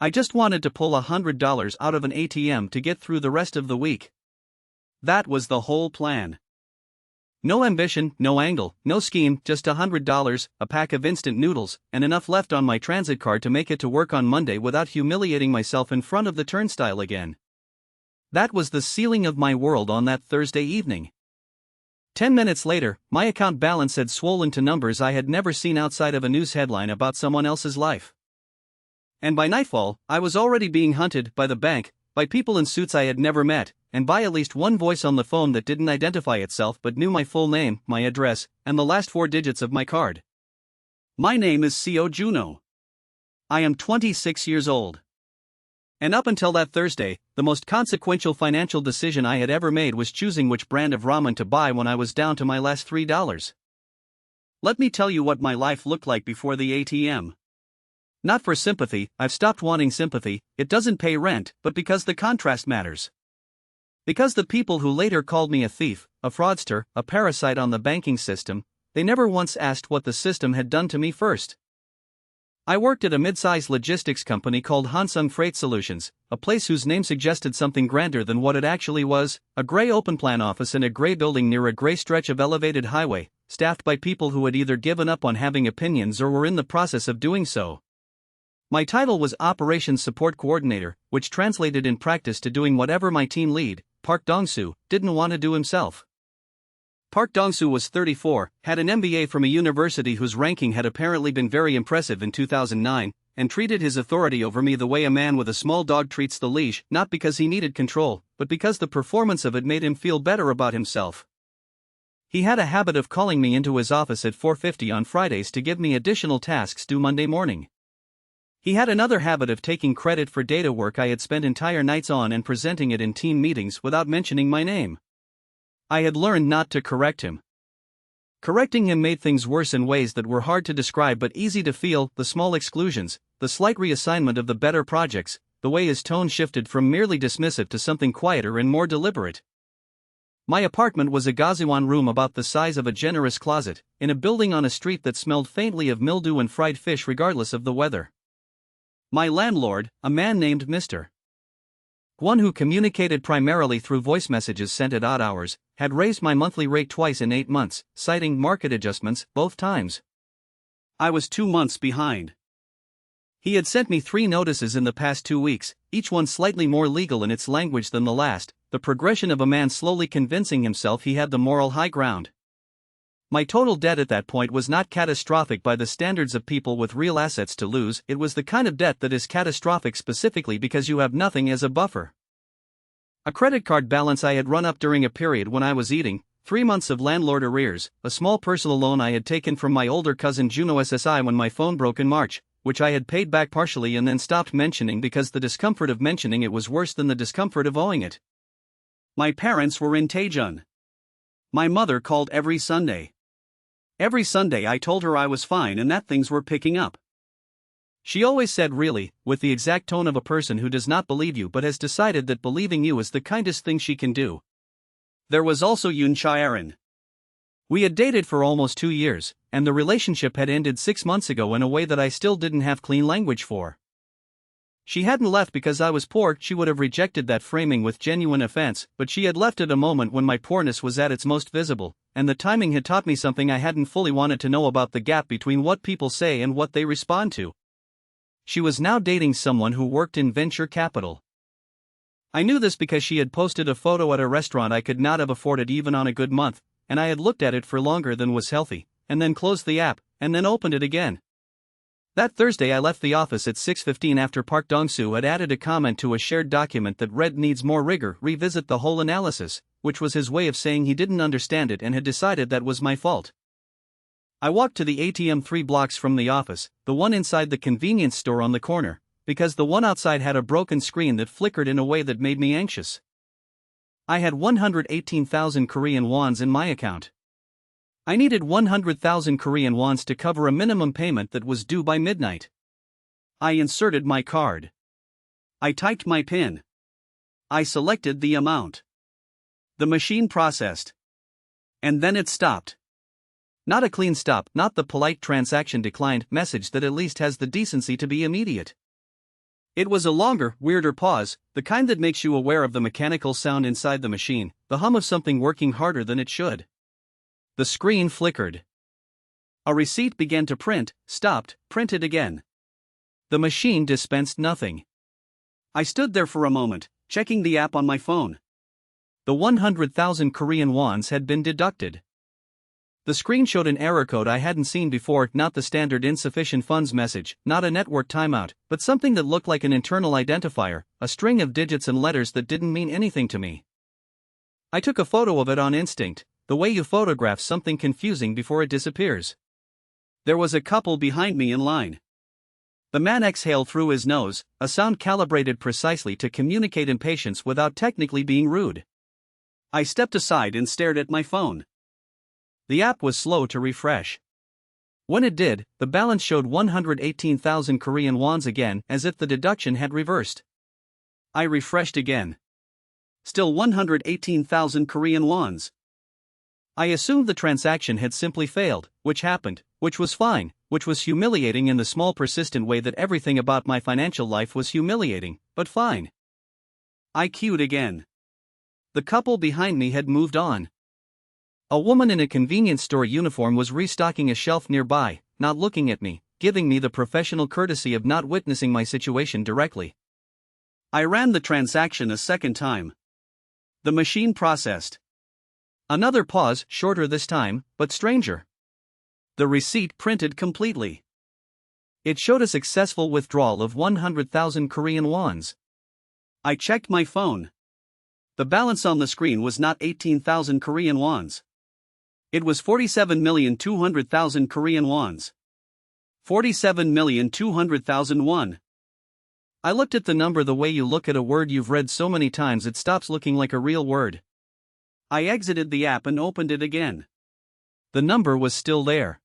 I just wanted to pull $100 out of an ATM to get through the rest of the week. That was the whole plan. No ambition, no angle, no scheme, just $100, a pack of instant noodles, and enough left on my transit card to make it to work on Monday without humiliating myself in front of the turnstile again. That was the ceiling of my world on that Thursday evening. 10 minutes later, my account balance had swollen to numbers I had never seen outside of a news headline about someone else's life. And by nightfall, I was already being hunted by the bank, by people in suits I had never met, and by at least one voice on the phone that didn't identify itself but knew my full name, my address, and the last 4 digits of my card. My name is Co Juno. I am 26 years old. And up until that Thursday, the most consequential financial decision I had ever made was choosing which brand of ramen to buy when I was down to my last $3. Let me tell you what my life looked like before the ATM. Not for sympathy, I've stopped wanting sympathy, it doesn't pay rent, but because the contrast matters. Because the people who later called me a thief, a fraudster, a parasite on the banking system, they never once asked what the system had done to me first. I worked at a mid-sized logistics company called Hansung Freight Solutions, a place whose name suggested something grander than what it actually was, a gray open-plan office in a gray building near a gray stretch of elevated highway, staffed by people who had either given up on having opinions or were in the process of doing so. My title was Operations Support Coordinator, which translated in practice to doing whatever my team lead, Park Dong-soo, didn't want to do himself. Park Dong-soo was 34, had an MBA from a university whose ranking had apparently been very impressive in 2009, and treated his authority over me the way a man with a small dog treats the leash, not because he needed control, but because the performance of it made him feel better about himself. He had a habit of calling me into his office at 4:50 on Fridays to give me additional tasks due Monday morning. He had another habit of taking credit for data work I had spent entire nights on and presenting it in team meetings without mentioning my name. I had learned not to correct him. Correcting him made things worse in ways that were hard to describe but easy to feel, the small exclusions, the slight reassignment of the better projects, the way his tone shifted from merely dismissive to something quieter and more deliberate. My apartment was a gazuan room about the size of a generous closet, in a building on a street that smelled faintly of mildew and fried fish regardless of the weather. My landlord, a man named Mr. One who communicated primarily through voice messages sent at odd hours, had raised my monthly rate twice in 8 months, citing market adjustments both times. I was 2 months behind. He had sent me 3 notices in the past 2 weeks, each one slightly more legal in its language than the last, the progression of a man slowly convincing himself he had the moral high ground. My total debt at that point was not catastrophic by the standards of people with real assets to lose, it was the kind of debt that is catastrophic specifically because you have nothing as a buffer. A credit card balance I had run up during a period when I was eating, 3 months of landlord arrears, a small personal loan I had taken from my older cousin Juno SSI when my phone broke in March, which I had paid back partially and then stopped mentioning because the discomfort of mentioning it was worse than the discomfort of owing it. My parents were in Daejeon. My mother called every Sunday. Every Sunday I told her I was fine and that things were picking up. She always said really, with the exact tone of a person who does not believe you but has decided that believing you is the kindest thing she can do. There was also Yoon Chae-erin. We had dated for almost 2 years, and the relationship had ended 6 months ago in a way that I still didn't have clean language for. She hadn't left because I was poor, she would have rejected that framing with genuine offense, but she had left at a moment when my poorness was at its most visible, and the timing had taught me something I hadn't fully wanted to know about the gap between what people say and what they respond to. She was now dating someone who worked in venture capital. I knew this because she had posted a photo at a restaurant I could not have afforded even on a good month, and I had looked at it for longer than was healthy, and then closed the app, and then opened it again. That Thursday I left the office at 6:15 after Park Dong-soo had added a comment to a shared document that read needs more rigor, revisit the whole analysis, which was his way of saying he didn't understand it and had decided that was my fault. I walked to the ATM 3 blocks from the office, the one inside the convenience store on the corner, because the one outside had a broken screen that flickered in a way that made me anxious. I had 118,000 Korean wons in my account. I needed 100,000 Korean wons to cover a minimum payment that was due by midnight. I inserted my card. I typed my PIN. I selected the amount. The machine processed. And then it stopped. Not a clean stop, not the polite transaction declined message that at least has the decency to be immediate. It was a longer, weirder pause, the kind that makes you aware of the mechanical sound inside the machine, the hum of something working harder than it should. The screen flickered. A receipt began to print, stopped, printed again. The machine dispensed nothing. I stood there for a moment, checking the app on my phone. The 100,000 Korean wons had been deducted. The screen showed an error code I hadn't seen before, not the standard insufficient funds message, not a network timeout, but something that looked like an internal identifier, a string of digits and letters that didn't mean anything to me. I took a photo of it on instinct, the way you photograph something confusing before it disappears. There was a couple behind me in line. The man exhaled through his nose, a sound calibrated precisely to communicate impatience without technically being rude. I stepped aside and stared at my phone. The app was slow to refresh. When it did, the balance showed 118,000 Korean wons again, as if the deduction had reversed. I refreshed again. Still 118,000 Korean wons. I assumed the transaction had simply failed, which happened, which was fine, which was humiliating in the small persistent way that everything about my financial life was humiliating, but fine. I queued again. The couple behind me had moved on. A woman in a convenience store uniform was restocking a shelf nearby, not looking at me, giving me the professional courtesy of not witnessing my situation directly. I ran the transaction a second time. The machine processed. Another pause, shorter this time, but stranger. The receipt printed completely. It showed a successful withdrawal of 100,000 Korean wons. I checked my phone. The balance on the screen was not 18,000 Korean wons. It was 47,200,000 Korean wons. 47,200,000 won. I looked at the number the way you look at a word you've read so many times it stops looking like a real word. I exited the app and opened it again. The number was still there.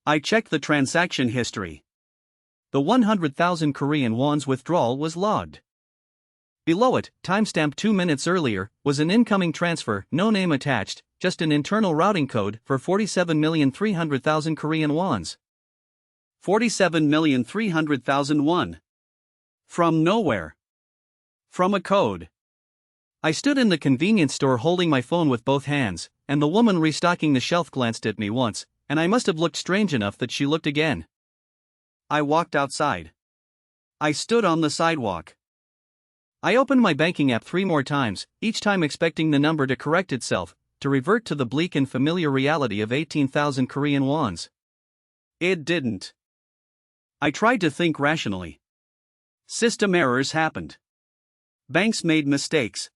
I checked the transaction history. The 100,000 Korean wons withdrawal was logged. Below it, timestamp 2 minutes earlier, was an incoming transfer, no name attached, just an internal routing code for 47,300,000 Korean wons. 47,300,000 won. From nowhere. From a code. I stood in the convenience store holding my phone with both hands, and the woman restocking the shelf glanced at me once, and I must have looked strange enough that she looked again. I walked outside. I stood on the sidewalk. I opened my banking app 3 more times, each time expecting the number to correct itself, to revert to the bleak and familiar reality of 18,000 Korean wons. It didn't. I tried to think rationally. System errors happened. Banks made mistakes.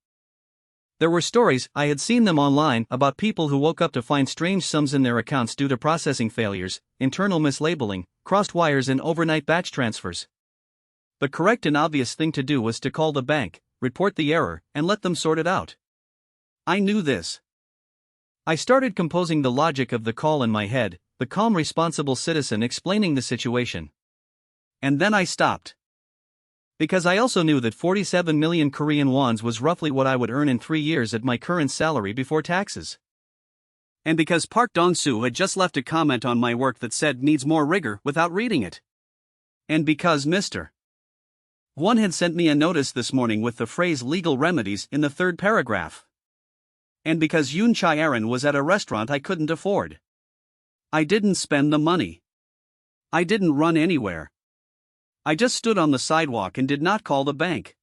There were stories, I had seen them online, about people who woke up to find strange sums in their accounts due to processing failures, internal mislabeling, crossed wires and overnight batch transfers. The correct and obvious thing to do was to call the bank, report the error, and let them sort it out. I knew this. I started composing the logic of the call in my head, the calm responsible citizen explaining the situation. And then I stopped. Because I also knew that 47 million Korean wons was roughly what I would earn in 3 years at my current salary before taxes. And because Park Dong-soo had just left a comment on my work that said needs more rigor without reading it. And because Mr. One had sent me a notice this morning with the phrase legal remedies in the 3rd paragraph. And because Yoon Chae-aron was at a restaurant I couldn't afford. I didn't spend the money. I didn't run anywhere. I just stood on the sidewalk and did not call the bank.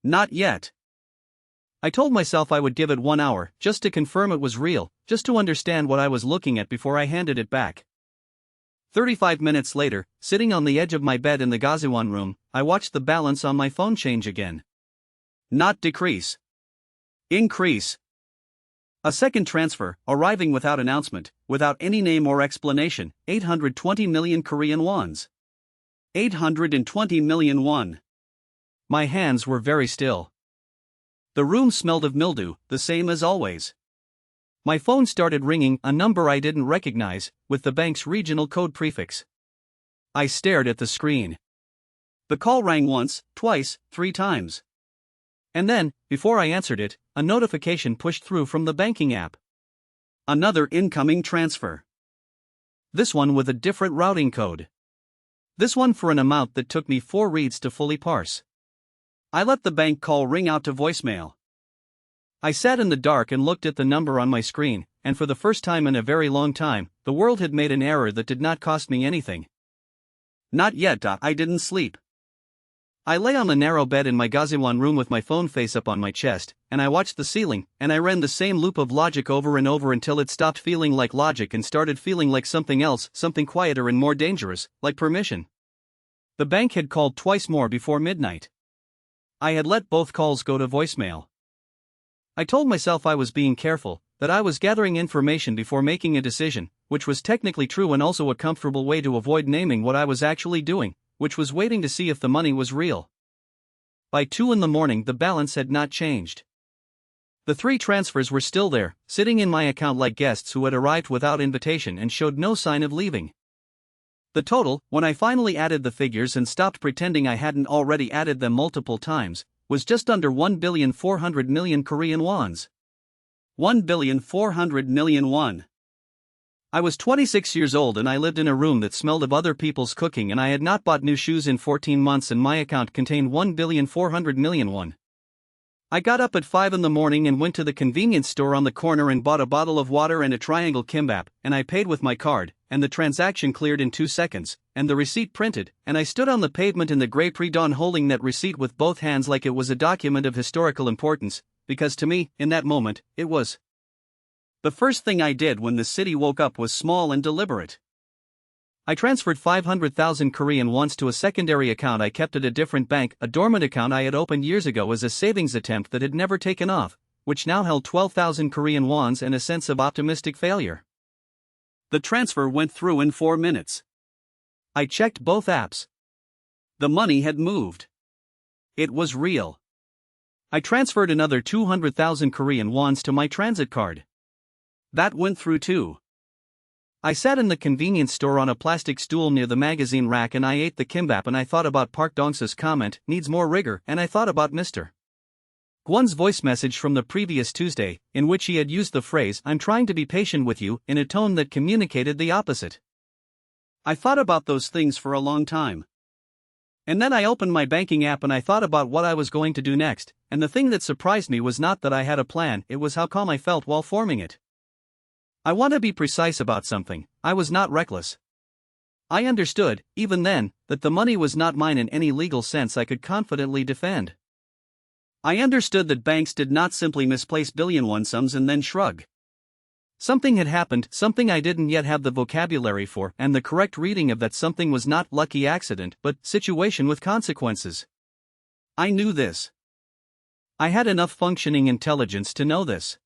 Not yet. I told myself I would give it 1 hour, just to confirm it was real, just to understand what I was looking at before I handed it back. 35 minutes later, sitting on the edge of my bed in the Gaziwan room, I watched the balance on my phone change again. Not decrease. Increase. A second transfer, arriving without announcement, without any name or explanation, 820 million Korean wons. 820 million won. My hands were very still. The room smelled of mildew, the same as always. My phone started ringing, a number I didn't recognize, with the bank's regional code prefix. I stared at the screen. The call rang once, twice, 3 times. And then, before I answered it, a notification pushed through from the banking app. Another incoming transfer. This one with a different routing code. This one for an amount that took me 4 reads to fully parse. I let the bank call ring out to voicemail. I sat in the dark and looked at the number on my screen, and for the first time in a very long time, the world had made an error that did not cost me anything. Not yet. I didn't sleep. I lay on the narrow bed in my Gaziwan room with my phone face up on my chest, and I watched the ceiling, and I ran the same loop of logic over and over until it stopped feeling like logic and started feeling like something else, something quieter and more dangerous, like permission. The bank had called twice more before midnight. I had let both calls go to voicemail. I told myself I was being careful, that I was gathering information before making a decision, which was technically true and also a comfortable way to avoid naming what I was actually doing, which was waiting to see if the money was real. By 2 in the morning the balance had not changed. The 3 transfers were still there, sitting in my account like guests who had arrived without invitation and showed no sign of leaving. The total, when I finally added the figures and stopped pretending I hadn't already added them multiple times, was just under 1,400,000,000 Korean wons. 1,400,000,000 won. I was 26 years old and I lived in a room that smelled of other people's cooking, and I had not bought new shoes in 14 months and my account contained 1,400,000,000 won. I got up at 5 in the morning and went to the convenience store on the corner and bought a bottle of water and a triangle kimbap, and I paid with my card, and the transaction cleared in 2 seconds, and the receipt printed, and I stood on the pavement in the grey pre-dawn holding that receipt with both hands like it was a document of historical importance, because to me, in that moment, it was. The first thing I did when the city woke up was small and deliberate. I transferred 500,000 Korean wons to a secondary account I kept at a different bank, a dormant account I had opened years ago as a savings attempt that had never taken off, which now held 12,000 Korean wons and a sense of optimistic failure. The transfer went through in 4 minutes. I checked both apps. The money had moved. It was real. I transferred another 200,000 Korean wons to my transit card. That went through too. I sat in the convenience store on a plastic stool near the magazine rack and I ate the kimbap, and I thought about Park Dong-se's comment, needs more rigor, and I thought about Mr. Gwon's voice message from the previous Tuesday, in which he had used the phrase, "I'm trying to be patient with you," in a tone that communicated the opposite. I thought about those things for a long time. And then I opened my banking app and I thought about what I was going to do next, and the thing that surprised me was not that I had a plan, it was how calm I felt while forming it. I want to be precise about something, I was not reckless. I understood, even then, that the money was not mine in any legal sense I could confidently defend. I understood that banks did not simply misplace billion-won sums and then shrug. Something had happened, something I didn't yet have the vocabulary for, and the correct reading of that something was not lucky accident but situation with consequences. I knew this. I had enough functioning intelligence to know this.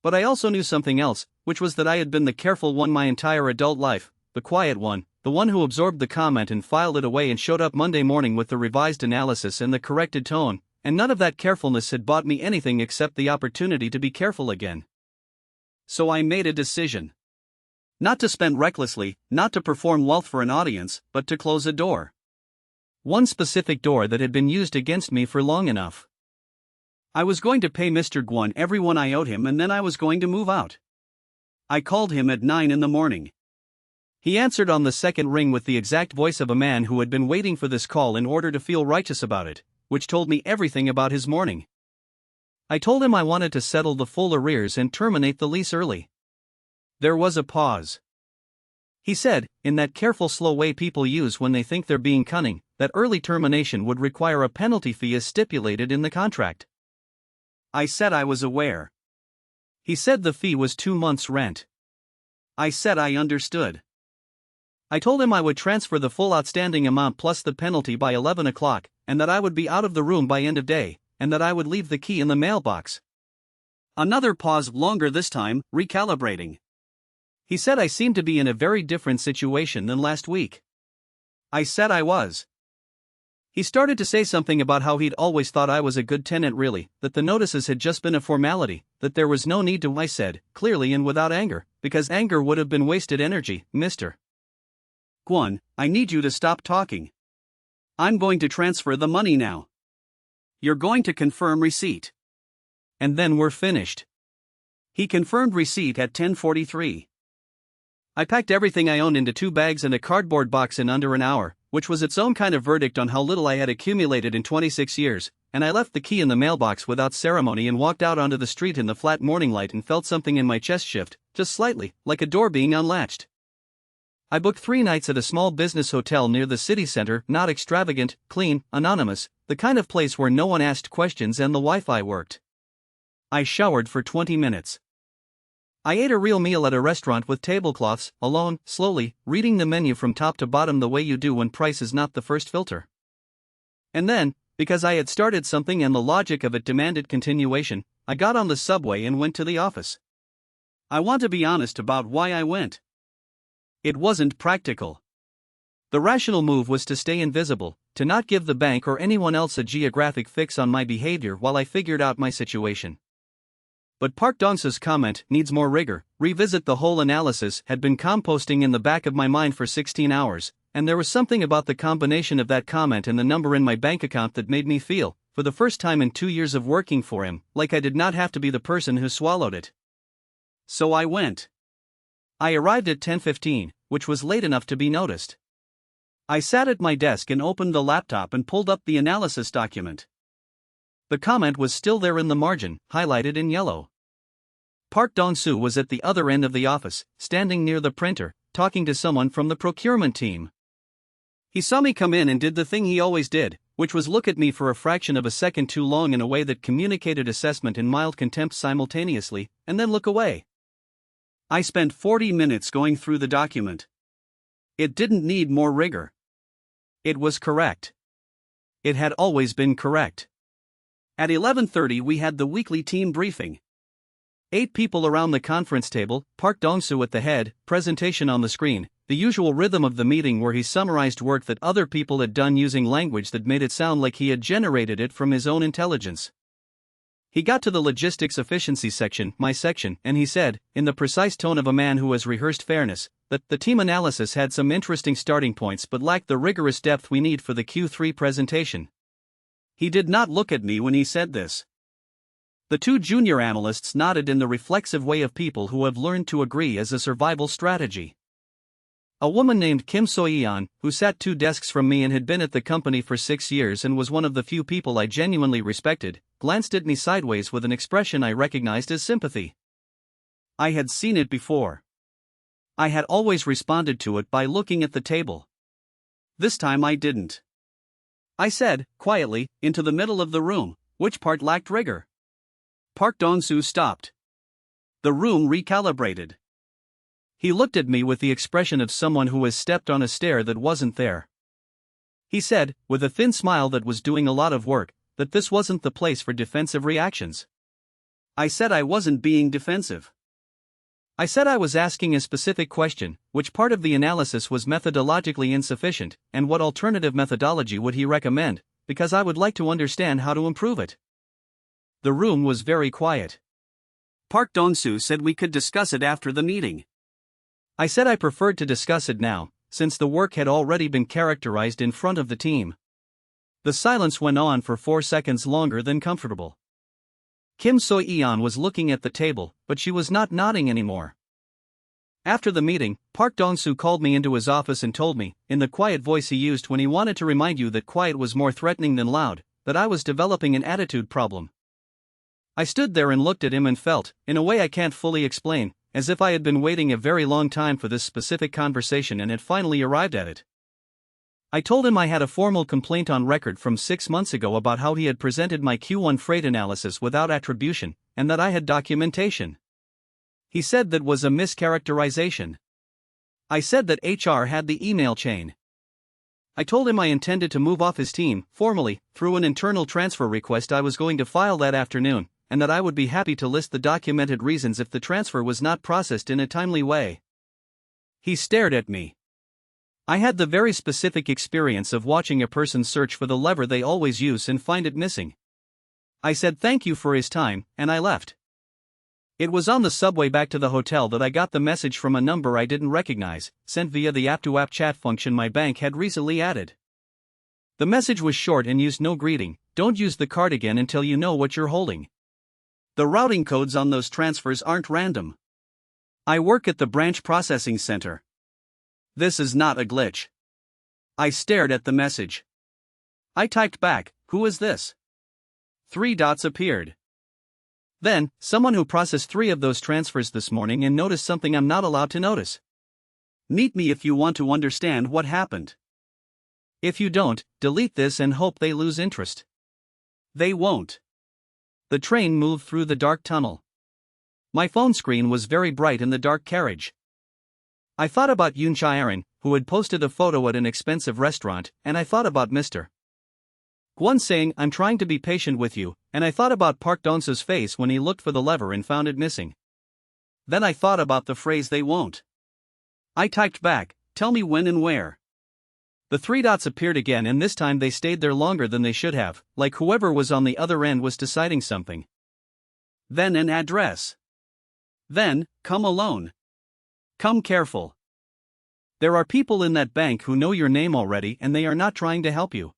But I also knew something else, which was that I had been the careful one my entire adult life, the quiet one, the one who absorbed the comment and filed it away and showed up Monday morning with the revised analysis and the corrected tone, and none of that carefulness had bought me anything except the opportunity to be careful again. So I made a decision. Not to spend recklessly, not to perform wealth for an audience, but to close a door. One specific door that had been used against me for long enough. I was going to pay Mr. Gwon everyone I owed him, and then I was going to move out. I called him at 9 in the morning. He answered on the second ring with the exact voice of a man who had been waiting for this call in order to feel righteous about it, which told me everything about his morning. I told him I wanted to settle the full arrears and terminate the lease early. There was a pause. He said, in that careful slow way people use when they think they're being cunning, that early termination would require a penalty fee as stipulated in the contract. I said I was aware. He said the fee was 2 months' rent. I said I understood. I told him I would transfer the full outstanding amount plus the penalty by 11 o'clock, and that I would be out of the room by end of day, and that I would leave the key in the mailbox. Another pause, longer this time, recalibrating. He said I seemed to be in a very different situation than last week. I said I was. He started to say something about how he'd always thought I was a good tenant, really, that the notices had just been a formality, that there was no need to. I said, clearly and without anger, because anger would have been wasted energy, Mr. Gwon, I need you to stop talking. I'm going to transfer the money now. You're going to confirm receipt. And then we're finished. He confirmed receipt at 10:43. I packed everything I owned into 2 bags and a cardboard box in under an hour, which was its own kind of verdict on how little I had accumulated in 26 years, and I left the key in the mailbox without ceremony and walked out onto the street in the flat morning light and felt something in my chest shift, just slightly, like a door being unlatched. I booked 3 nights at a small business hotel near the city center, not extravagant, clean, anonymous, the kind of place where no one asked questions and the Wi-Fi worked. I showered for 20 minutes. I ate a real meal at a restaurant with tablecloths, alone, slowly, reading the menu from top to bottom the way you do when price is not the first filter. And then, because I had started something and the logic of it demanded continuation, I got on the subway and went to the office. I want to be honest about why I went. It wasn't practical. The rational move was to stay invisible, to not give the bank or anyone else a geographic fix on my behavior while I figured out my situation. But Park Dong-soo's comment, needs more rigor, revisit the whole analysis, had been composting in the back of my mind for 16 hours, and there was something about the combination of that comment and the number in my bank account that made me feel, for the first time in 2 years of working for him, like I did not have to be the person who swallowed it. So I went. I arrived at 10:15, which was late enough to be noticed. I sat at my desk and opened the laptop and pulled up the analysis document. The comment was still there in the margin, highlighted in yellow. Park Dong-soo was at the other end of the office, standing near the printer, talking to someone from the procurement team. He saw me come in and did the thing he always did, which was look at me for a fraction of a second too long in a way that communicated assessment and mild contempt simultaneously, and then look away. I spent 40 minutes going through the document. It didn't need more rigor. It was correct. It had always been correct. At 11:30 we had the weekly team briefing. 8 people around the conference table, Park Dong-soo at the head, presentation on the screen, the usual rhythm of the meeting where he summarized work that other people had done using language that made it sound like he had generated it from his own intelligence. He got to the logistics efficiency section, my section, and he said, in the precise tone of a man who has rehearsed fairness, that the team analysis had some interesting starting points but lacked the rigorous depth we need for the Q3 presentation. He did not look at me when he said this. The 2 junior analysts nodded in the reflexive way of people who have learned to agree as a survival strategy. A woman named Kim So-yeon, who sat 2 desks from me and had been at the company for 6 years and was one of the few people I genuinely respected, glanced at me sideways with an expression I recognized as sympathy. I had seen it before. I had always responded to it by looking at the table. This time I didn't. I said, quietly, into the middle of the room, which part lacked rigor? Park Dong-soo stopped. The room recalibrated. He looked at me with the expression of someone who has stepped on a stair that wasn't there. He said, with a thin smile that was doing a lot of work, that this wasn't the place for defensive reactions. I said I wasn't being defensive. I said I was asking a specific question, which part of the analysis was methodologically insufficient, and what alternative methodology would he recommend, because I would like to understand how to improve it. The room was very quiet. Park Dong-soo said we could discuss it after the meeting. I said I preferred to discuss it now, since the work had already been characterized in front of the team. The silence went on for 4 seconds longer than comfortable. Kim So-yeon was looking at the table, but she was not nodding anymore. After the meeting, Park Dong-soo called me into his office and told me, in the quiet voice he used when he wanted to remind you that quiet was more threatening than loud, that I was developing an attitude problem. I stood there and looked at him and felt, in a way I can't fully explain, as if I had been waiting a very long time for this specific conversation and had finally arrived at it. I told him I had a formal complaint on record from 6 months ago about how he had presented my Q1 freight analysis without attribution, and that I had documentation. He said that was a mischaracterization. I said that HR had the email chain. I told him I intended to move off his team, formally, through an internal transfer request I was going to file that afternoon, and that I would be happy to list the documented reasons if the transfer was not processed in a timely way. He stared at me. I had the very specific experience of watching a person search for the lever they always use and find it missing. I said thank you for his time, and I left. It was on the subway back to the hotel that I got the message from a number I didn't recognize, sent via the app-to-app chat function my bank had recently added. The message was short and used no greeting: don't use the card again until you know what you're holding. The routing codes on those transfers aren't random. I work at the branch processing center. This is not a glitch. I stared at the message. I typed back, "Who is this?" 3 dots appeared. Then, someone who processed 3 of those transfers this morning and noticed something I'm not allowed to notice. Meet me if you want to understand what happened. If you don't, delete this and hope they lose interest. They won't. The train moved through the dark tunnel. My phone screen was very bright in the dark carriage. I thought about Yoon Chae-arin, who had posted a photo at an expensive restaurant, and I thought about Mr. Kwon saying, "I'm trying to be patient with you," and I thought about Park Dong-seo's face when he looked for the lever and found it missing. Then I thought about the phrase "they won't." I typed back, "Tell me when and where." The 3 dots appeared again, and this time they stayed there longer than they should have, like whoever was on the other end was deciding something. Then an address. Then, "Come alone. Come careful. There are people in that bank who know your name already and they are not trying to help you."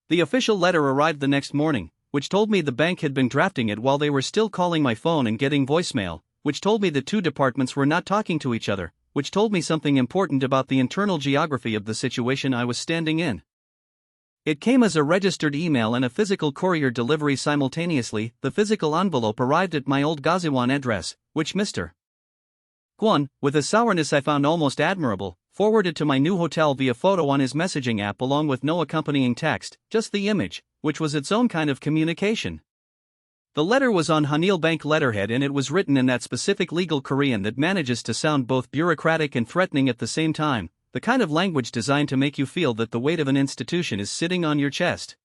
The official letter arrived the next morning, which told me the bank had been drafting it while they were still calling my phone and getting voicemail, which told me the 2 departments were not talking to each other, which told me something important about the internal geography of the situation I was standing in. It came as a registered email and a physical courier delivery simultaneously. The physical envelope arrived at my old Gaziwan address, which Mr. Kwon, with a sourness I found almost admirable, forwarded to my new hotel via photo on his messaging app along with no accompanying text, just the image, which was its own kind of communication. The letter was on Hanil Bank letterhead and it was written in that specific legal Korean that manages to sound both bureaucratic and threatening at the same time, the kind of language designed to make you feel that the weight of an institution is sitting on your chest.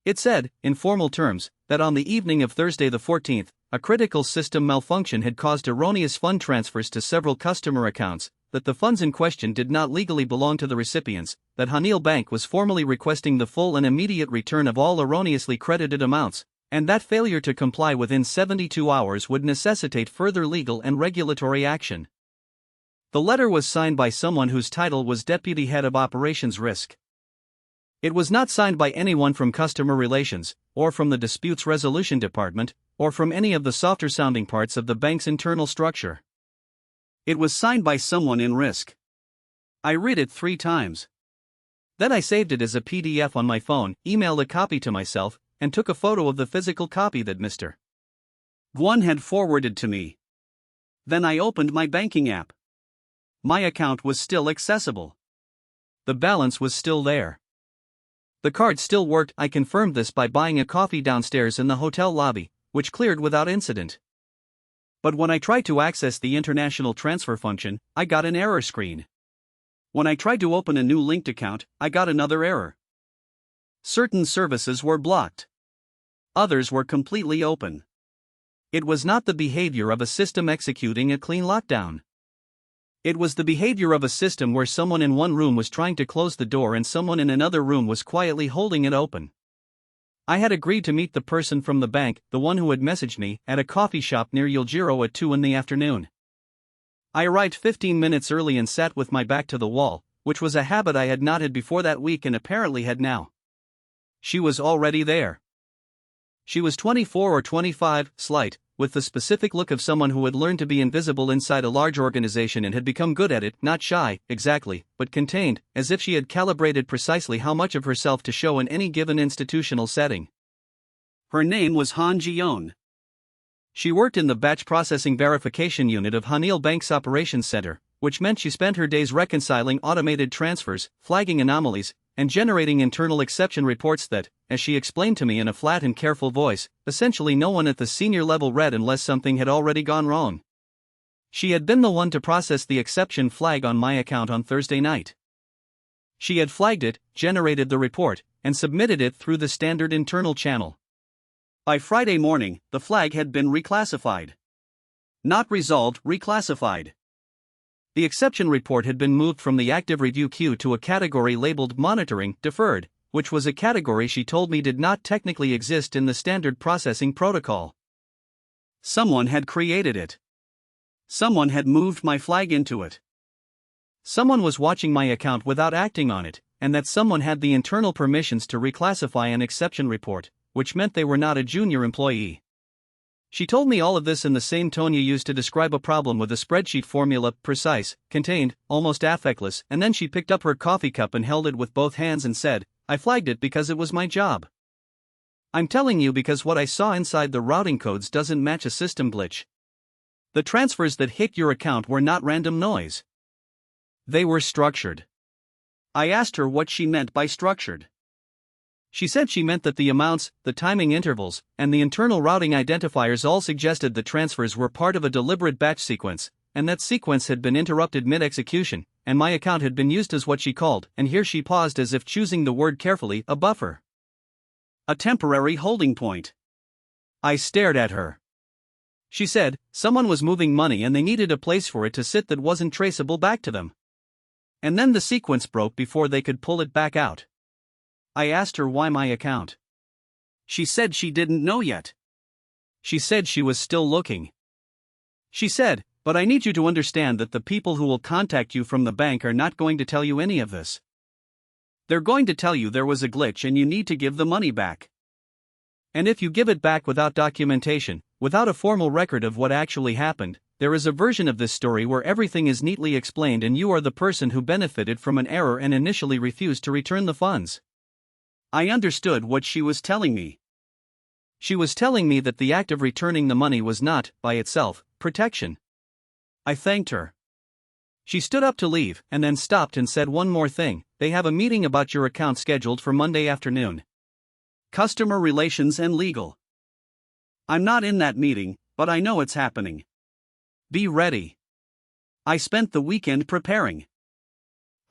It said, in formal terms, that on the evening of Thursday the 14th, a critical system malfunction had caused erroneous fund transfers to several customer accounts, that the funds in question did not legally belong to the recipients, that Hanil Bank was formally requesting the full and immediate return of all erroneously credited amounts, and that failure to comply within 72 hours would necessitate further legal and regulatory action. The letter was signed by someone whose title was Deputy Head of Operations Risk. It was not signed by anyone from Customer Relations, or from the Disputes Resolution Department, or from any of the softer-sounding parts of the bank's internal structure. It was signed by someone in risk. I read it 3 times. Then I saved it as a PDF on my phone, emailed a copy to myself, and took a photo of the physical copy that Mr. Kwon had forwarded to me. Then I opened my banking app. My account was still accessible. The balance was still there. The card still worked. I confirmed this by buying a coffee downstairs in the hotel lobby, which cleared without incident. But when I tried to access the international transfer function, I got an error screen. When I tried to open a new linked account, I got another error. Certain services were blocked. Others were completely open. It was not the behavior of a system executing a clean lockdown. It was the behavior of a system where someone in one room was trying to close the door and someone in another room was quietly holding it open. I had agreed to meet the person from the bank, the one who had messaged me, at a coffee shop near Yeoljiro at 2 in the afternoon. I arrived 15 minutes early and sat with my back to the wall, which was a habit I had not had before that week and apparently had now. She was already there. She was 24 or 25, slight, with the specific look of someone who had learned to be invisible inside a large organization and had become good at it, not shy, exactly, but contained, as if she had calibrated precisely how much of herself to show in any given institutional setting. Her name was Han Ji-yeon. She worked in the batch processing verification unit of Hanil Bank's operations center, which meant she spent her days reconciling automated transfers, flagging anomalies, and generating internal exception reports that, as she explained to me in a flat and careful voice, essentially no one at the senior level read unless something had already gone wrong. She had been the one to process the exception flag on my account on Thursday night. She had flagged it, generated the report, and submitted it through the standard internal channel. By Friday morning, the flag had been reclassified. Not resolved, reclassified. The exception report had been moved from the active review queue to a category labeled monitoring deferred, which was a category she told me did not technically exist in the standard processing protocol. Someone had created it. Someone had moved my flag into it. Someone was watching my account without acting on it, and that someone had the internal permissions to reclassify an exception report, which meant they were not a junior employee. She told me all of this in the same tone you use to describe a problem with a spreadsheet formula: precise, contained, almost affectless, and then she picked up her coffee cup and held it with both hands and said, "I flagged it because it was my job. I'm telling you because what I saw inside the routing codes doesn't match a system glitch. The transfers that hit your account were not random noise. They were structured." I asked her what she meant by structured. She said she meant that the amounts, the timing intervals, and the internal routing identifiers all suggested the transfers were part of a deliberate batch sequence, and that sequence had been interrupted mid-execution, and my account had been used as what she called, and here she paused as if choosing the word carefully, a buffer. A temporary holding point. I stared at her. She said, someone was moving money and they needed a place for it to sit that wasn't traceable back to them. And then the sequence broke before they could pull it back out. I asked her why my account. She said she didn't know yet. She said she was still looking. She said, "But I need you to understand that the people who will contact you from the bank are not going to tell you any of this. They're going to tell you there was a glitch and you need to give the money back. And if you give it back without documentation, without a formal record of what actually happened, there is a version of this story where everything is neatly explained and you are the person who benefited from an error and initially refused to return the funds." I understood what she was telling me. She was telling me that the act of returning the money was not, by itself, protection. I thanked her. She stood up to leave and then stopped and said one more thing: "They have a meeting about your account scheduled for Monday afternoon. Customer relations and legal. I'm not in that meeting, but I know it's happening. Be ready." I spent the weekend preparing.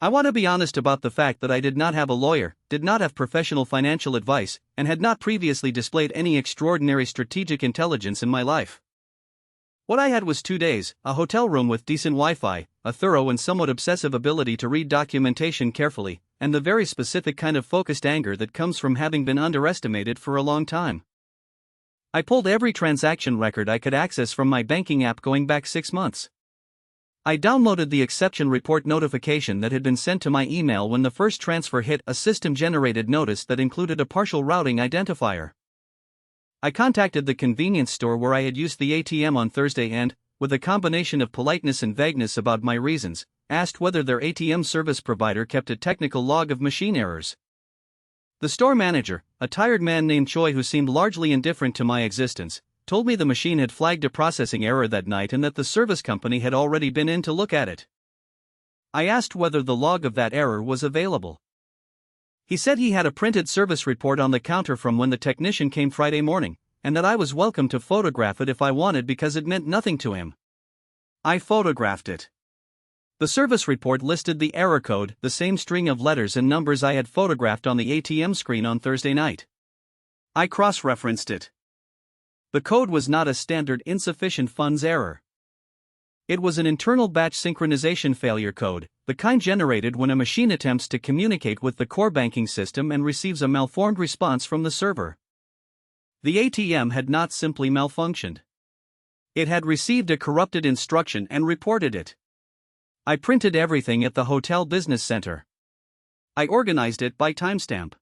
I want to be honest about the fact that I did not have a lawyer, did not have professional financial advice, and had not previously displayed any extraordinary strategic intelligence in my life. What I had was 2 days, a hotel room with decent Wi-Fi, a thorough and somewhat obsessive ability to read documentation carefully, and the very specific kind of focused anger that comes from having been underestimated for a long time. I pulled every transaction record I could access from my banking app going back 6 months. I downloaded the exception report notification that had been sent to my email when the first transfer hit, a system-generated notice that included a partial routing identifier. I contacted the convenience store where I had used the ATM on Thursday and, with a combination of politeness and vagueness about my reasons, asked whether their ATM service provider kept a technical log of machine errors. The store manager, a tired man named Choi who seemed largely indifferent to my existence, told me the machine had flagged a processing error that night and that the service company had already been in to look at it. I asked whether the log of that error was available. He said he had a printed service report on the counter from when the technician came Friday morning, and that I was welcome to photograph it if I wanted because it meant nothing to him. I photographed it. The service report listed the error code, the same string of letters and numbers I had photographed on the ATM screen on Thursday night. I cross-referenced it. The code was not a standard insufficient funds error. It was an internal batch synchronization failure code, the kind generated when a machine attempts to communicate with the core banking system and receives a malformed response from the server. The ATM had not simply malfunctioned. It had received a corrupted instruction and reported it. I printed everything at the hotel business center. I organized it by timestamp.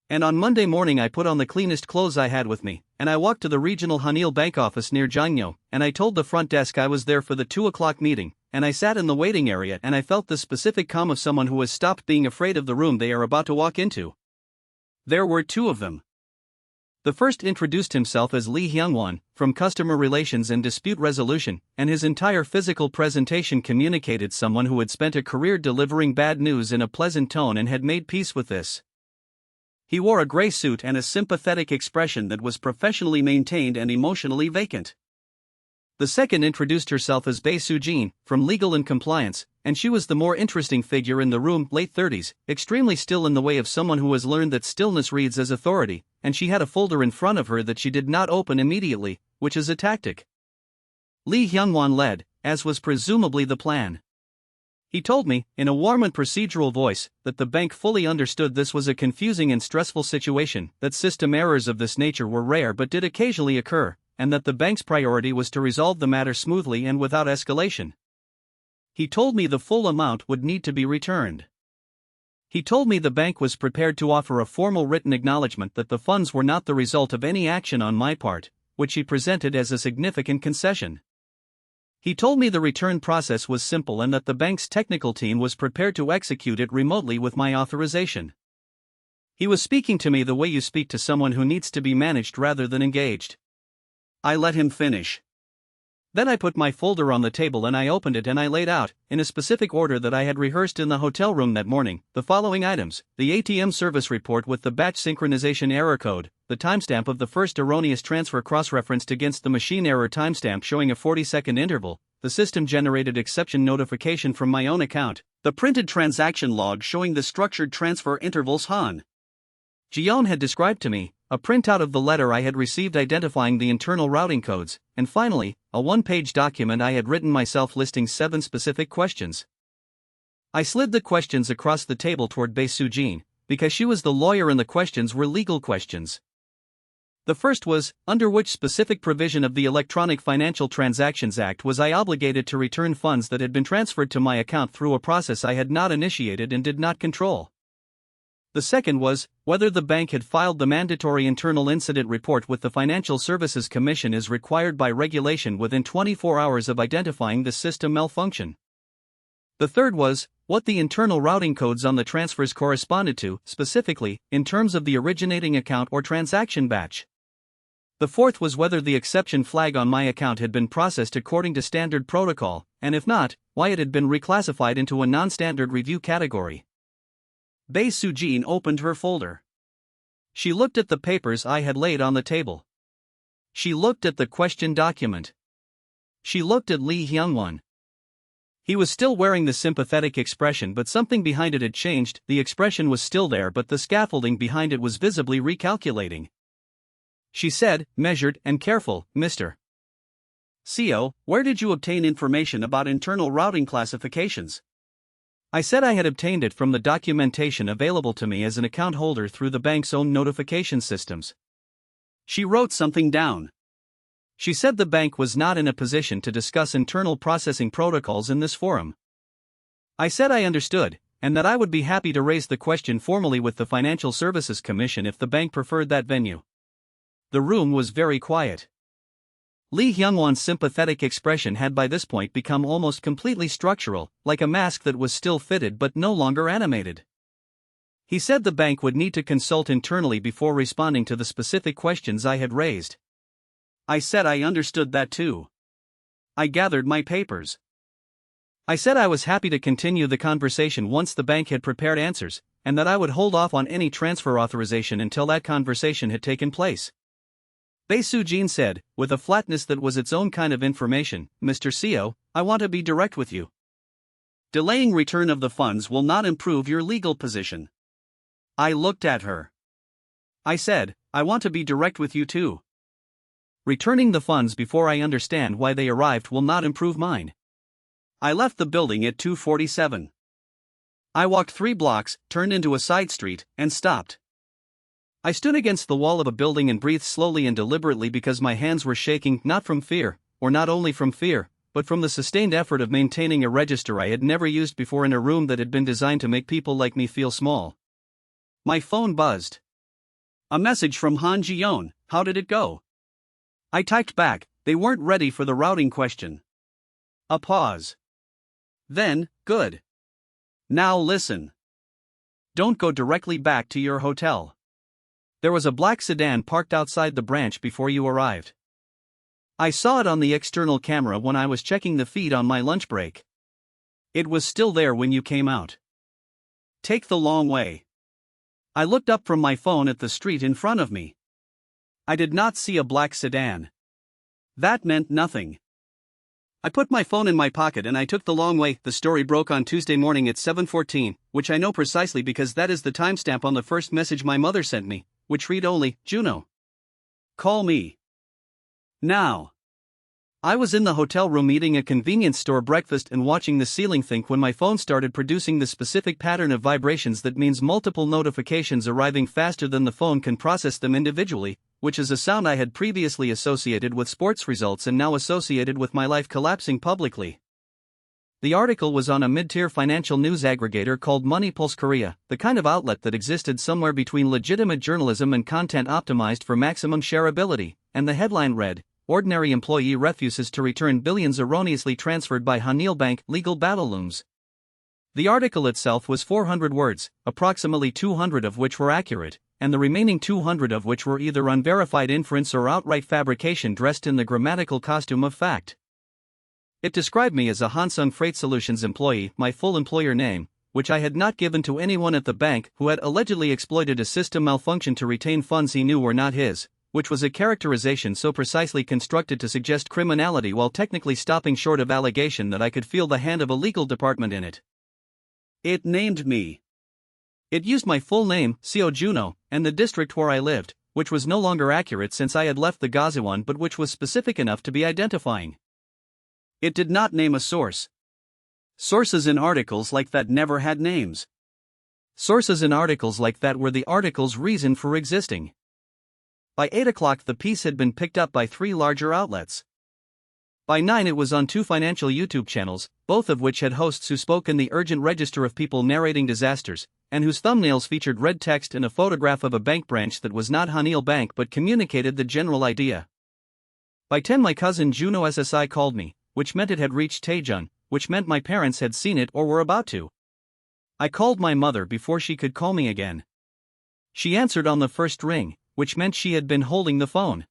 And on Monday morning I put on the cleanest clothes I had with me, and I walked to the regional Hanil Bank office near Jangyo, and I told the front desk I was there for the 2 o'clock meeting, and I sat in the waiting area and I felt the specific calm of someone who has stopped being afraid of the room they are about to walk into. There were 2 of them. The first introduced himself as Lee Hyungwon, from Customer Relations and Dispute Resolution, and his entire physical presentation communicated someone who had spent a career delivering bad news in a pleasant tone and had made peace with this. He wore a gray suit and a sympathetic expression that was professionally maintained and emotionally vacant. The second introduced herself as Bae Soo-jin, from Legal and Compliance, and she was the more interesting figure in the room, late 30s, extremely still in the way of someone who has learned that stillness reads as authority, and she had a folder in front of her that she did not open immediately, which is a tactic. Lee Hyungwon led, as was presumably the plan. He told me, in a warm and procedural voice, that the bank fully understood this was a confusing and stressful situation, that system errors of this nature were rare but did occasionally occur, and that the bank's priority was to resolve the matter smoothly and without escalation. He told me the full amount would need to be returned. He told me the bank was prepared to offer a formal written acknowledgement that the funds were not the result of any action on my part, which he presented as a significant concession. He told me the return process was simple and that the bank's technical team was prepared to execute it remotely with my authorization. He was speaking to me the way you speak to someone who needs to be managed rather than engaged. I let him finish. Then I put my folder on the table and I opened it and I laid out, in a specific order that I had rehearsed in the hotel room that morning, the following items: the ATM service report with the batch synchronization error code, the timestamp of the first erroneous transfer cross-referenced against the machine error timestamp showing a 40-second interval, the system-generated exception notification from my own account, the printed transaction log showing the structured transfer intervals Han Jion had described to me, a printout of the letter I had received identifying the internal routing codes, and finally, a one-page document I had written myself listing 7 specific questions. I slid the questions across the table toward Bae Soo-jin, because she was the lawyer and the questions were legal questions. The first was, under which specific provision of the Electronic Financial Transactions Act was I obligated to return funds that had been transferred to my account through a process I had not initiated and did not control? The second was, whether the bank had filed the mandatory internal incident report with the Financial Services Commission as required by regulation within 24 hours of identifying the system malfunction. The third was, what the internal routing codes on the transfers corresponded to, specifically, in terms of the originating account or transaction batch. The fourth was whether the exception flag on my account had been processed according to standard protocol, and if not, why it had been reclassified into a non-standard review category. Bae Soo-jin opened her folder. She looked at the papers I had laid on the table. She looked at the question document. She looked at Lee Hyung-won. He was still wearing the sympathetic expression, but something behind it had changed. The expression was still there, but the scaffolding behind it was visibly recalculating. She said, measured and careful, Mr. Seo, where did you obtain information about internal routing classifications? I said I had obtained it from the documentation available to me as an account holder through the bank's own notification systems. She wrote something down. She said the bank was not in a position to discuss internal processing protocols in this forum. I said I understood, and that I would be happy to raise the question formally with the Financial Services Commission if the bank preferred that venue. The room was very quiet. Lee Hyung-won's sympathetic expression had by this point become almost completely structural, like a mask that was still fitted but no longer animated. He said the bank would need to consult internally before responding to the specific questions I had raised. I said I understood that too. I gathered my papers. I said I was happy to continue the conversation once the bank had prepared answers, and that I would hold off on any transfer authorization until that conversation had taken place. Bae Soo-jin said, with a flatness that was its own kind of information, Mr. Seo, I want to be direct with you. Delaying return of the funds will not improve your legal position. I looked at her. I said, I want to be direct with you too. Returning the funds before I understand why they arrived will not improve mine. I left the building at 2:47. I walked 3 blocks, turned into a side street, and stopped. I stood against the wall of a building and breathed slowly and deliberately because my hands were shaking, not from fear, or not only from fear, but from the sustained effort of maintaining a register I had never used before in a room that had been designed to make people like me feel small. My phone buzzed. A message from Han Ji-yeon. How did it go? I typed back, they weren't ready for the routing question. A pause. Then, good. Now listen. Don't go directly back to your hotel. There was a black sedan parked outside the branch before you arrived. I saw it on the external camera when I was checking the feed on my lunch break. It was still there when you came out. Take the long way. I looked up from my phone at the street in front of me. I did not see a black sedan. That meant nothing. I put my phone in my pocket and I took the long way. The story broke on Tuesday morning at 7:14, which I know precisely because that is the timestamp on the first message my mother sent me, which read only, Juno. Call me. Now. I was in the hotel room eating a convenience store breakfast and watching the ceiling think when my phone started producing the specific pattern of vibrations that means multiple notifications arriving faster than the phone can process them individually, which is a sound I had previously associated with sports results and now associated with my life collapsing publicly. The article was on a mid-tier financial news aggregator called Money Pulse Korea, the kind of outlet that existed somewhere between legitimate journalism and content optimized for maximum shareability, and the headline read, "Ordinary employee refuses to return billions erroneously transferred by Hanyul Bank, legal battle looms." The article itself was 400 words, approximately 200 of which were accurate, and the remaining 200 of which were either unverified inference or outright fabrication dressed in the grammatical costume of fact. It described me as a Hansung Freight Solutions employee, my full employer name, which I had not given to anyone at the bank, who had allegedly exploited a system malfunction to retain funds he knew were not his, which was a characterization so precisely constructed to suggest criminality while technically stopping short of allegation that I could feel the hand of a legal department in it. It named me. It used my full name, Seo Juno, and the district where I lived, which was no longer accurate since I had left the Gazuan but which was specific enough to be identifying. It did not name a source. Sources in articles like that never had names. Sources in articles like that were the article's reason for existing. By 8 o'clock the piece had been picked up by 3 larger outlets. By 9 it was on 2 financial YouTube channels, both of which had hosts who spoke in the urgent register of people narrating disasters, and whose thumbnails featured red text and a photograph of a bank branch that was not Hanyul Bank but communicated the general idea. By 10 my cousin Juno SSI called me, which meant it had reached Taejun, which meant my parents had seen it or were about to. I called my mother before she could call me again. She answered on the first ring, which meant she had been holding the phone.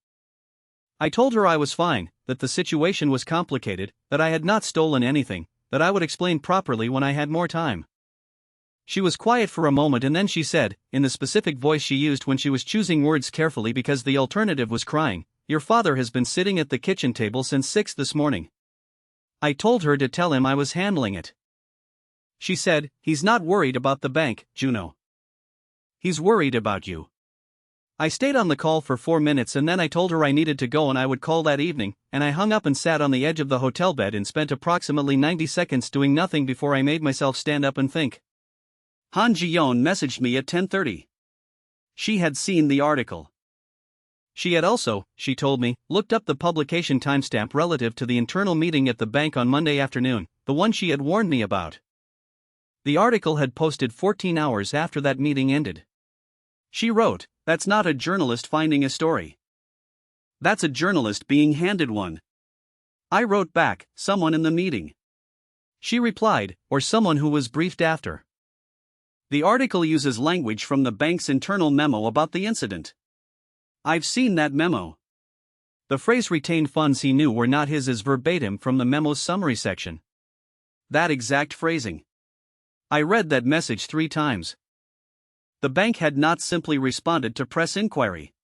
I told her I was fine, that the situation was complicated, that I had not stolen anything, that I would explain properly when I had more time. She was quiet for a moment and then she said, in the specific voice she used when she was choosing words carefully because the alternative was crying, "Your father has been sitting at the kitchen table since 6 this morning." I told her to tell him I was handling it. She said, "He's not worried about the bank, Juno. He's worried about you." I stayed on the call for 4 minutes and then I told her I needed to go and I would call that evening, and I hung up and sat on the edge of the hotel bed and spent approximately 90 seconds doing nothing before I made myself stand up and think. Han Ji-yeon messaged me at 10:30. She had seen the article. She had also, she told me, looked up the publication timestamp relative to the internal meeting at the bank on Monday afternoon, the one she had warned me about. The article had posted 14 hours after that meeting ended. She wrote, "That's not a journalist finding a story. That's a journalist being handed one." I wrote back, "Someone in the meeting." She replied, "Or someone who was briefed after." The article uses language from the bank's internal memo about the incident. I've seen that memo. The phrase "retained funds he knew were not his" is verbatim from the memo's summary section. That exact phrasing. I read that message 3 times. The bank had not simply responded to press inquiry.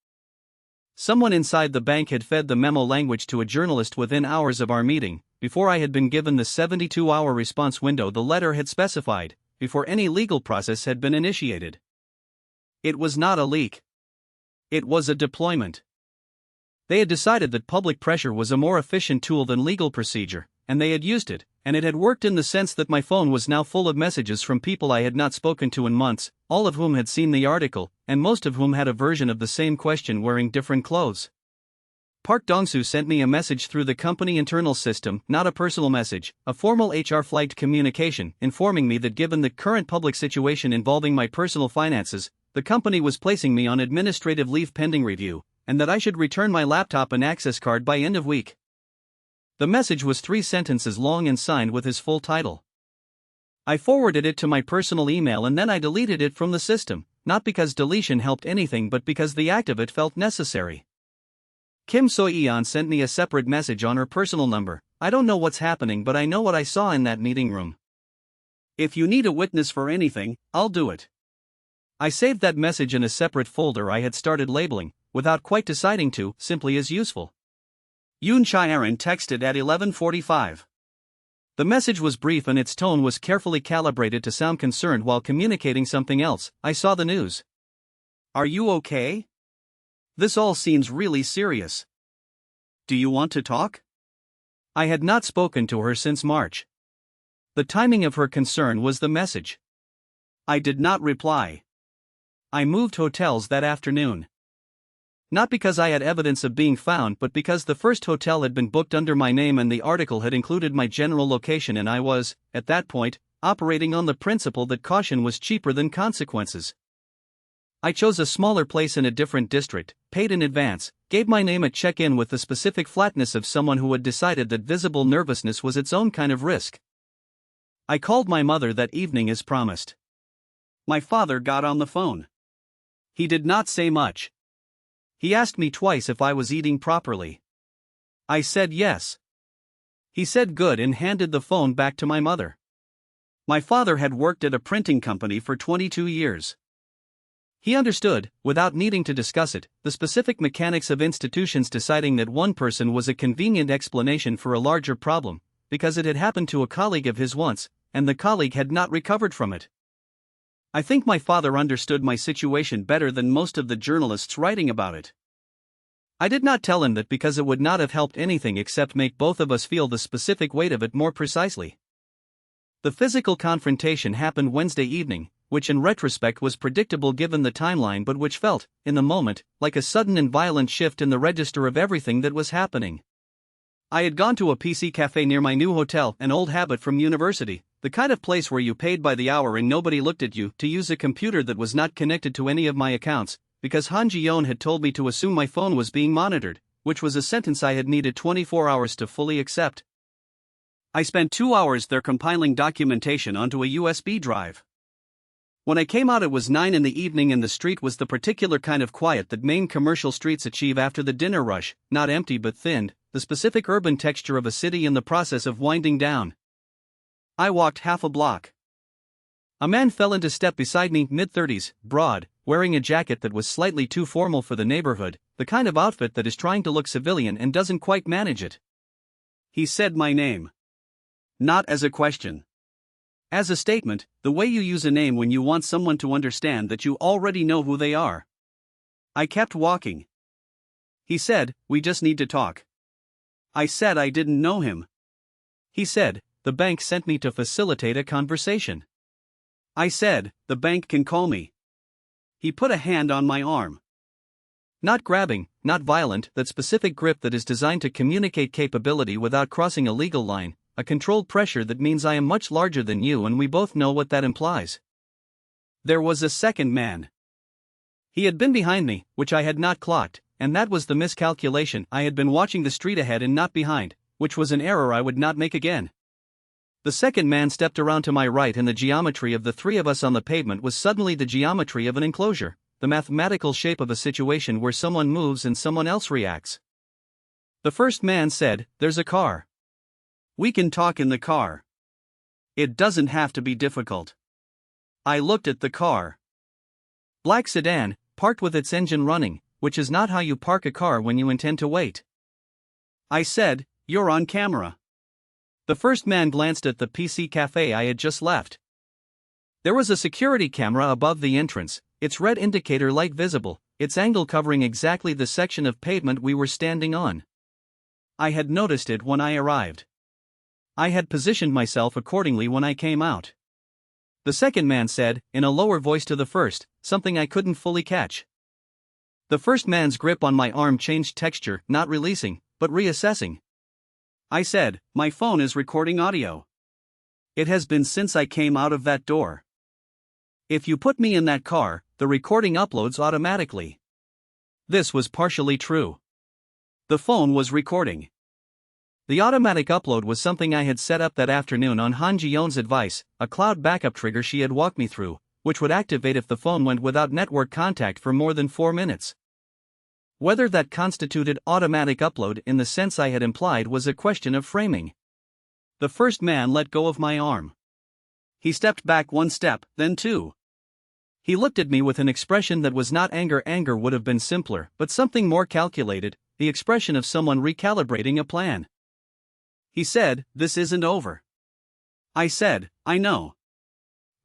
Someone inside the bank had fed the memo language to a journalist within hours of our meeting, before I had been given the 72-hour response window the letter had specified, before any legal process had been initiated. It was not a leak. It was a deployment. They had decided that public pressure was a more efficient tool than legal procedure, and they had used it, and it had worked in the sense that my phone was now full of messages from people I had not spoken to in months, all of whom had seen the article, and most of whom had a version of the same question wearing different clothes. Park Dong-soo sent me a message through the company internal system, not a personal message, a formal HR-flagged communication, informing me that given the current public situation involving my personal finances, the company was placing me on administrative leave pending review, and that I should return my laptop and access card by end of week. The message was 3 sentences long and signed with his full title. I forwarded it to my personal email and then I deleted it from the system, not because deletion helped anything but because the act of it felt necessary. Kim So-yeon sent me a separate message on her personal number. "I don't know what's happening but I know what I saw in that meeting room. If you need a witness for anything, I'll do it." I saved that message in a separate folder I had started labeling, without quite deciding to, simply as useful. Yoon Chae-aron texted at 11:45. The message was brief and its tone was carefully calibrated to sound concerned while communicating something else. "I saw the news. Are you okay? This all seems really serious. Do you want to talk?" I had not spoken to her since March. The timing of her concern was the message. I did not reply. I moved hotels that afternoon. Not because I had evidence of being found but because the first hotel had been booked under my name and the article had included my general location and I was, at that point, operating on the principle that caution was cheaper than consequences. I chose a smaller place in a different district, paid in advance, gave my name at check-in with the specific flatness of someone who had decided that visible nervousness was its own kind of risk. I called my mother that evening as promised. My father got on the phone. He did not say much. He asked me twice if I was eating properly. I said yes. He said good and handed the phone back to my mother. My father had worked at a printing company for 22 years. He understood, without needing to discuss it, the specific mechanics of institutions deciding that one person was a convenient explanation for a larger problem, because it had happened to a colleague of his once, and the colleague had not recovered from it. I think my father understood my situation better than most of the journalists writing about it. I did not tell him that because it would not have helped anything except make both of us feel the specific weight of it more precisely. The physical confrontation happened Wednesday evening, which in retrospect was predictable given the timeline but which felt, in the moment, like a sudden and violent shift in the register of everything that was happening. I had gone to a PC cafe near my new hotel, an old habit from university, the kind of place where you paid by the hour and nobody looked at you, to use a computer that was not connected to any of my accounts, because Han Ji-yeon had told me to assume my phone was being monitored, which was a sentence I had needed 24 hours to fully accept. I spent 2 hours there compiling documentation onto a USB drive. When I came out it was 9 in the evening and the street was the particular kind of quiet that main commercial streets achieve after the dinner rush, not empty but thinned, the specific urban texture of a city in the process of winding down. I walked half a block. A man fell into step beside me, mid-30s, broad, wearing a jacket that was slightly too formal for the neighborhood, the kind of outfit that is trying to look civilian and doesn't quite manage it. He said my name. Not as a question. As a statement, the way you use a name when you want someone to understand that you already know who they are. I kept walking. He said, "We just need to talk." I said I didn't know him. He said, "The bank sent me to facilitate a conversation." I said, "The bank can call me." He put a hand on my arm. Not grabbing, not violent, that specific grip that is designed to communicate capability without crossing a legal line, a controlled pressure that means I am much larger than you and we both know what that implies. There was a second man. He had been behind me, which I had not clocked, and that was the miscalculation. I had been watching the street ahead and not behind, which was an error I would not make again. The second man stepped around to my right and the geometry of the three of us on the pavement was suddenly the geometry of an enclosure, the mathematical shape of a situation where someone moves and someone else reacts. The first man said, "There's a car. We can talk in the car. It doesn't have to be difficult." I looked at the car. Black sedan, parked with its engine running, which is not how you park a car when you intend to wait. I said, "You're on camera." The first man glanced at the PC cafe I had just left. There was a security camera above the entrance, its red indicator light visible, its angle covering exactly the section of pavement we were standing on. I had noticed it when I arrived. I had positioned myself accordingly when I came out. The second man said, in a lower voice to the first, something I couldn't fully catch. The first man's grip on my arm changed texture, not releasing, but reassessing. I said, "My phone is recording audio. It has been since I came out of that door. If you put me in that car, the recording uploads automatically." This was partially true. The phone was recording. The automatic upload was something I had set up that afternoon on Han Ji-yeon's advice, a cloud backup trigger she had walked me through, which would activate if the phone went without network contact for more than 4 minutes. Whether that constituted automatic upload in the sense I had implied was a question of framing. The first man let go of my arm. He stepped back 1 step, then 2. He looked at me with an expression that was not anger. Anger would have been simpler, but something more calculated, the expression of someone recalibrating a plan. He said, "This isn't over." I said, "I know."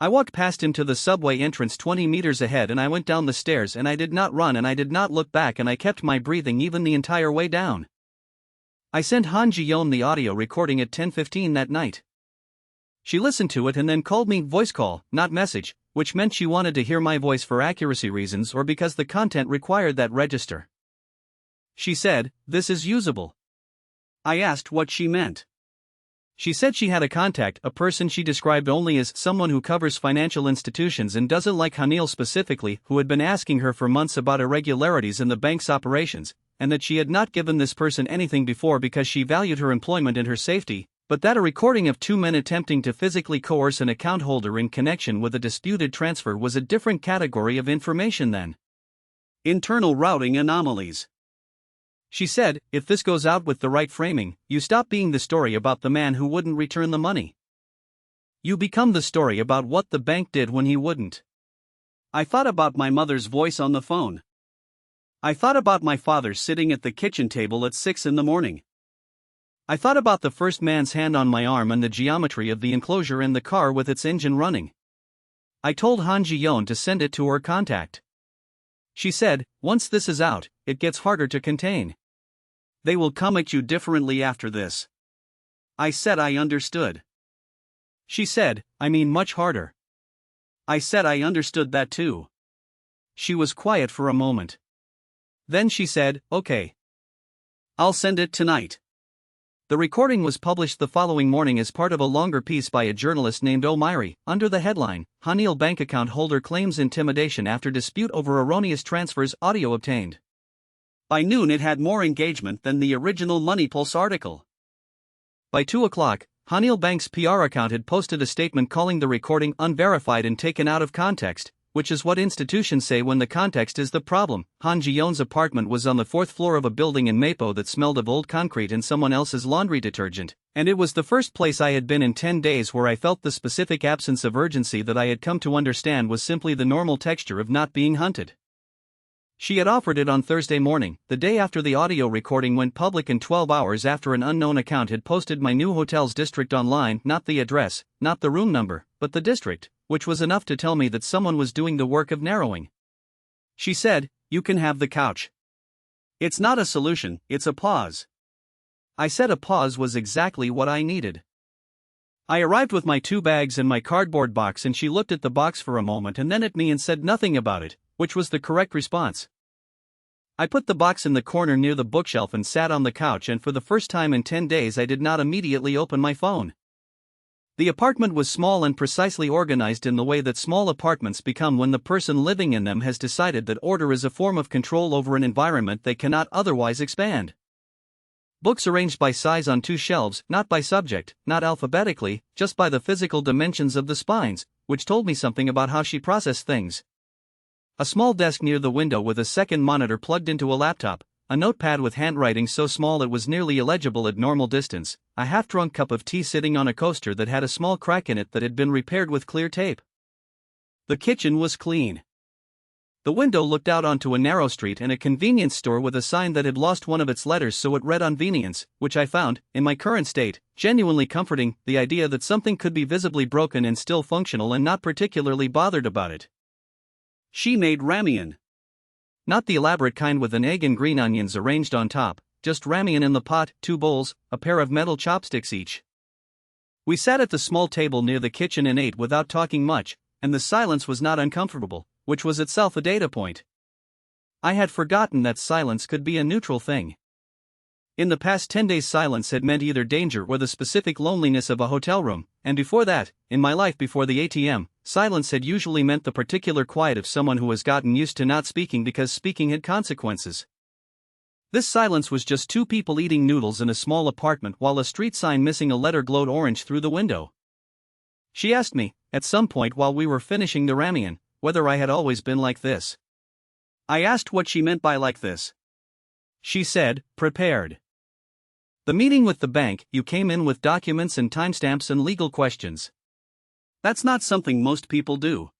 I walked past him to the subway entrance 20 meters ahead and I went down the stairs and I did not run and I did not look back and I kept my breathing even the entire way down. I sent Han Ji-yeon the audio recording at 10:15 that night. She listened to it and then called me voice call, not message, which meant she wanted to hear my voice for accuracy reasons or because the content required that register. She said, "This is usable." I asked what she meant. She said she had a contact, a person she described only as someone who covers financial institutions and doesn't like Hanil specifically, who had been asking her for months about irregularities in the bank's operations, and that she had not given this person anything before because she valued her employment and her safety, but that a recording of two men attempting to physically coerce an account holder in connection with a disputed transfer was a different category of information than internal routing anomalies. She said, if this goes out with the right framing, you stop being the story about the man who wouldn't return the money. You become the story about what the bank did when he wouldn't. I thought about my mother's voice on the phone. I thought about my father sitting at the kitchen table at 6 a.m. I thought about the first man's hand on my arm and the geometry of the enclosure in the car with its engine running. I told Han Ji-yeon to send it to her contact. She said, once this is out, it gets harder to contain. They will come at you differently after this. I said I understood. She said, I mean much harder. I said I understood that too. She was quiet for a moment. Then she said, okay. I'll send it tonight. The recording was published the following morning as part of a longer piece by a journalist named O'Meary, under the headline, Hanil bank account holder claims intimidation after dispute over erroneous transfers audio obtained. By noon it had more engagement than the original Money Pulse article. By 2 o'clock, Hanil Bank's PR account had posted a statement calling the recording unverified and taken out of context, which is what institutions say when the context is the problem. Han Ji-yeon's apartment was on the 4th floor of a building in Mapo that smelled of old concrete and someone else's laundry detergent, and it was the first place I had been in 10 days where I felt the specific absence of urgency that I had come to understand was simply the normal texture of not being hunted. She had offered it on Thursday morning, the day after the audio recording went public and 12 hours after an unknown account had posted my new hotel's district online, not the address, not the room number, but the district, which was enough to tell me that someone was doing the work of narrowing. She said, you can have the couch. It's not a solution, it's a pause. I said a pause was exactly what I needed. I arrived with my 2 bags and my cardboard box and she looked at the box for a moment and then at me and said nothing about it, which was the correct response. I put the box in the corner near the bookshelf and sat on the couch, and for the first time in 10 days I did not immediately open my phone. The apartment was small and precisely organized in the way that small apartments become when the person living in them has decided that order is a form of control over an environment they cannot otherwise expand. Books arranged by size on 2 shelves, not by subject, not alphabetically, just by the physical dimensions of the spines, which told me something about how she processed things. A small desk near the window with a second monitor plugged into a laptop, a notepad with handwriting so small it was nearly illegible at normal distance, a half-drunk cup of tea sitting on a coaster that had a small crack in it that had been repaired with clear tape. The kitchen was clean. The window looked out onto a narrow street and a convenience store with a sign that had lost one of its letters, so it read "Convenience," which I found, in my current state, genuinely comforting, the idea that something could be visibly broken and still functional and not particularly bothered about it. She made ramen. Not the elaborate kind with an egg and green onions arranged on top, just ramen in the pot, 2 bowls, a pair of metal chopsticks each. We sat at the small table near the kitchen and ate without talking much, and the silence was not uncomfortable, which was itself a data point. I had forgotten that silence could be a neutral thing. In the past 10 days silence had meant either danger or the specific loneliness of a hotel room, and before that, in my life before the ATM, silence had usually meant the particular quiet of someone who has gotten used to not speaking because speaking had consequences. This silence was just 2 people eating noodles in a small apartment while a street sign missing a letter glowed orange through the window. She asked me, at some point while we were finishing the ramen, whether I had always been like this. I asked what she meant by like this. She said, prepared. The meeting with the bank, you came in with documents and timestamps and legal questions. That's not something most people do.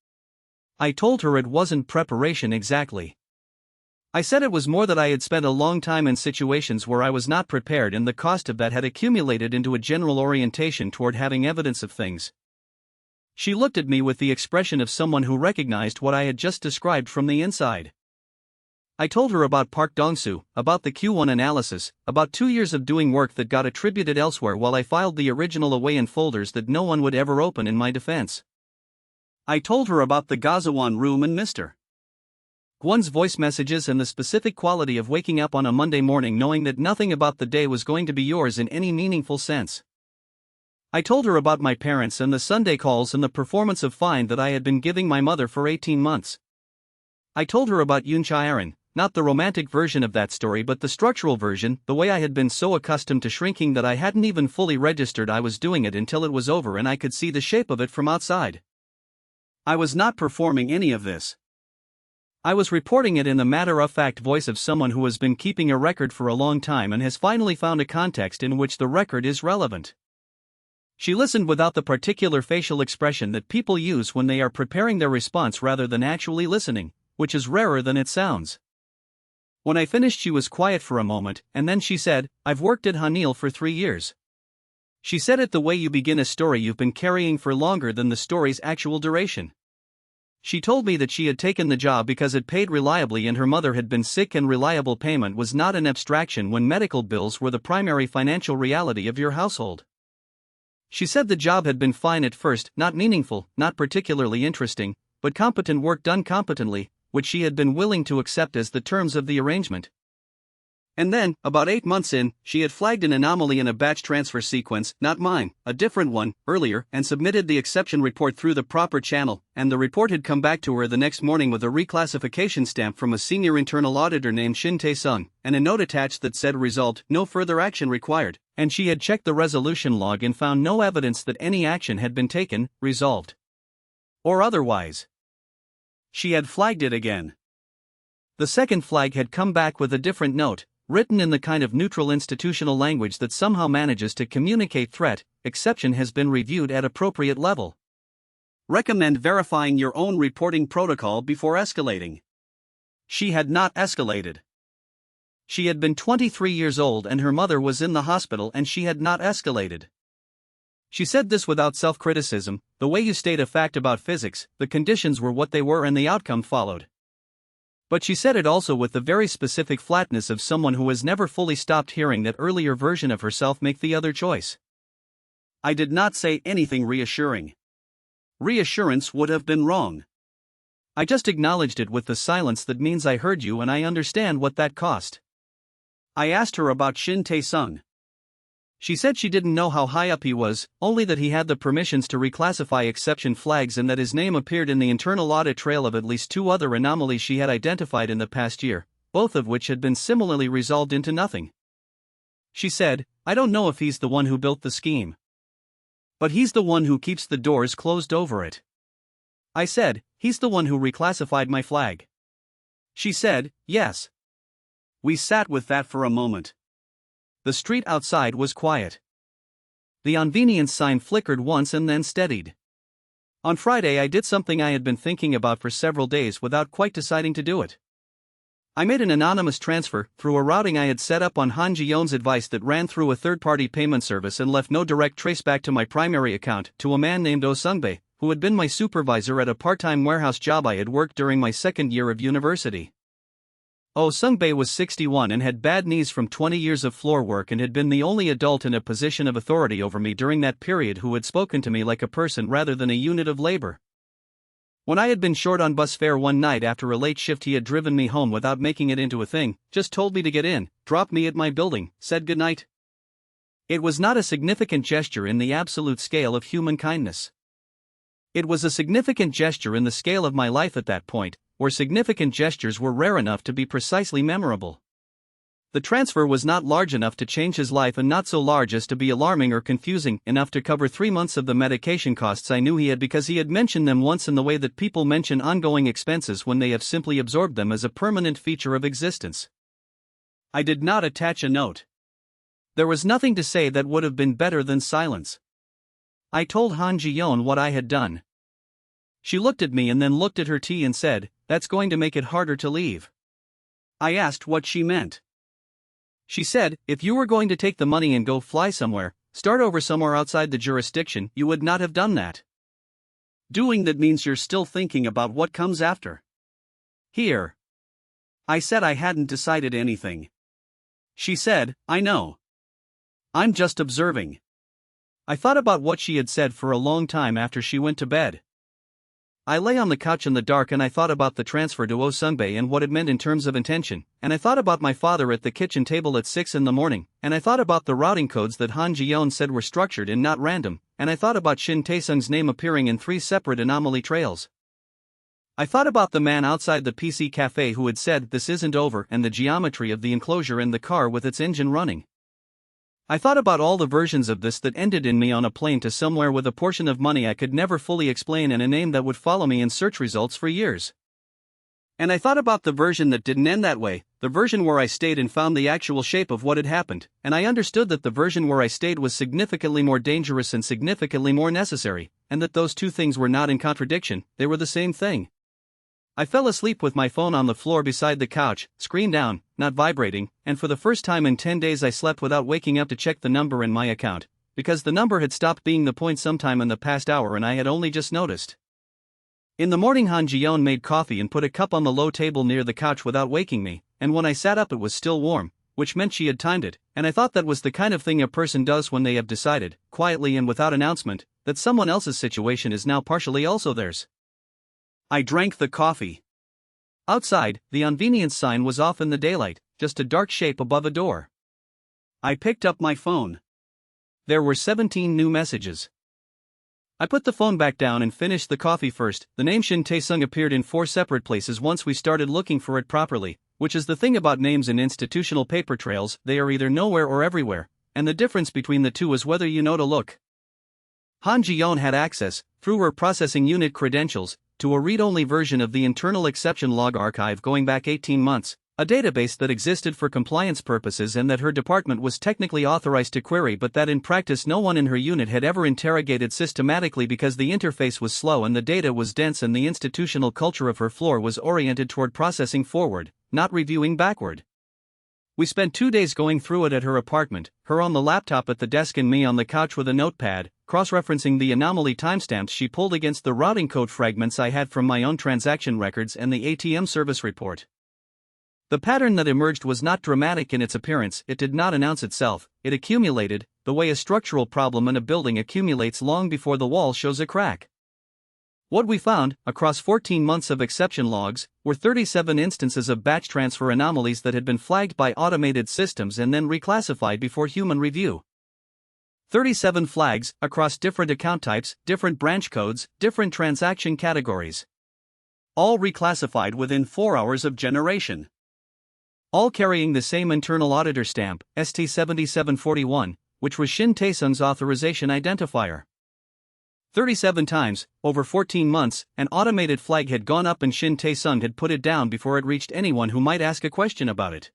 I told her it wasn't preparation exactly. I said it was more that I had spent a long time in situations where I was not prepared and the cost of that had accumulated into a general orientation toward having evidence of things. She looked at me with the expression of someone who recognized what I had just described from the inside. I told her about Park Dong-soo, about the Q1 analysis, about 2 years of doing work that got attributed elsewhere while I filed the original away in folders that no one would ever open in my defense. I told her about the Gazawan room and Mr. Gwon's voice messages and the specific quality of waking up on a Monday morning knowing that nothing about the day was going to be yours in any meaningful sense. I told her about my parents and the Sunday calls and the performance of Fine that I had been giving my mother for 18 months. I told her about Yoon Chae-aron, not the romantic version of that story but the structural version, the way I had been so accustomed to shrinking that I hadn't even fully registered I was doing it until it was over and I could see the shape of it from outside. I was not performing any of this. I was reporting it in the matter-of-fact voice of someone who has been keeping a record for a long time and has finally found a context in which the record is relevant. She listened without the particular facial expression that people use when they are preparing their response rather than actually listening, which is rarer than it sounds. When I finished she was quiet for a moment, and then she said, "I've worked at Hanil for 3 years." She said it the way you begin a story you've been carrying for longer than the story's actual duration. She told me that she had taken the job because it paid reliably and her mother had been sick and reliable payment was not an abstraction when medical bills were the primary financial reality of your household. She said the job had been fine at first, not meaningful, not particularly interesting, but competent work done competently, which she had been willing to accept as the terms of the arrangement. And then, about 8 months in, she had flagged an anomaly in a batch transfer sequence, not mine, a different one, earlier, and submitted the exception report through the proper channel, and the report had come back to her the next morning with a reclassification stamp from a senior internal auditor named Shin Tae-sung, and a note attached that said resolved, no further action required, and she had checked the resolution log and found no evidence that any action had been taken, resolved, or otherwise. She had flagged it again. The second flag had come back with a different note, written in the kind of neutral institutional language that somehow manages to communicate threat, exception has been reviewed at appropriate level. Recommend verifying your own reporting protocol before escalating. She had not escalated. She had been 23 years old and her mother was in the hospital and she had not escalated. She said this without self-criticism, the way you state a fact about physics, the conditions were what they were and the outcome followed. But she said it also with the very specific flatness of someone who has never fully stopped hearing that earlier version of herself make the other choice. I did not say anything reassuring. Reassurance would have been wrong. I just acknowledged it with the silence that means I heard you and I understand what that cost. I asked her about Shin Tae-sung. She said she didn't know how high up he was, only that he had the permissions to reclassify exception flags and that his name appeared in the internal audit trail of at least 2 other anomalies she had identified in the past year, both of which had been similarly resolved into nothing. She said, "I don't know if he's the one who built the scheme. But he's the one who keeps the doors closed over it." I said, "He's the one who reclassified my flag." She said, "Yes." We sat with that for a moment. The street outside was quiet. The convenience sign flickered once and then steadied. On Friday I did something I had been thinking about for several days without quite deciding to do it. I made an anonymous transfer through a routing I had set up on Han Ji-yeon's advice that ran through a third-party payment service and left no direct traceback to my primary account to a man named Oh Sung-bae, who had been my supervisor at a part-time warehouse job I had worked during my second year of university. Oh Sung-bae was 61 and had bad knees from 20 years of floor work and had been the only adult in a position of authority over me during that period who had spoken to me like a person rather than a unit of labor. When I had been short on bus fare one night after a late shift he had driven me home without making it into a thing, just told me to get in, dropped me at my building, said goodnight. It was not a significant gesture in the absolute scale of human kindness. It was a significant gesture in the scale of my life at that point, where significant gestures were rare enough to be precisely memorable. The transfer was not large enough to change his life and not so large as to be alarming or confusing enough to cover 3 months of the medication costs I knew he had because he had mentioned them once in the way that people mention ongoing expenses when they have simply absorbed them as a permanent feature of existence. I did not attach a note. There was nothing to say that would have been better than silence. I told Han Ji-yeon what I had done. She looked at me and then looked at her tea and said, "That's going to make it harder to leave." I asked what she meant. She said, "If you were going to take the money and go fly somewhere, start over somewhere outside the jurisdiction, you would not have done that. Doing that means you're still thinking about what comes after." Here. I said I hadn't decided anything. She said, "I know. I'm just observing." I thought about what she had said for a long time after she went to bed. I lay on the couch in the dark and I thought about the transfer to Oh Sung-bae and what it meant in terms of intention, and I thought about my father at the kitchen table at 6 in the morning, and I thought about the routing codes that Han Ji-yeon said were structured and not random, and I thought about Shin Tae-sung's name appearing in 3 separate anomaly trails. I thought about the man outside the PC cafe who had said this isn't over and the geometry of the enclosure in the car with its engine running. I thought about all the versions of this that ended in me on a plane to somewhere with a portion of money I could never fully explain and a name that would follow me in search results for years. And I thought about the version that didn't end that way, the version where I stayed and found the actual shape of what had happened, and I understood that the version where I stayed was significantly more dangerous and significantly more necessary, and that those two things were not in contradiction, they were the same thing. I fell asleep with my phone on the floor beside the couch, screen down, not vibrating, and for the first time in 10 days I slept without waking up to check the number in my account, because the number had stopped being the point sometime in the past hour and I had only just noticed. In the morning Han Ji-yeon made coffee and put a cup on the low table near the couch without waking me, and when I sat up it was still warm, which meant she had timed it, and I thought that was the kind of thing a person does when they have decided, quietly and without announcement, that someone else's situation is now partially also theirs. I drank the coffee. Outside, the convenience sign was off in the daylight, just a dark shape above a door. I picked up my phone. There were 17 new messages. I put the phone back down and finished the coffee first. The name Shin Tae-sung appeared in 4 separate places once we started looking for it properly, which is the thing about names in institutional paper trails, they are either nowhere or everywhere, and the difference between the two is whether you know to look. Han Ji-yeon had access, through her processing unit credentials, to a read-only version of the internal exception log archive going back 18 months, a database that existed for compliance purposes and that her department was technically authorized to query but that in practice no one in her unit had ever interrogated systematically because the interface was slow and the data was dense and the institutional culture of her floor was oriented toward processing forward, not reviewing backward. We spent 2 days going through it at her apartment, her on the laptop at the desk and me on the couch with a notepad, cross-referencing the anomaly timestamps she pulled against the routing code fragments I had from my own transaction records and the ATM service report. The pattern that emerged was not dramatic in its appearance, it did not announce itself, it accumulated, the way a structural problem in a building accumulates long before the wall shows a crack. What we found, across 14 months of exception logs, were 37 instances of batch transfer anomalies that had been flagged by automated systems and then reclassified before human review. 37 flags, across different account types, different branch codes, different transaction categories. All reclassified within 4 hours of generation. All carrying the same internal auditor stamp, ST7741, which was Shin Tae-sung's authorization identifier. 37 times, over 14 months, an automated flag had gone up and Shin Tae-sung had put it down before it reached anyone who might ask a question about it.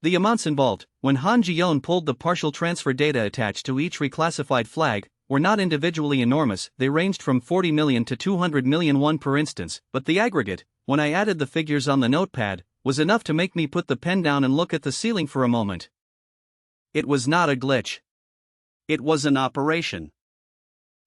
The amounts involved, when Han Ji-yeon pulled the partial transfer data attached to each reclassified flag, were not individually enormous, they ranged from 40 million to 200 million won per instance, but the aggregate, when I added the figures on the notepad, was enough to make me put the pen down and look at the ceiling for a moment. It was not a glitch. It was an operation.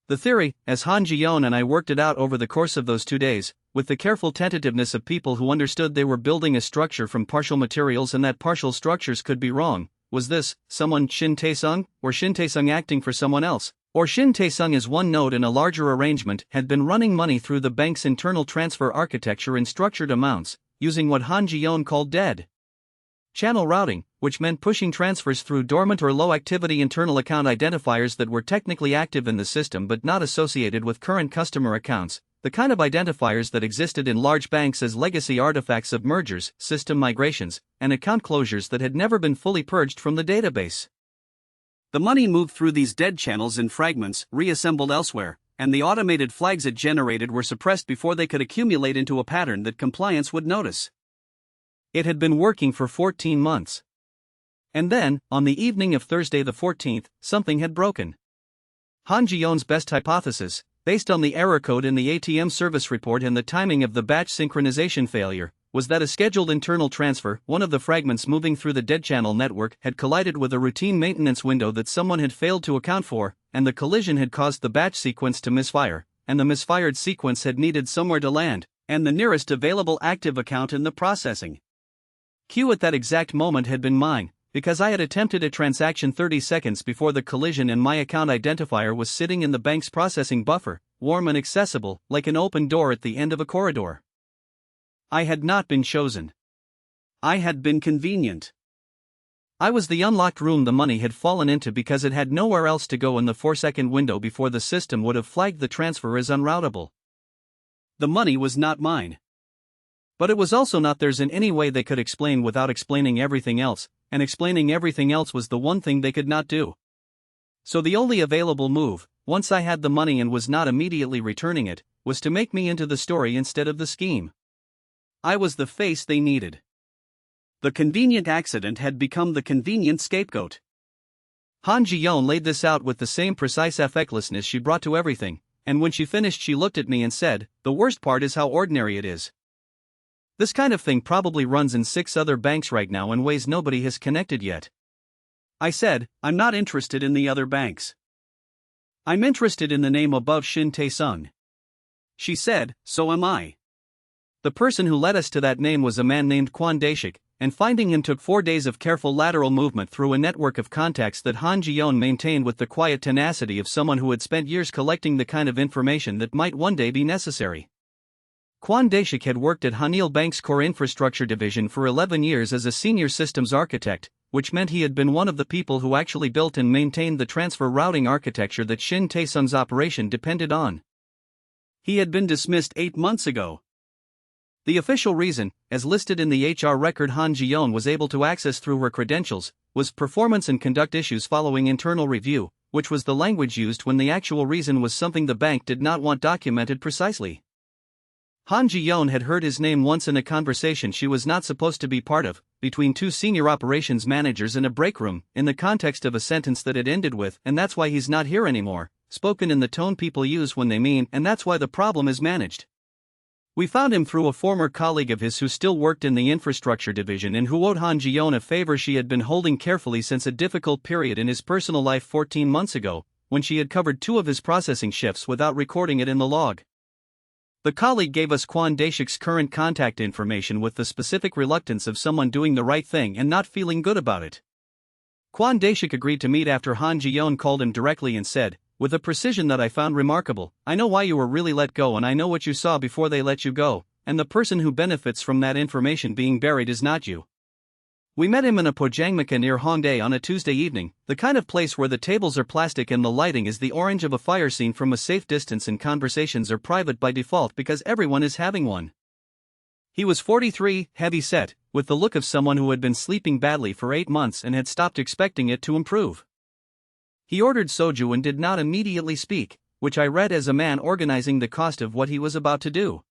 The theory, as Han Ji-yeon and I worked it out over the course of those 2 days, with the careful tentativeness of people who understood they were building a structure from partial materials and that partial structures could be wrong, was this, someone Shin Tae-sung, or Shin Tae-sung acting for someone else, or Shin Tae-sung as one node in a larger arrangement had been running money through the bank's internal transfer architecture in structured amounts, using what Han Ji-yeon called dead channel routing, which meant pushing transfers through dormant or low-activity internal account identifiers that were technically active in the system but not associated with current customer accounts, the kind of identifiers that existed in large banks as legacy artifacts of mergers, system migrations, and account closures that had never been fully purged from the database. The money moved through these dead channels in fragments, reassembled elsewhere, and the automated flags it generated were suppressed before they could accumulate into a pattern that compliance would notice. It had been working for 14 months. And then, on the evening of Thursday the 14th, something had broken. Han Ji-yeon's best hypothesis, based on the error code in the ATM service report and the timing of the batch synchronization failure, was that a scheduled internal transfer, one of the fragments moving through the dead channel network, had collided with a routine maintenance window that someone had failed to account for, and the collision had caused the batch sequence to misfire, and the misfired sequence had needed somewhere to land, and the nearest available active account in the processing queue at that exact moment had been mine, because I had attempted a transaction 30 seconds before the collision and my account identifier was sitting in the bank's processing buffer, warm and accessible, like an open door at the end of a corridor. I had not been chosen. I had been convenient. I was the unlocked room the money had fallen into because it had nowhere else to go in the 4-second window before the system would have flagged the transfer as unroutable. The money was not mine. But it was also not theirs in any way they could explain without explaining everything else, and explaining everything else was the one thing they could not do. So the only available move, once I had the money and was not immediately returning it, was to make me into the story instead of the scheme. I was the face they needed. The convenient accident had become the convenient scapegoat. Han Ji-yeon laid this out with the same precise effortlessness she brought to everything, and when she finished she looked at me and said, "The worst part is how ordinary it is. This kind of thing probably runs in 6 other banks right now in ways nobody has connected yet." I said, "I'm not interested in the other banks. I'm interested in the name above Shin Tae-sung." She said, "So am I." The person who led us to that name was a man named Kwon Dae-shik, and finding him took 4 days of careful lateral movement through a network of contacts that Han Ji-yeon maintained with the quiet tenacity of someone who had spent years collecting the kind of information that might one day be necessary. Kwon Dae-shik had worked at Hanil Bank's core infrastructure division for 11 years as a senior systems architect, which meant he had been one of the people who actually built and maintained the transfer routing architecture that Shin Tae-sung's operation depended on. He had been dismissed 8 months ago. The official reason, as listed in the HR record Han Ji-yeon was able to access through her credentials, was performance and conduct issues following internal review, which was the language used when the actual reason was something the bank did not want documented precisely. Han Ji-yeon had heard his name once in a conversation she was not supposed to be part of, between 2 senior operations managers in a break room, in the context of a sentence that had ended with, "And that's why he's not here anymore," spoken in the tone people use when they mean, "And that's why the problem is managed." We found him through a former colleague of his who still worked in the infrastructure division and who owed Han Ji-yeon a favor she had been holding carefully since a difficult period in his personal life 14 months ago, when she had covered 2 of his processing shifts without recording it in the log. The colleague gave us Kwon Dae-shik's current contact information with the specific reluctance of someone doing the right thing and not feeling good about it. Kwon Dae-shik agreed to meet after Han Ji-yeon called him directly and said, with a precision that I found remarkable, "I know why you were really let go and I know what you saw before they let you go, and the person who benefits from that information being buried is not you." We met him in a Pojangmaka near Hongdae on a Tuesday evening, the kind of place where the tables are plastic and the lighting is the orange of a fire scene from a safe distance and conversations are private by default because everyone is having one. He was 43, heavy-set, with the look of someone who had been sleeping badly for 8 months and had stopped expecting it to improve. He ordered soju and did not immediately speak, which I read as a man organizing the cost of what he was about to do.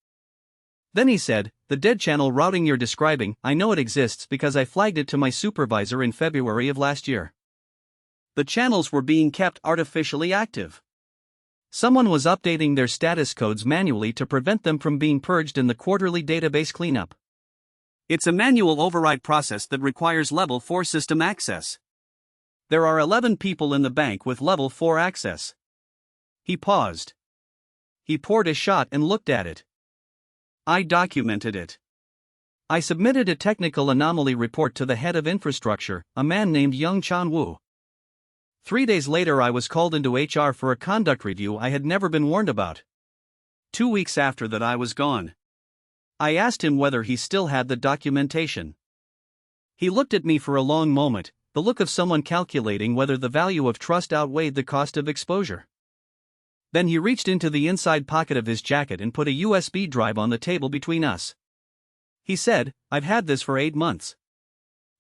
Then he said, "The dead channel routing you're describing, I know it exists because I flagged it to my supervisor in February of last year. The channels were being kept artificially active. Someone was updating their status codes manually to prevent them from being purged in the quarterly database cleanup. It's a manual override process that requires level 4 system access. There are 11 people in the bank with level 4 access." He paused. He poured a shot and looked at it. I documented it. I submitted a technical anomaly report to the head of infrastructure, a man named Young Chan-woo. 3 days later I was called into HR for a conduct review I had never been warned about. 2 weeks after that I was gone. I asked him whether he still had the documentation. He looked at me for a long moment, the look of someone calculating whether the value of trust outweighed the cost of exposure. Then he reached into the inside pocket of his jacket and put a USB drive on the table between us. He said, "I've had this for 8 months.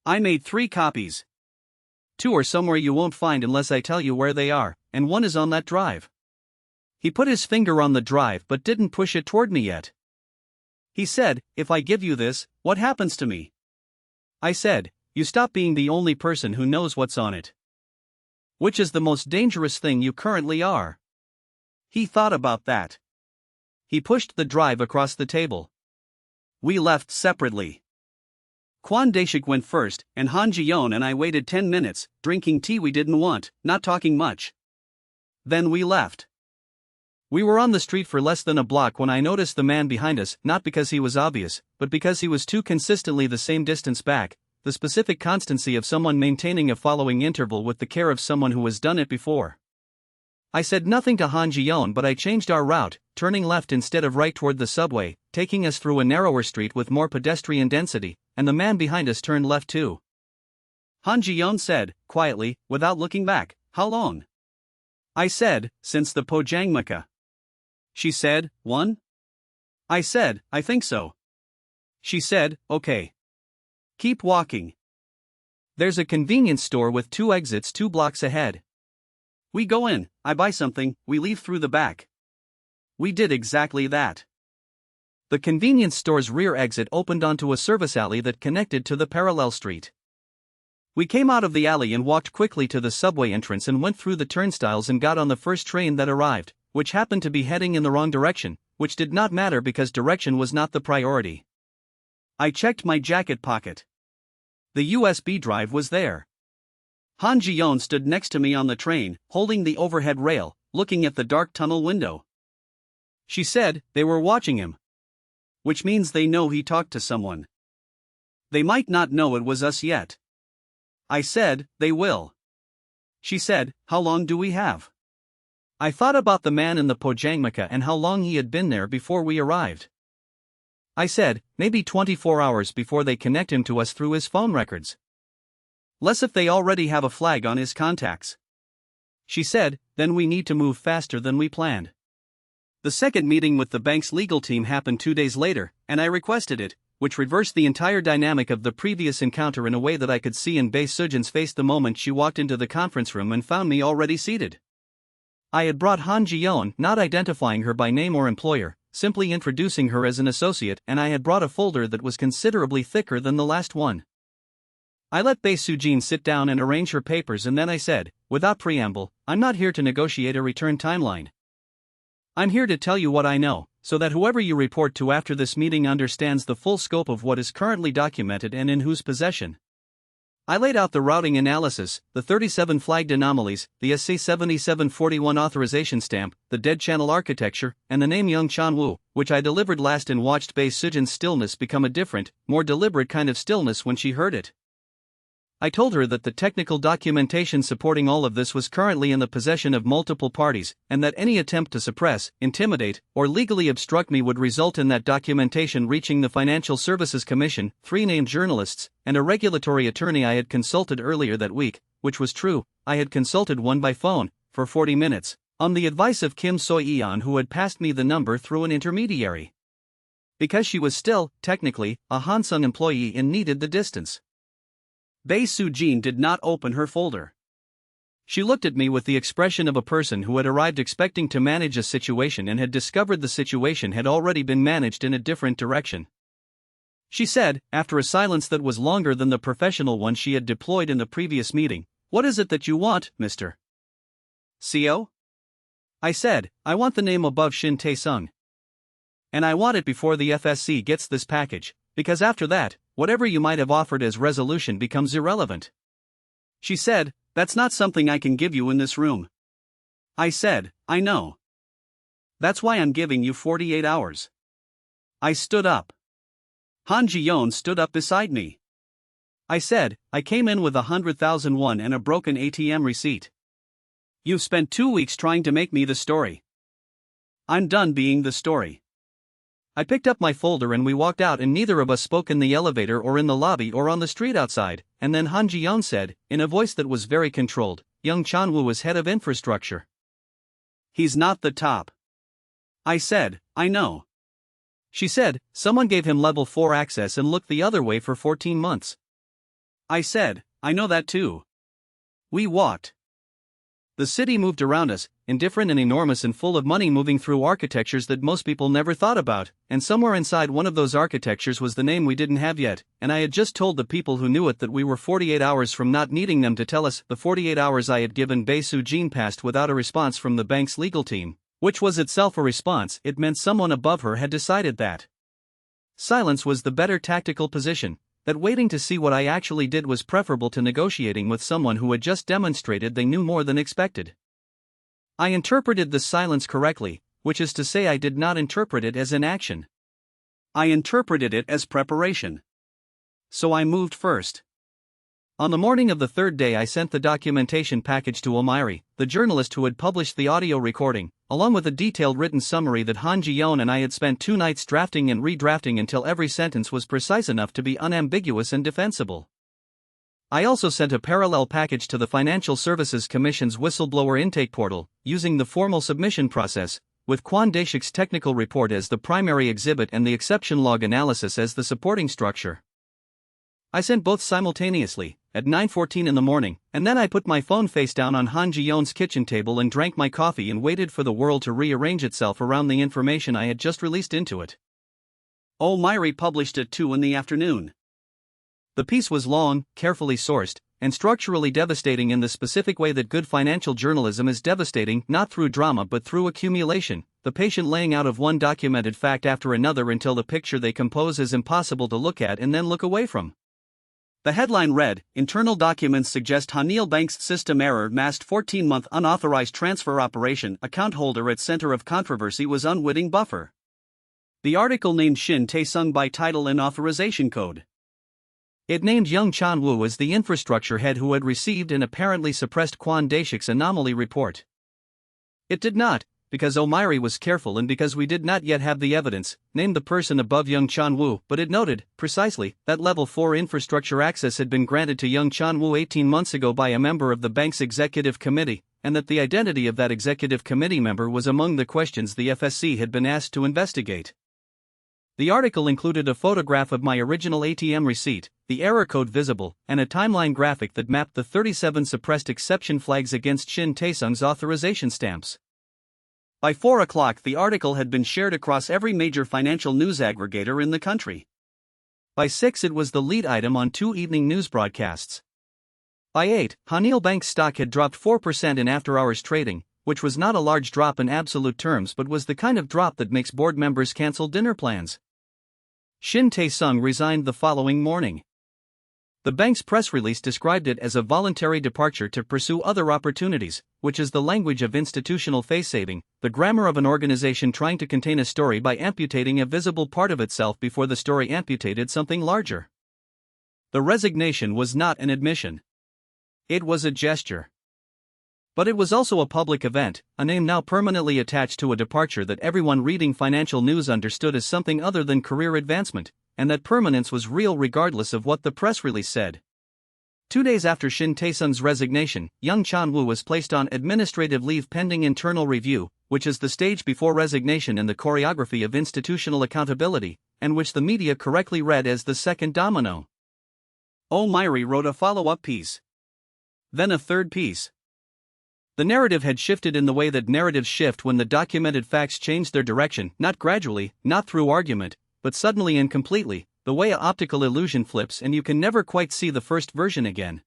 I made 3 copies. 2 are somewhere you won't find unless I tell you where they are, and 1 is on that drive." He put his finger on the drive but didn't push it toward me yet. He said, "If I give you this, what happens to me?" I said, "You stop being the only person who knows what's on it. Which is the most dangerous thing you currently are." He thought about that. He pushed the drive across the table. We left separately. Kwon Dae-shik went first, and Han Ji-yeon and I waited 10 minutes, drinking tea we didn't want, not talking much. Then we left. We were on the street for less than a block when I noticed the man behind us, not because he was obvious, but because he was too consistently the same distance back, the specific constancy of someone maintaining a following interval with the care of someone who has done it before. I said nothing to Han Ji-yeon but I changed our route, turning left instead of right toward the subway, taking us through a narrower street with more pedestrian density, and the man behind us turned left too. Han Ji-yeon said, quietly, without looking back, "How long?" I said, "Since the Pojangmaka." She said, "1?" I said, I think so. She said, okay. Keep walking. There's a convenience store with 2 exits 2 blocks ahead. We go in, I buy something, we leave through the back. We did exactly that. The convenience store's rear exit opened onto a service alley that connected to the parallel street. We came out of the alley and walked quickly to the subway entrance and went through the turnstiles and got on the first train that arrived, which happened to be heading in the wrong direction, which did not matter because direction was not the priority. I checked my jacket pocket. The USB drive was there. Han Ji-yeon stood next to me on the train, holding the overhead rail, looking at the dark tunnel window. She said, they were watching him. Which means they know he talked to someone. They might not know it was us yet. I said, they will. She said, how long do we have? I thought about the man in the pojangmaka and how long he had been there before we arrived. I said, maybe 24 hours before they connect him to us through his phone records. Less if they already have a flag on his contacts. She said, then we need to move faster than we planned. The second meeting with the bank's legal team happened 2 days later, and I requested it, which reversed the entire dynamic of the previous encounter in a way that I could see in Bae Sujin's face the moment she walked into the conference room and found me already seated. I had brought Han Ji-yeon, not identifying her by name or employer, simply introducing her as an associate, and I had brought a folder that was considerably thicker than the last one. I let Bae Sujin sit down and arrange her papers, and then I said, without preamble, I'm not here to negotiate a return timeline. I'm here to tell you what I know, so that whoever you report to after this meeting understands the full scope of what is currently documented and in whose possession. I laid out the routing analysis, the 37 flagged anomalies, the SC7741 authorization stamp, the dead channel architecture, and the name Young Chan-woo, which I delivered last and watched Bae Sujin's stillness become a different, more deliberate kind of stillness when she heard it. I told her that the technical documentation supporting all of this was currently in the possession of multiple parties, and that any attempt to suppress, intimidate, or legally obstruct me would result in that documentation reaching the Financial Services Commission, 3 named journalists, and a regulatory attorney I had consulted earlier that week, which was true. I had consulted one by phone, for 40 minutes, on the advice of Kim Soy-eon, who had passed me the number through an intermediary. Because she was still, technically, a Hansung employee and needed the distance. Bae Sujin did not open her folder. She looked at me with the expression of a person who had arrived expecting to manage a situation and had discovered the situation had already been managed in a different direction. She said, after a silence that was longer than the professional one she had deployed in the previous meeting, "What is it that you want, Mr. CO?" I said, "I want the name above Shin Tae-sung. And I want it before the FSC gets this package, because after that, whatever you might have offered as resolution becomes irrelevant." She said, "That's not something I can give you in this room." I said, "I know. That's why I'm giving you 48 hours. I stood up. Han Ji-yeon stood up beside me. I said, "I came in with 100,000 won and a broken ATM receipt. You've spent 2 weeks trying to make me the story. I'm done being the story." I picked up my folder and we walked out, and neither of us spoke in the elevator or in the lobby or on the street outside, and then Han Ji-yeon said, in a voice that was very controlled, "Young Chan-woo is head of infrastructure. He's not the top." I said, "I know." She said, "Someone gave him level 4 access and looked the other way for 14 months. I said, "I know that too." We walked. The city moved around us, indifferent and enormous and full of money, moving through architectures that most people never thought about, and somewhere inside one of those architectures was the name we didn't have yet, and I had just told the people who knew it that we were 48 hours from not needing them to tell us. The 48 hours I had given Bae Sujin passed without a response from the bank's legal team, which was itself a response. It meant someone above her had decided that silence was the better tactical position, that waiting to see what I actually did was preferable to negotiating with someone who had just demonstrated they knew more than expected. I interpreted the silence correctly, which is to say I did not interpret it as inaction. I interpreted it as preparation. So I moved first. On the morning of the third day I sent the documentation package to Omiri, the journalist who had published the audio recording, along with a detailed written summary that Han Ji-yeon and I had spent 2 nights drafting and redrafting until every sentence was precise enough to be unambiguous and defensible. I also sent a parallel package to the Financial Services Commission's whistleblower intake portal, using the formal submission process, with Kwon Dae-shik's technical report as the primary exhibit and the exception log analysis as the supporting structure. I sent both simultaneously, at 9:14 in the morning, and then I put my phone face down on Han Ji-yeon's kitchen table and drank my coffee and waited for the world to rearrange itself around the information I had just released into it. Oh Myri published at 2 in the afternoon. The piece was long, carefully sourced, and structurally devastating in the specific way that good financial journalism is devastating, not through drama but through accumulation, the patient laying out of one documented fact after another until the picture they compose is impossible to look at and then look away from. The headline read, "Internal documents suggest Hanyul Bank's system error masked 14-month unauthorized transfer operation. Account holder at center of controversy was unwitting buffer." The article named Shin Tae-sung by title and authorization code. It named Young Chan-woo as the infrastructure head who had received and apparently suppressed Kwon Dae-shik's anomaly report. It did not, because Myri was careful and because we did not yet have the evidence, name the person above Young Chan-woo, but it noted, precisely, that Level 4 infrastructure access had been granted to Young Chan-woo 18 months ago by a member of the bank's executive committee, and that the identity of that executive committee member was among the questions the FSC had been asked to investigate. The article included a photograph of my original ATM receipt, the error code visible, and a timeline graphic that mapped the 37 suppressed exception flags against Shin Tae-sung's authorization stamps. By 4 o'clock, the article had been shared across every major financial news aggregator in the country. By 6, it was the lead item on 2 evening news broadcasts. By 8, Hanyul Bank's stock had dropped 4% in after-hours trading, which was not a large drop in absolute terms but was the kind of drop that makes board members cancel dinner plans. Shin Tae-sung resigned the following morning. The bank's press release described it as a voluntary departure to pursue other opportunities, which is the language of institutional face-saving, the grammar of an organization trying to contain a story by amputating a visible part of itself before the story amputated something larger. The resignation was not an admission. It was a gesture. But it was also a public event, a name now permanently attached to a departure that everyone reading financial news understood as something other than career advancement, and that permanence was real regardless of what the press release said. 2 days after Shin Tae-sung's resignation, Young Chan-woo was placed on administrative leave pending internal review, which is the stage before resignation in the choreography of institutional accountability, and which the media correctly read as the second domino. Oh Myri wrote a follow-up piece. Then a third piece. The narrative had shifted in the way that narratives shift when the documented facts change their direction, not gradually, not through argument, but suddenly and completely, the way an optical illusion flips and you can never quite see the first version again.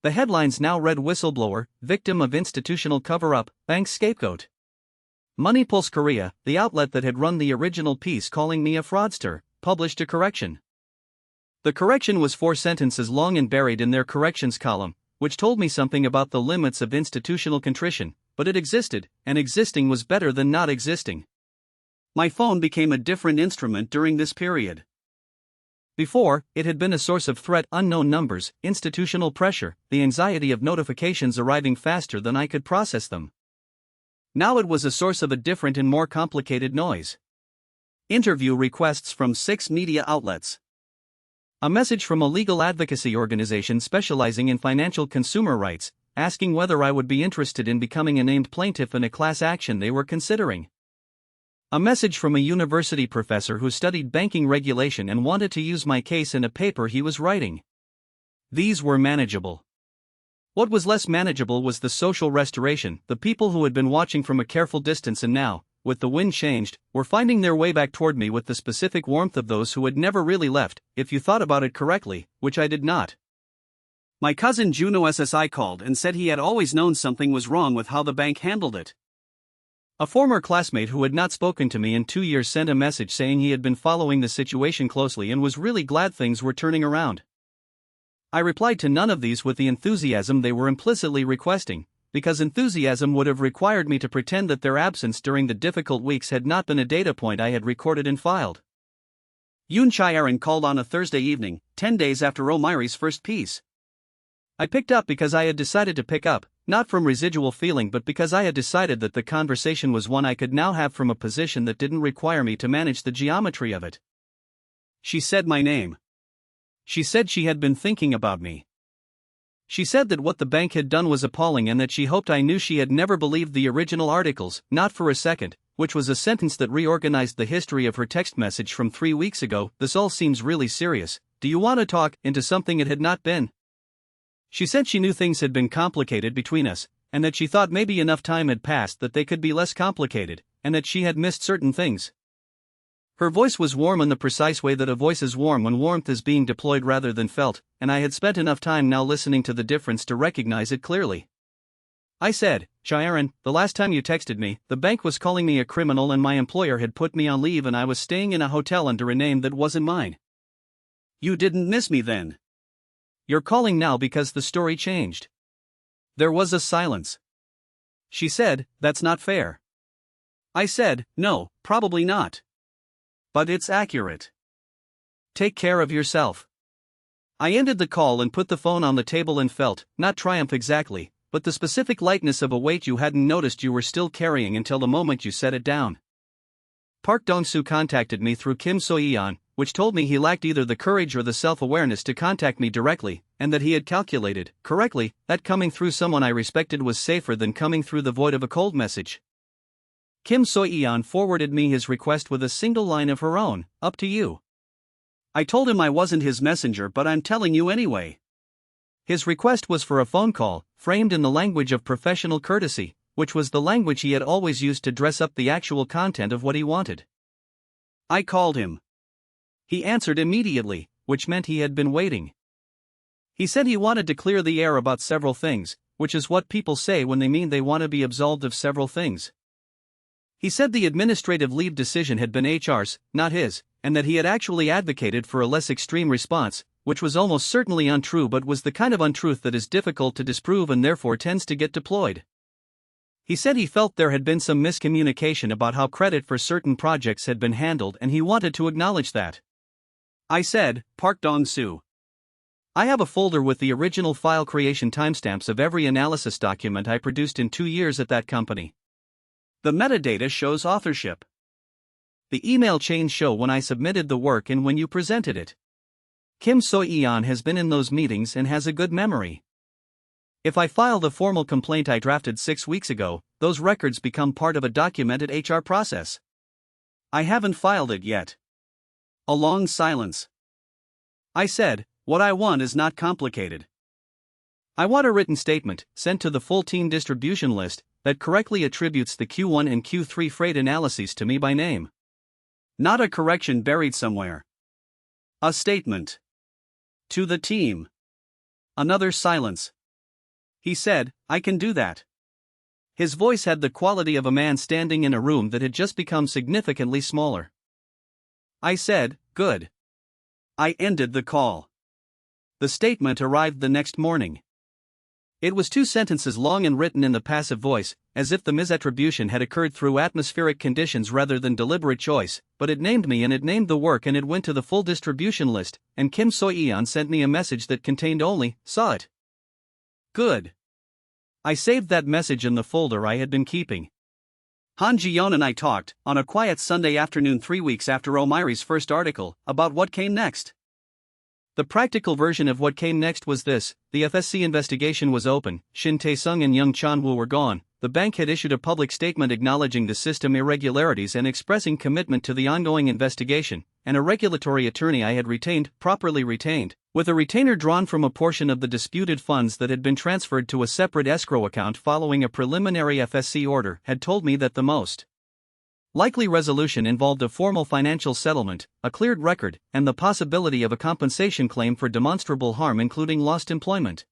The headlines now read Whistleblower, Victim of Institutional Cover-Up, Bank Scapegoat. Money Pulse Korea, the outlet that had run the original piece calling me a fraudster, published a correction. The correction was 4 sentences long and buried in their corrections column, which told me something about the limits of institutional contrition, but it existed, and existing was better than not existing. My phone became a different instrument during this period. Before, it had been a source of threat, unknown numbers, institutional pressure, the anxiety of notifications arriving faster than I could process them. Now it was a source of a different and more complicated noise. Interview requests from 6 media outlets. A message from a legal advocacy organization specializing in financial consumer rights, asking whether I would be interested in becoming a named plaintiff in a class action they were considering. A message from a university professor who studied banking regulation and wanted to use my case in a paper he was writing. These were manageable. What was less manageable was the social restoration, the people who had been watching from a careful distance and now, with the wind changed, were finding their way back toward me with the specific warmth of those who had never really left, if you thought about it correctly, which I did not. My cousin Juno SSI called and said he had always known something was wrong with how the bank handled it. A former classmate who had not spoken to me in 2 years sent a message saying he had been following the situation closely and was really glad things were turning around. I replied to none of these with the enthusiasm they were implicitly requesting, because enthusiasm would have required me to pretend that their absence during the difficult weeks had not been a data point I had recorded and filed. Yoon Chae-aron called on a Thursday evening, 10 days after Myri's first piece. I picked up because I had decided to pick up, not from residual feeling but because I had decided that the conversation was one I could now have from a position that didn't require me to manage the geometry of it. She said my name. She said she had been thinking about me. She said that what the bank had done was appalling and that she hoped I knew she had never believed the original articles, not for a second, which was a sentence that reorganized the history of her text message from 3 weeks ago. This all seems really serious. Do you want to talk into something it had not been? She said she knew things had been complicated between us, and that she thought maybe enough time had passed that they could be less complicated, and that she had missed certain things. Her voice was warm in the precise way that a voice is warm when warmth is being deployed rather than felt, and I had spent enough time now listening to the difference to recognize it clearly. I said, Sharon, the last time you texted me, the bank was calling me a criminal and my employer had put me on leave and I was staying in a hotel under a name that wasn't mine. You didn't miss me then. You're calling now because the story changed. There was a silence. She said, that's not fair. I said, no, probably not. But it's accurate. Take care of yourself. I ended the call and put the phone on the table and felt, not triumph exactly, but the specific lightness of a weight you hadn't noticed you were still carrying until the moment you set it down. Park Dong-soo contacted me through Kim So-yeon, which told me he lacked either the courage or the self-awareness to contact me directly, and that he had calculated, correctly, that coming through someone I respected was safer than coming through the void of a cold message. Kim So-yeon forwarded me his request with a single line of her own, up to you. I told him I wasn't his messenger but I'm telling you anyway. His request was for a phone call, framed in the language of professional courtesy, which was the language he had always used to dress up the actual content of what he wanted. I called him. He answered immediately, which meant he had been waiting. He said he wanted to clear the air about several things, which is what people say when they mean they want to be absolved of several things. He said the administrative leave decision had been HR's, not his, and that he had actually advocated for a less extreme response, which was almost certainly untrue but was the kind of untruth that is difficult to disprove and therefore tends to get deployed. He said he felt there had been some miscommunication about how credit for certain projects had been handled and he wanted to acknowledge that. I said, Park Dong-soo. I have a folder with the original file creation timestamps of every analysis document I produced in 2 years at that company. The metadata shows authorship. The email chains show when I submitted the work and when you presented it. Kim So-yeon has been in those meetings and has a good memory. If I file the formal complaint I drafted 6 weeks ago, those records become part of a documented HR process. I haven't filed it yet. A long silence. I said, what I want is not complicated. I want a written statement, sent to the full team distribution list, that correctly attributes the Q1 and Q3 freight analyses to me by name. Not a correction buried somewhere. A statement. To the team. Another silence. He said, I can do that. His voice had the quality of a man standing in a room that had just become significantly smaller. I said, good. I ended the call. The statement arrived the next morning. It was 2 sentences long and written in the passive voice, as if the misattribution had occurred through atmospheric conditions rather than deliberate choice, but it named me and it named the work and it went to the full distribution list, and Kim So-yeon sent me a message that contained only, saw it. Good. I saved that message in the folder I had been keeping. Han Ji-yeon and I talked, on a quiet Sunday afternoon 3 weeks after Omiri's first article, about what came next. The practical version of what came next was this: the FSC investigation was open, Shin Tae-sung and Young Chan-woo were gone, the bank had issued a public statement acknowledging the system irregularities and expressing commitment to the ongoing investigation, and a regulatory attorney I had retained, properly retained, with a retainer drawn from a portion of the disputed funds that had been transferred to a separate escrow account following a preliminary FSC order, had told me that the most likely resolution involved a formal financial settlement, a cleared record, and the possibility of a compensation claim for demonstrable harm including lost employment.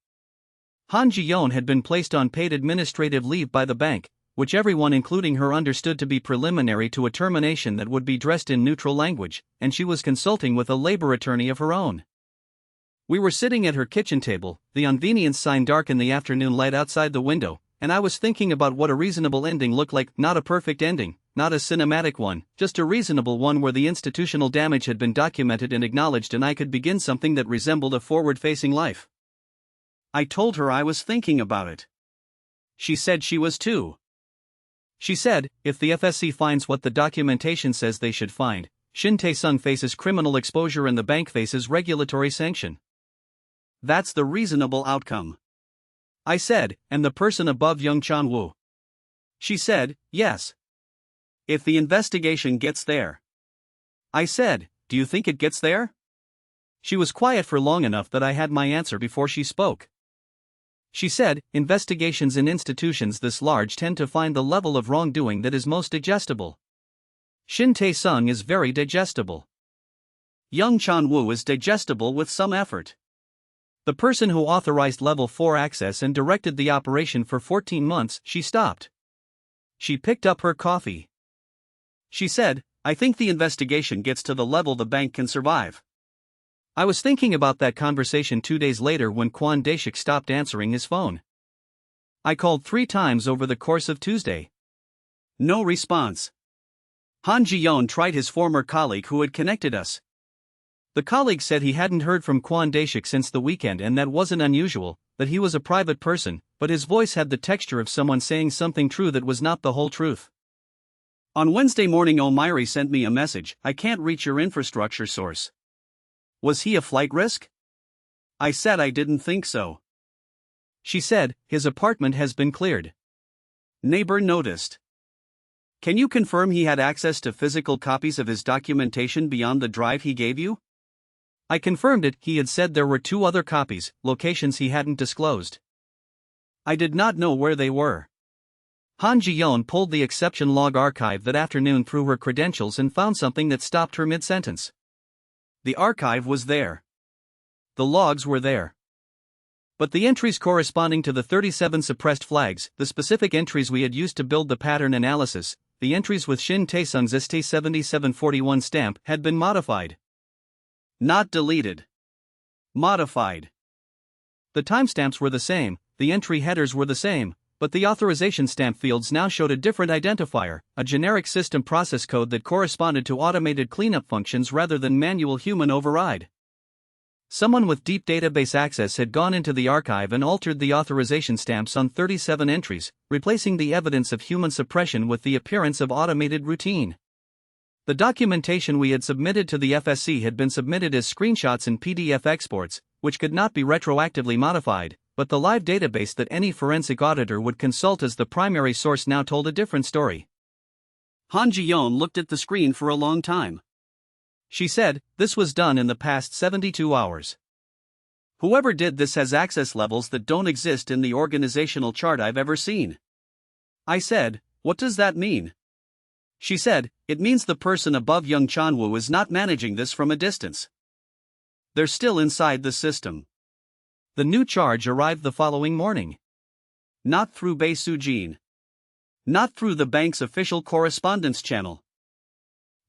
Han Ji-yeon had been placed on paid administrative leave by the bank, which everyone including her understood to be preliminary to a termination that would be dressed in neutral language, and she was consulting with a labor attorney of her own. We were sitting at her kitchen table, the convenience sign dark in the afternoon light outside the window, and I was thinking about what a reasonable ending looked like, not a perfect ending, not a cinematic one, just a reasonable one where the institutional damage had been documented and acknowledged and I could begin something that resembled a forward-facing life. I told her I was thinking about it. She said she was too. She said, if the FSC finds what the documentation says they should find, Shin Tae-sung faces criminal exposure and the bank faces regulatory sanction. That's the reasonable outcome. I said, and the person above Young Chan-woo. She said, yes. If the investigation gets there. I said, do you think it gets there? She was quiet for long enough that I had my answer before she spoke. She said, investigations in institutions this large tend to find the level of wrongdoing that is most digestible. Shin Tae-sung is very digestible. Young Chan-woo is digestible with some effort. The person who authorized level 4 access and directed the operation for 14 months, she stopped. She picked up her coffee. She said, I think the investigation gets to the level the bank can survive. I was thinking about that conversation 2 days later when Kwon Dae-shik stopped answering his phone. I called 3 times over the course of Tuesday. No response. Han Ji-yeon tried his former colleague who had connected us. The colleague said he hadn't heard from Kwon Dae-shik since the weekend and that wasn't unusual, that he was a private person, but his voice had the texture of someone saying something true that was not the whole truth. On Wednesday morning O'Miri sent me a message, I can't reach your infrastructure source. Was he a flight risk? I said I didn't think so. She said, his apartment has been cleared. Neighbor noticed. Can you confirm he had access to physical copies of his documentation beyond the drive he gave you? I confirmed it. He had said there were 2 other copies, locations he hadn't disclosed. I did not know where they were. Han Ji-yeon pulled the exception log archive that afternoon through her credentials and found something that stopped her mid-sentence. The archive was there. The logs were there. But the entries corresponding to the 37 suppressed flags, the specific entries we had used to build the pattern analysis, the entries with Shin Tae-sung's ST7741 stamp, had been modified. Not deleted. Modified. The timestamps were the same, the entry headers were the same, but the authorization stamp fields now showed a different identifier, a generic system process code that corresponded to automated cleanup functions rather than manual human override. Someone with deep database access had gone into the archive and altered the authorization stamps on 37 entries, replacing the evidence of human suppression with the appearance of automated routine. The documentation we had submitted to the FSC had been submitted as screenshots and PDF exports, which could not be retroactively modified, but the live database that any forensic auditor would consult as the primary source now told a different story. Han Ji-yeon looked at the screen for a long time. She said, this was done in the past 72 hours. Whoever did this has access levels that don't exist in the organizational chart I've ever seen. I said, what does that mean? She said, it means the person above Young Chan-woo is not managing this from a distance. They're still inside the system. The new charge arrived the following morning. Not through Bae Soo-jin. Not through the bank's official correspondence channel.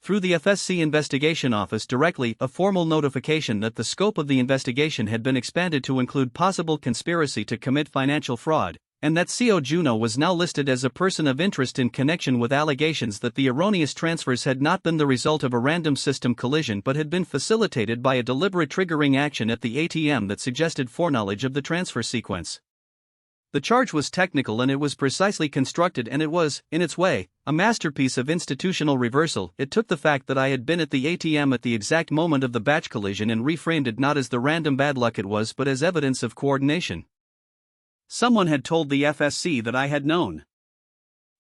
Through the FSC Investigation Office directly, a formal notification that the scope of the investigation had been expanded to include possible conspiracy to commit financial fraud, and that Seo Juno was now listed as a person of interest in connection with allegations that the erroneous transfers had not been the result of a random system collision but had been facilitated by a deliberate triggering action at the ATM that suggested foreknowledge of the transfer sequence. The charge was technical and it was precisely constructed, and it was, in its way, a masterpiece of institutional reversal. It took the fact that I had been at the ATM at the exact moment of the batch collision and reframed it not as the random bad luck it was but as evidence of coordination. Someone had told the FSC that I had known.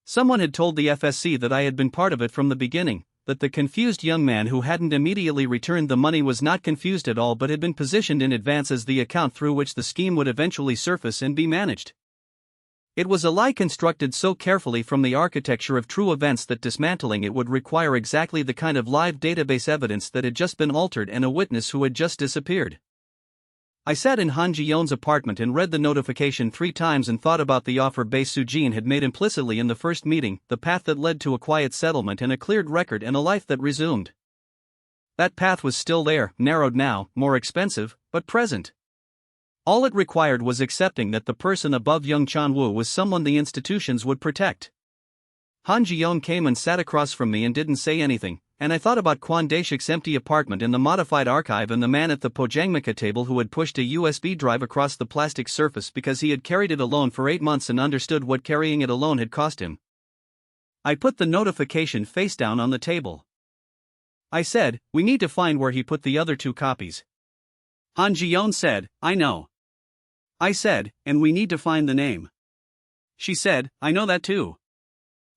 Someone had told the FSC that I had been part of it from the beginning, that the confused young man who hadn't immediately returned the money was not confused at all but had been positioned in advance as the account through which the scheme would eventually surface and be managed. It was a lie constructed so carefully from the architecture of true events that dismantling it would require exactly the kind of live database evidence that had just been altered and a witness who had just disappeared. I sat in Han Ji-yeon's apartment and read the notification 3 times and thought about the offer Bae Soo-jin had made implicitly in the first meeting, the path that led to a quiet settlement and a cleared record and a life that resumed. That path was still there, narrowed now, more expensive, but present. All it required was accepting that the person above Young Chan-woo was someone the institutions would protect. Han Ji-yeon came and sat across from me and didn't say anything, and I thought about Kwon Dae-shik's empty apartment in the modified archive and the man at the Pojangmaka table who had pushed a USB drive across the plastic surface because he had carried it alone for 8 months and understood what carrying it alone had cost him. I put the notification face down on the table. I said, we need to find where he put the other 2 copies. Han Ji-yeon said, I know. I said, and we need to find the name. She said, I know that too.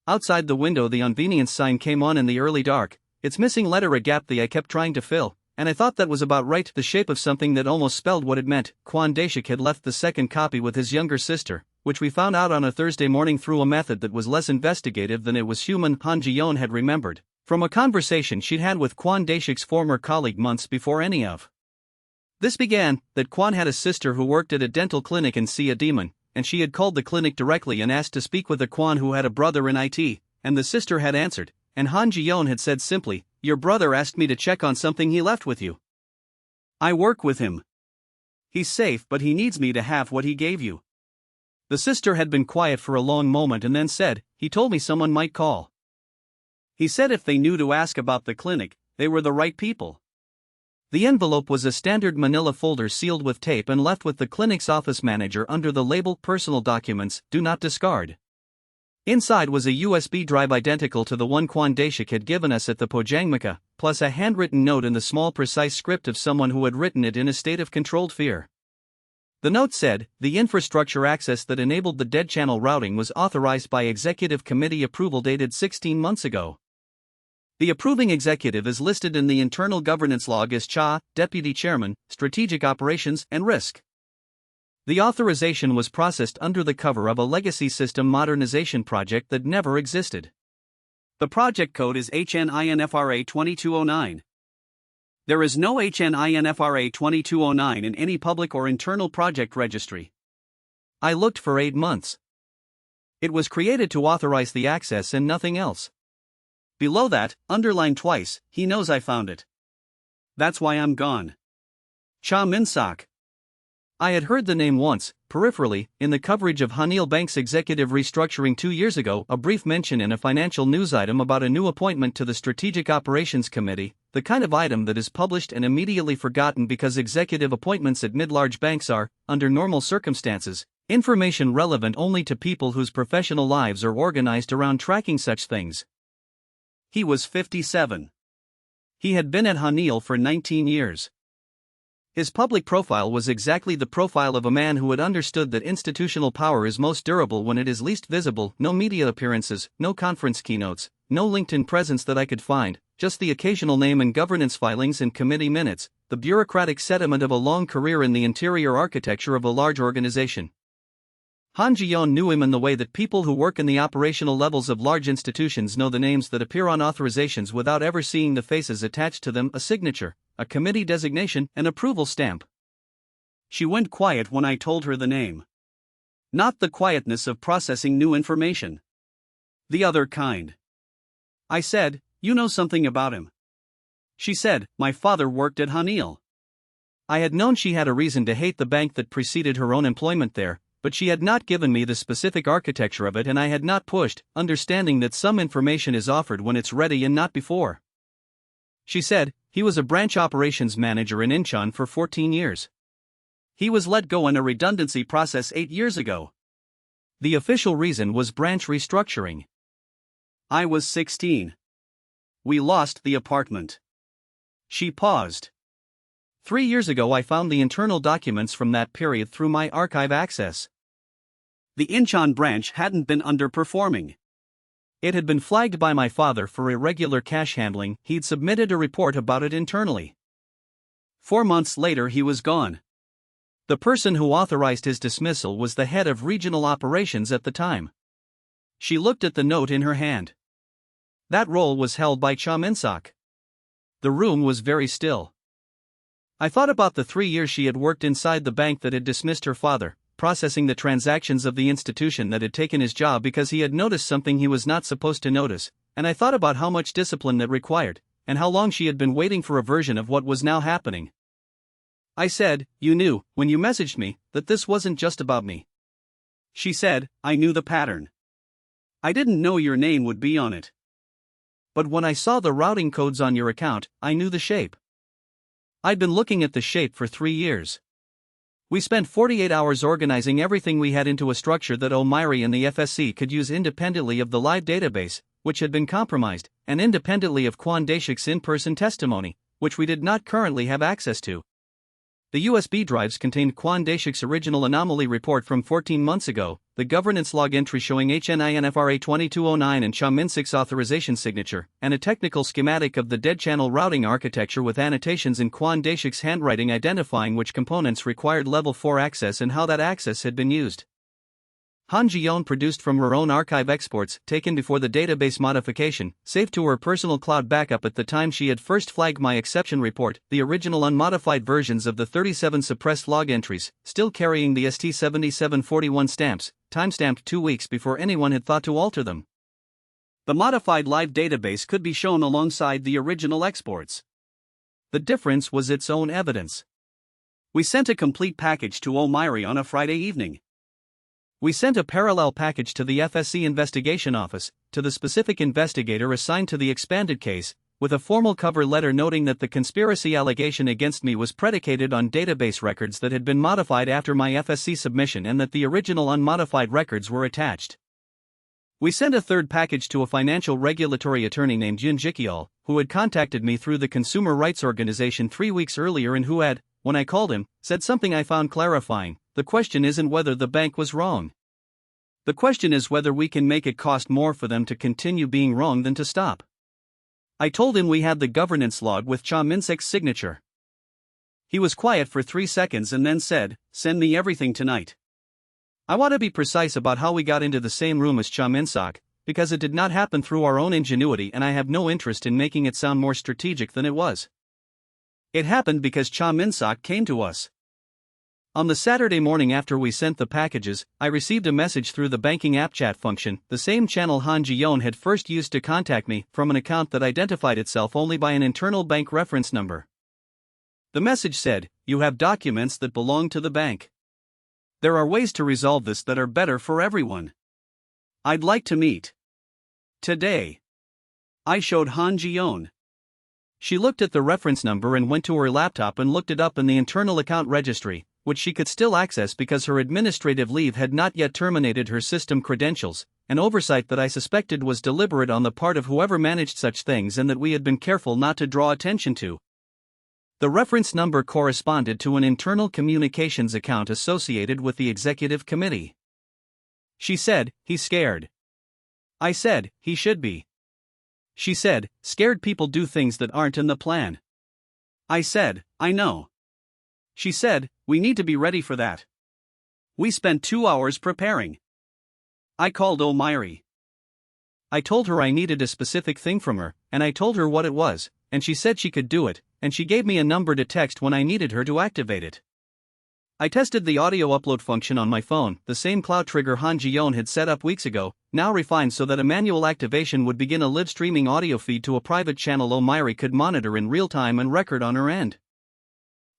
Outside the window the convenience sign came on in the early dark, its missing letter a gap that I kept trying to fill, and I thought that was about right, the shape of something that almost spelled what it meant. Kwon Dae-shik had left the second copy with his younger sister, which we found out on a Thursday morning through a method that was less investigative than it was human. Han Ji-yeon had remembered, from a conversation she'd had with Kwon Dae-shik's former colleague months before any of this began, that Kwon had a sister who worked at a dental clinic in Siademan, and she had called the clinic directly and asked to speak with a Kwon who had a brother in IT, and the sister had answered, and Han Ji-yeon had said simply, your brother asked me to check on something he left with you. I work with him. He's safe, but he needs me to have what he gave you. The sister had been quiet for a long moment and then said, he told me someone might call. He said if they knew to ask about the clinic, they were the right people. The envelope was a standard manila folder sealed with tape and left with the clinic's office manager under the label Personal Documents, Do Not Discard. Inside was a USB drive identical to the one Kwon Dae-shik had given us at the Pojangmaka, plus a handwritten note in the small precise script of someone who had written it in a state of controlled fear. The note said, the infrastructure access that enabled the dead channel routing was authorized by Executive Committee approval dated 16 months ago. The approving executive is listed in the internal governance log as Cha, Deputy Chairman, Strategic Operations and Risk. The authorization was processed under the cover of a legacy system modernization project that never existed. The project code is HNINFRA 2209. There is no HNINFRA 2209 in any public or internal project registry. I looked for 8 months. It was created to authorize the access and nothing else. Below that, underlined twice, he knows I found it. That's why I'm gone. Cha Min-sok. I had heard the name once, peripherally, in the coverage of Hanyul Bank's executive restructuring 2 years ago, a brief mention in a financial news item about a new appointment to the Strategic Operations Committee, the kind of item that is published and immediately forgotten because executive appointments at mid-large banks are, under normal circumstances, information relevant only to people whose professional lives are organized around tracking such things. He was 57. He had been at Hanyul for 19 years. His public profile was exactly the profile of a man who had understood that institutional power is most durable when it is least visible. No media appearances, no conference keynotes, no LinkedIn presence that I could find, just the occasional name in governance filings and committee minutes, the bureaucratic sediment of a long career in the interior architecture of a large organization. Han Ji-yeon knew him in the way that people who work in the operational levels of large institutions know the names that appear on authorizations without ever seeing the faces attached to them, a signature, a committee designation, an approval stamp. She went quiet when I told her the name. Not the quietness of processing new information. The other kind. I said, you know something about him. She said, my father worked at Hanyul. I had known she had a reason to hate the bank that preceded her own employment there, but she had not given me the specific architecture of it and I had not pushed, understanding that some information is offered when it's ready and not before. She said, he was a branch operations manager in Incheon for 14 years. He was let go in a redundancy process 8 years ago. The official reason was branch restructuring. I was 16. We lost the apartment. She paused. 3 years ago I found the internal documents from that period through my archive access. The Incheon branch hadn't been underperforming. It had been flagged by my father for irregular cash handling. He'd submitted a report about it internally. 4 months later he was gone. The person who authorized his dismissal was the head of regional operations at the time. She looked at the note in her hand. That role was held by Cha Min-sok. The room was very still. I thought about the 3 years she had worked inside the bank that had dismissed her father, processing the transactions of the institution that had taken his job because he had noticed something he was not supposed to notice, and I thought about how much discipline that required, and how long she had been waiting for a version of what was now happening. I said, you knew, when you messaged me, that this wasn't just about me. She said, I knew the pattern. I didn't know your name would be on it. But when I saw the routing codes on your account, I knew the shape. I'd been looking at the shape for 3 years. We spent 48 hours organizing everything we had into a structure that O'Miri and the FSC could use independently of the live database, which had been compromised, and independently of Kwon Dae-shik's in-person testimony, which we did not currently have access to. The USB drives contained Kwon Daeshik's original anomaly report from 14 months ago, the governance log entry showing HNINFRA 2209 and Cha Min-sik's authorization signature, and a technical schematic of the dead channel routing architecture with annotations in Kwon Daeshik's handwriting identifying which components required level 4 access and how that access had been used. Han Ji-yeon produced from her own archive exports, taken before the database modification, saved to her personal cloud backup at the time she had first flagged my exception report, the original unmodified versions of the 37 suppressed log entries, still carrying the ST7741 stamps, timestamped 2 weeks before anyone had thought to alter them. The modified live database could be shown alongside the original exports. The difference was its own evidence. We sent a complete package to Omairi on a Friday evening. We sent a parallel package to the FSC investigation office, to the specific investigator assigned to the expanded case, with a formal cover letter noting that the conspiracy allegation against me was predicated on database records that had been modified after my FSC submission and that the original unmodified records were attached. We sent a third package to a financial regulatory attorney named Yoon Jikyol, who had contacted me through the consumer rights organization 3 weeks earlier and who had, when I called him, said something I found clarifying. The question isn't whether the bank was wrong. The question is whether we can make it cost more for them to continue being wrong than to stop. I told him we had the governance log with Cha Min-sik's signature. He was quiet for 3 seconds and then said, "Send me everything tonight." I want to be precise about how we got into the same room as Cha Min-sik, because it did not happen through our own ingenuity and I have no interest in making it sound more strategic than it was. It happened because Cha Min-sik came to us. On the Saturday morning after we sent the packages, I received a message through the banking app chat function, the same channel Han Ji-yeon had first used to contact me, from an account that identified itself only by an internal bank reference number. The message said, "You have documents that belong to the bank. There are ways to resolve this that are better for everyone. I'd like to meet today." I showed Han Ji-yeon. She looked at the reference number and went to her laptop and looked it up in the internal account registry, which she could still access because her administrative leave had not yet terminated her system credentials, an oversight that I suspected was deliberate on the part of whoever managed such things and that we had been careful not to draw attention to. The reference number corresponded to an internal communications account associated with the executive committee. She said, "He's scared." I said, "He should be." She said, "Scared people do things that aren't in the plan." I said, "I know." She said, "We need to be ready for that." We spent 2 hours preparing. I called Omairi. I told her I needed a specific thing from her, and I told her what it was, and she said she could do it, and she gave me a number to text when I needed her to activate it. I tested the audio upload function on my phone, the same cloud trigger Han Ji-yeon had set up weeks ago, now refined so that a manual activation would begin a live streaming audio feed to a private channel Omairi could monitor in real time and record on her end.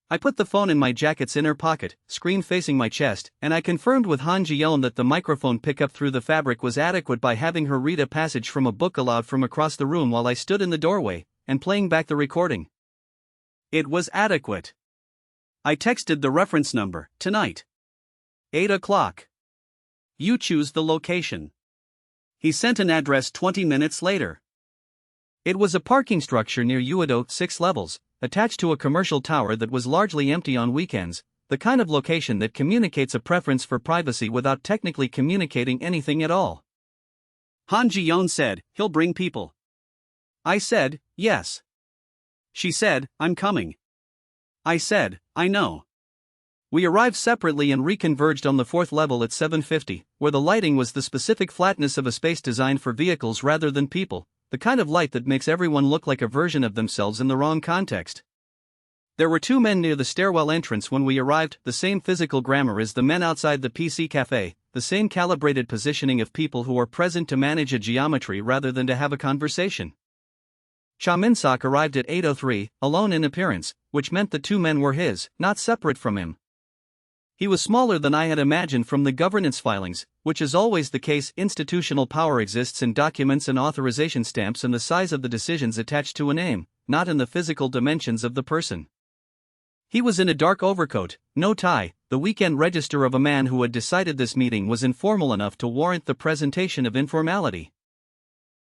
I put the phone in my jacket's inner pocket, screen facing my chest, and I confirmed with Han Ji-yeon that the microphone pickup through the fabric was adequate by having her read a passage from a book aloud from across the room while I stood in the doorway, and playing back the recording. It was adequate. I texted the reference number, "Tonight. 8 o'clock. You choose the location." He sent an address 20 minutes later. It was a parking structure near Uedo, 6 levels, attached to a commercial tower that was largely empty on weekends, the kind of location that communicates a preference for privacy without technically communicating anything at all. Han Ji-yeon said, "He'll bring people." I said, "Yes." She said, "I'm coming." I said, "I know." We arrived separately and reconverged on the 4th level at 750, where the lighting was the specific flatness of a space designed for vehicles rather than people, the kind of light that makes everyone look like a version of themselves in the wrong context. There were 2 men near the stairwell entrance when we arrived, the same physical grammar as the men outside the PC cafe, the same calibrated positioning of people who are present to manage a geometry rather than to have a conversation. Cha Min-sik arrived at 8:03, alone in appearance, which meant the 2 men were his, not separate from him. He was smaller than I had imagined from the governance filings, which is always the case. Institutional power exists in documents and authorization stamps and the size of the decisions attached to a name, not in the physical dimensions of the person. He was in a dark overcoat, no tie, the weekend register of a man who had decided this meeting was informal enough to warrant the presentation of informality.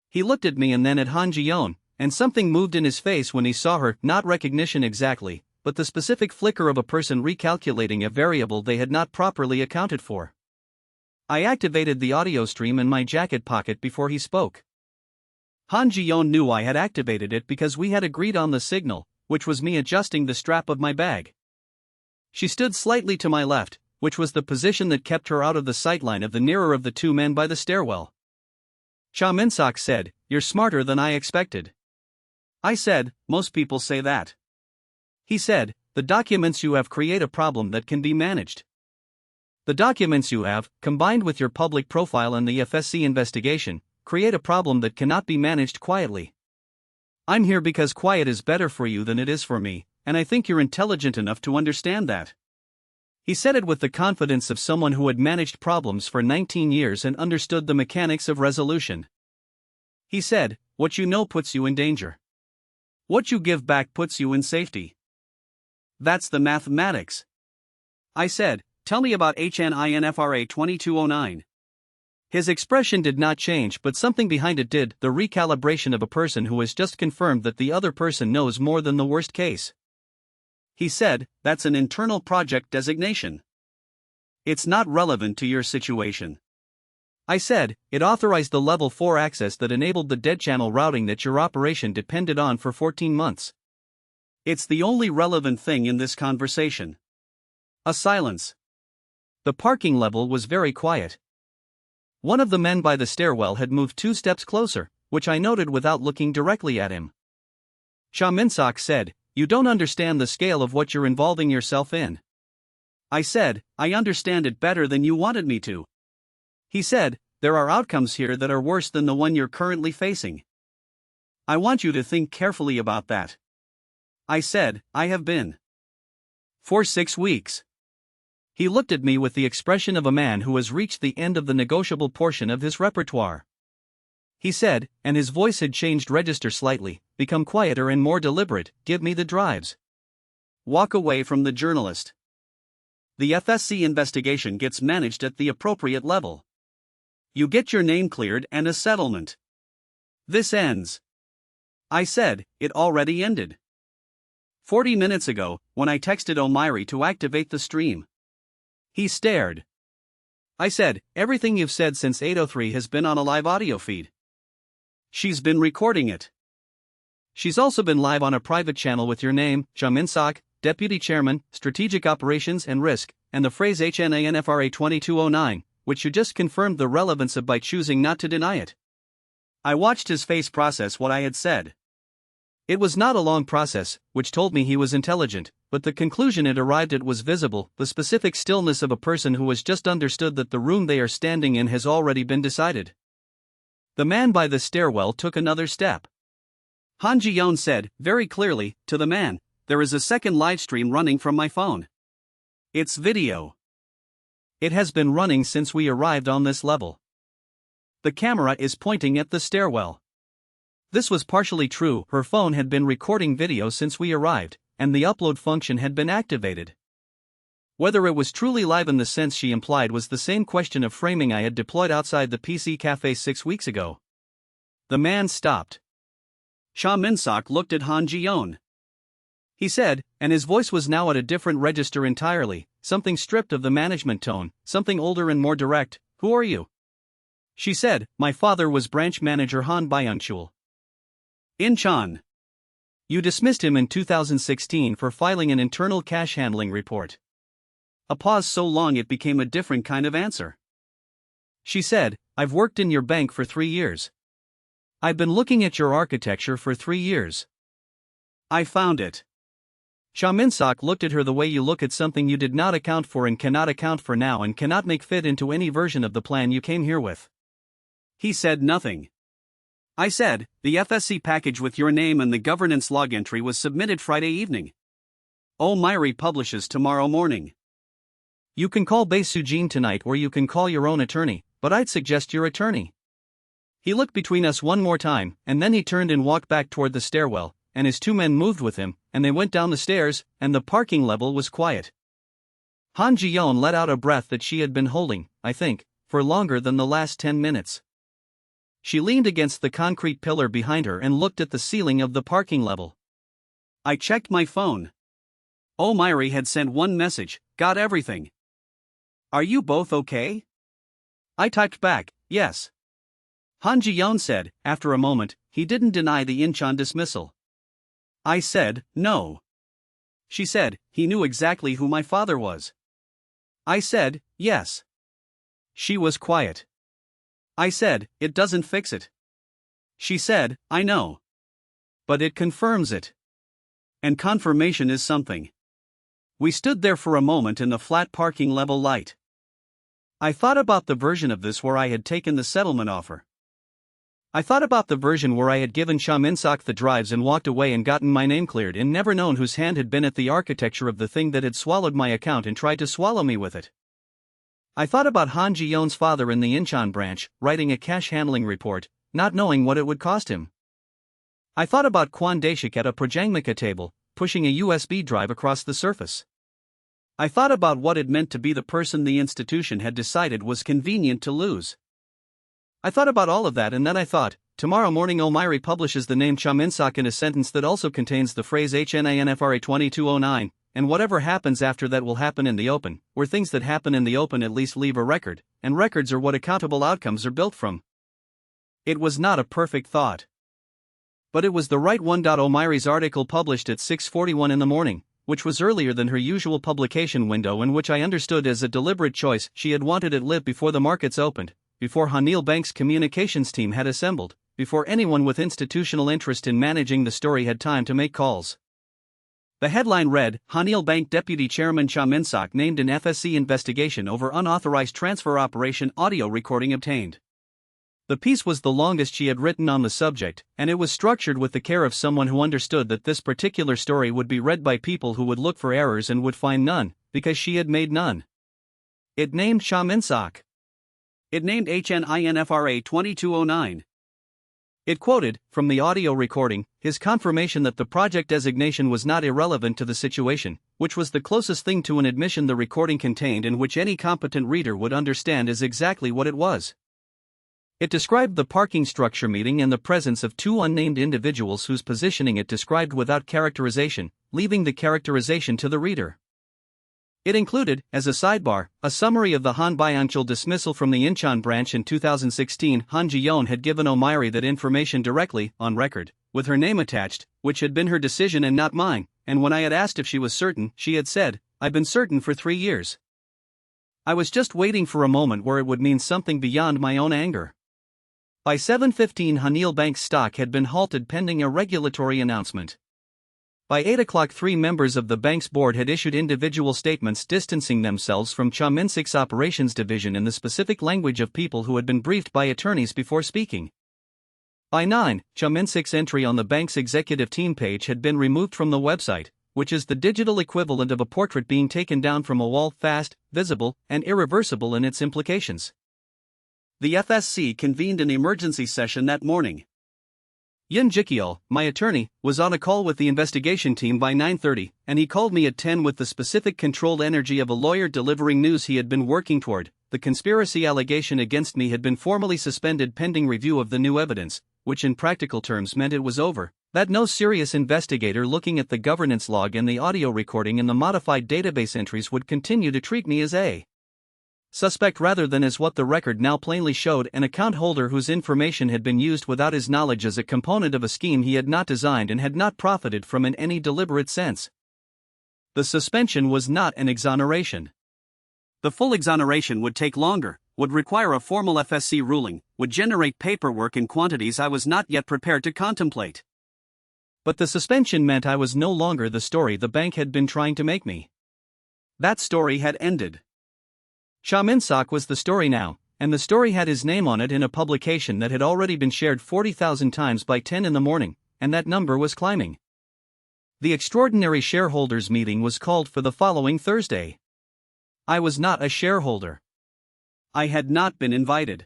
He looked at me and then at Han Ji-yeon, and something moved in his face when he saw her, not recognition exactly, but the specific flicker of a person recalculating a variable they had not properly accounted for. I activated the audio stream in my jacket pocket before he spoke. Han Ji-yeon knew I had activated it because we had agreed on the signal, which was me adjusting the strap of my bag. She stood slightly to my left, which was the position that kept her out of the sightline of the nearer of the two men by the stairwell. Cha Min-sok said, "You're smarter than I expected." I said, "Most people say that." He said, "The documents you have create a problem that can be managed. The documents you have, combined with your public profile and the FSC investigation, create a problem that cannot be managed quietly. I'm here because quiet is better for you than it is for me, and I think you're intelligent enough to understand that." He said it with the confidence of someone who had managed problems for 19 years and understood the mechanics of resolution. He said, "What you know puts you in danger. What you give back puts you in safety. That's the mathematics." I said, "Tell me about HNINFRA 2209. His expression did not change, but something behind it did, the recalibration of a person who has just confirmed that the other person knows more than the worst case. He said, "That's an internal project designation. It's not relevant to your situation." I said, "It authorized the level 4 access that enabled the dead channel routing that your operation depended on for 14 months. It's the only relevant thing in this conversation." A silence. The parking level was very quiet. One of the men by the stairwell had moved 2 steps closer, which I noted without looking directly at him. Cha Min-sok said, "You don't understand the scale of what you're involving yourself in." I said, "I understand it better than you wanted me to." He said, "There are outcomes here that are worse than the one you're currently facing. I want you to think carefully about that." I said, "I have been. For 6 weeks. He looked at me with the expression of a man who has reached the end of the negotiable portion of his repertoire. He said, and his voice had changed register slightly, become quieter and more deliberate, "Give me the drives. Walk away from the journalist. The FSC investigation gets managed at the appropriate level. You get your name cleared and a settlement. This ends." I said, "It already ended. 40 minutes ago, when I texted Omiri to activate the stream." He stared. I said, "Everything you've said since 8:03 has been on a live audio feed. She's been recording it. She's also been live on a private channel with your name, Cha Min-sok, Deputy Chairman, Strategic Operations and Risk, and the phrase HNANFRA 2209, which you just confirmed the relevance of by choosing not to deny it." I watched his face process what I had said. It was not a long process, which told me he was intelligent, but the conclusion it arrived at was visible, the specific stillness of a person who has just understood that the room they are standing in has already been decided. The man by the stairwell took another step. Han Ji-yeon said, very clearly, to the man, "There is a second live stream running from my phone. It's video. It has been running since we arrived on this level. The camera is pointing at the stairwell." This was partially true, her phone had been recording video since we arrived, and the upload function had been activated. Whether it was truly live in the sense she implied was the same question of framing I had deployed outside the PC cafe 6 weeks ago. The man stopped. Cha Min-sok looked at Han Ji-yeon. He said, and his voice was now at a different register entirely, something stripped of the management tone, something older and more direct, "Who are you?" She said, "My father was branch manager Han Byung-chul. Incheon. You dismissed him in 2016 for filing an internal cash handling report." A pause so long it became a different kind of answer. She said, "I've worked in your bank for 3 years. I've been looking at your architecture for 3 years. I found it." Cha Min-sok looked at her the way you look at something you did not account for and cannot account for now and cannot make fit into any version of the plan you came here with. He said nothing. I said, "The FSC package with your name and the governance log entry was submitted Friday evening. Omiri publishes tomorrow morning. You can call Bae Soo-jin tonight or you can call your own attorney, but I'd suggest your attorney." He looked between us one more time, and then he turned and walked back toward the stairwell, and his 2 men moved with him, and they went down the stairs, and the parking level was quiet. Han Ji-yeon let out a breath that she had been holding, I think, for longer than the last 10 minutes. She leaned against the concrete pillar behind her and looked at the ceiling of the parking level. I checked my phone. Omiri had sent one message, "Got everything. Are you both okay?" I typed back, "Yes." Han Ji-yeon said, after a moment, he didn't deny the Incheon dismissal. I said, "No." She said, "He knew exactly who my father was." I said, "Yes." She was quiet. I said, "It doesn't fix it." She said, "I know. But it confirms it. And confirmation is something." We stood there for a moment in the flat parking level light. I thought about the version of this where I had taken the settlement offer. I thought about the version where I had given Cha Min-sok the drives and walked away and gotten my name cleared and never known whose hand had been at the architecture of the thing that had swallowed my account and tried to swallow me with it. I thought about Han Ji-yeon's father in the Incheon branch, writing a cash handling report, not knowing what it would cost him. I thought about Kwon Dae-shik at a Projangmika table, pushing a USB drive across the surface. I thought about what it meant to be the person the institution had decided was convenient to lose. I thought about all of that, and then I thought, tomorrow morning Omiri publishes the name Cha Min-sok in a sentence that also contains the phrase HNANFRA 2209, and whatever happens after that will happen in the open, where things that happen in the open at least leave a record, and records are what accountable outcomes are built from. It was not a perfect thought. But it was the right one. Omiri's article published at 6:41 in the morning, which was earlier than her usual publication window and which I understood as a deliberate choice. She had wanted it lit before the markets opened, before Haniel Bank's communications team had assembled, before anyone with institutional interest in managing the story had time to make calls. The headline read, Haniel Bank Deputy Chairman Cha Min-sok named in FSC investigation over unauthorized transfer operation, audio recording obtained. The piece was the longest she had written on the subject, and it was structured with the care of someone who understood that this particular story would be read by people who would look for errors and would find none, because she had made none. It named Cha Min-sok. It named HNINFRA 2209. It quoted, from the audio recording, his confirmation that the project designation was not irrelevant to the situation, which was the closest thing to an admission the recording contained and which any competent reader would understand as exactly what it was. It described the parking structure meeting in the presence of two unnamed individuals whose positioning it described without characterization, leaving the characterization to the reader. It included, as a sidebar, a summary of the Han Byung-chul dismissal from the Incheon branch in 2016. Han Ji-yeon had given Omiri that information directly, on record, with her name attached, which had been her decision and not mine, and when I had asked if she was certain, she had said, "I've been certain for 3 years." I was just waiting for a moment where it would mean something beyond my own anger. By 7:15 Haniel Bank's stock had been halted pending a regulatory announcement. By 8 o'clock 3 members of the bank's board had issued individual statements distancing themselves from Cha Min-sok's operations division in the specific language of people who had been briefed by attorneys before speaking. By 9, Cha Min-sok's entry on the bank's executive team page had been removed from the website, which is the digital equivalent of a portrait being taken down from a wall, fast, visible, and irreversible in its implications. The FSC convened an emergency session that morning. Yoon Ji-kyul, my attorney, was on a call with the investigation team by 9:30, and he called me at 10 with the specific controlled energy of a lawyer delivering news he had been working toward. The conspiracy allegation against me had been formally suspended pending review of the new evidence, which in practical terms meant it was over, that no serious investigator looking at the governance log and the audio recording and the modified database entries would continue to treat me as a suspect rather than as what the record now plainly showed, an account holder whose information had been used without his knowledge as a component of a scheme he had not designed and had not profited from in any deliberate sense. The suspension was not an exoneration. The full exoneration would take longer, would require a formal FSC ruling, would generate paperwork in quantities I was not yet prepared to contemplate. But the suspension meant I was no longer the story the bank had been trying to make me. That story had ended. Cha Min-sok was the story now, and the story had his name on it in a publication that had already been shared 40,000 times by 10 in the morning, and that number was climbing. The extraordinary shareholders meeting was called for the following Thursday. I was not a shareholder. I had not been invited.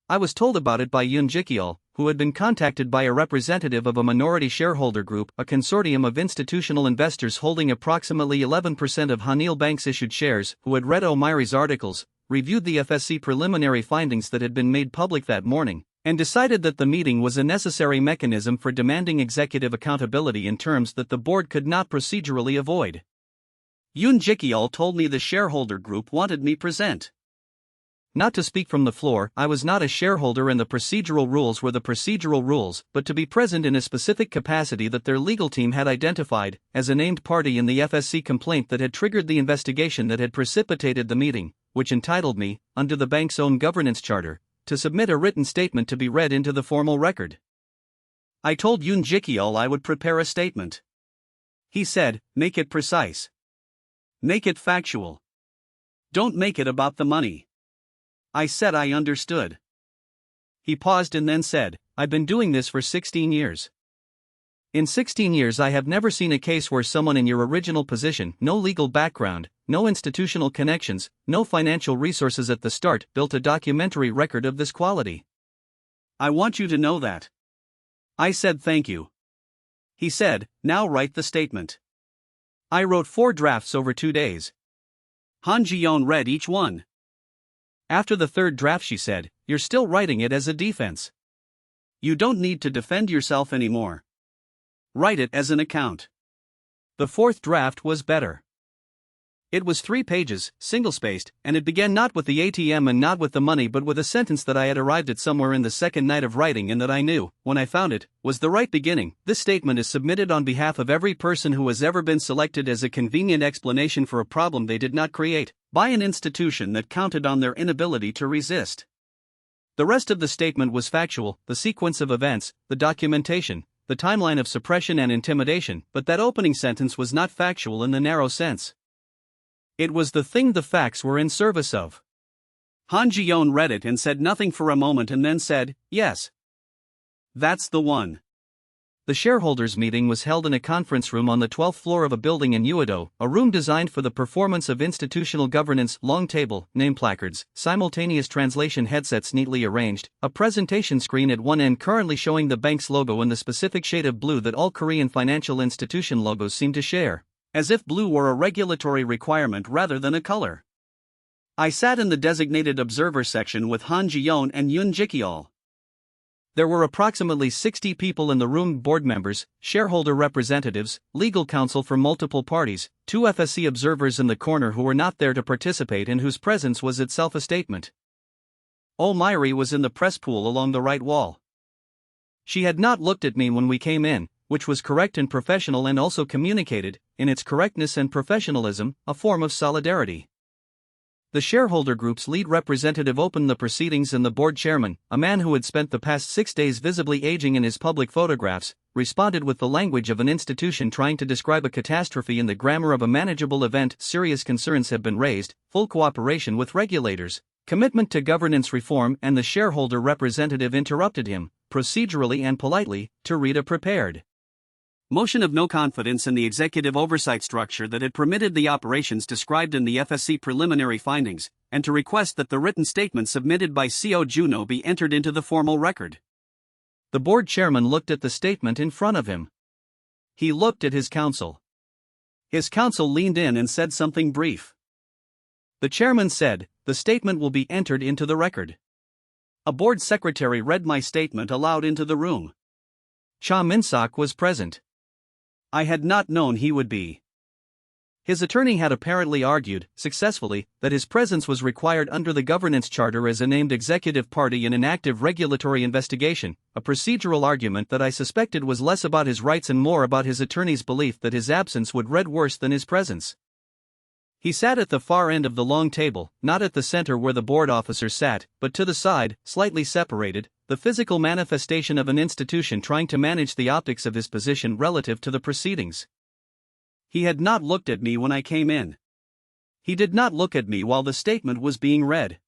I was told about it by Yoon Ji-kyul, who had been contacted by a representative of a minority shareholder group, a consortium of institutional investors holding approximately 11% of Haniel Bank's issued shares, who had read Omiri's articles, reviewed the FSC preliminary findings that had been made public that morning, and decided that the meeting was a necessary mechanism for demanding executive accountability in terms that the board could not procedurally avoid. Yoon Jikyol told me the shareholder group wanted me present. Not to speak from the floor, I was not a shareholder and the procedural rules were the procedural rules, but to be present in a specific capacity that their legal team had identified as a named party in the FSC complaint that had triggered the investigation that had precipitated the meeting, which entitled me, under the bank's own governance charter, to submit a written statement to be read into the formal record. I told Yoon Jikyol I would prepare a statement. He said, "Make it precise. Make it factual. Don't make it about the money." I said I understood. He paused and then said, "I've been doing this for 16 years. In 16 years I have never seen a case where someone in your original position, no legal background, no institutional connections, no financial resources at the start, built a documentary record of this quality. I want you to know that." I said thank you. He said, "Now write the statement." I wrote 4 drafts over 2 days. Han Ji-yeon read each one. After the 3rd draft she said, "You're still writing it as a defense. You don't need to defend yourself anymore. Write it as an account." The 4th draft was better. It was 3 pages, single-spaced, and it began not with the ATM and not with the money but with a sentence that I had arrived at somewhere in the second night of writing and that I knew, when I found it, was the right beginning. "This statement is submitted on behalf of every person who has ever been selected as a convenient explanation for a problem they did not create, by an institution that counted on their inability to resist." The rest of the statement was factual, the sequence of events, the documentation, the timeline of suppression and intimidation, but that opening sentence was not factual in the narrow sense. It was the thing the facts were in service of. Han Ji-yeon read it and said nothing for a moment and then said, "Yes. That's the one." The shareholders' meeting was held in a conference room on the 12th floor of a building in Uedo, a room designed for the performance of institutional governance, long table, name placards, simultaneous translation headsets neatly arranged, a presentation screen at one end currently showing the bank's logo in the specific shade of blue that all Korean financial institution logos seem to share, as if blue were a regulatory requirement rather than a color. I sat in the designated observer section with Han Ji-yeon and Yoon Jikyol. There were approximately 60 people in the room: board members, shareholder representatives, legal counsel for multiple parties, 2 FSC observers in the corner who were not there to participate and whose presence was itself a statement. Oh, Myri was in the press pool along the right wall. She had not looked at me when we came in, which was correct and professional and also communicated, in its correctness and professionalism, a form of solidarity. The shareholder group's lead representative opened the proceedings and the board chairman, a man who had spent the past 6 days visibly aging in his public photographs, responded with the language of an institution trying to describe a catastrophe in the grammar of a manageable event. "Serious concerns have been raised, full cooperation with regulators, commitment to governance reform," and the shareholder representative interrupted him, procedurally and politely, to read a prepared motion of no confidence in the executive oversight structure that had permitted the operations described in the FSC preliminary findings, and to request that the written statement submitted by Co Juno be entered into the formal record. The board chairman looked at the statement in front of him. He looked at his counsel. His counsel leaned in and said something brief. The chairman said, "The statement will be entered into the record." A board secretary read my statement aloud into the room. Cha Min-sok was present. I had not known he would be. His attorney had apparently argued, successfully, that his presence was required under the governance charter as a named executive party in an active regulatory investigation, a procedural argument that I suspected was less about his rights and more about his attorney's belief that his absence would read worse than his presence. He sat at the far end of the long table, not at the center where the board officers sat, but to the side, slightly separated, the physical manifestation of an institution trying to manage the optics of his position relative to the proceedings. He had not looked at me when I came in. He did not look at me while the statement was being read.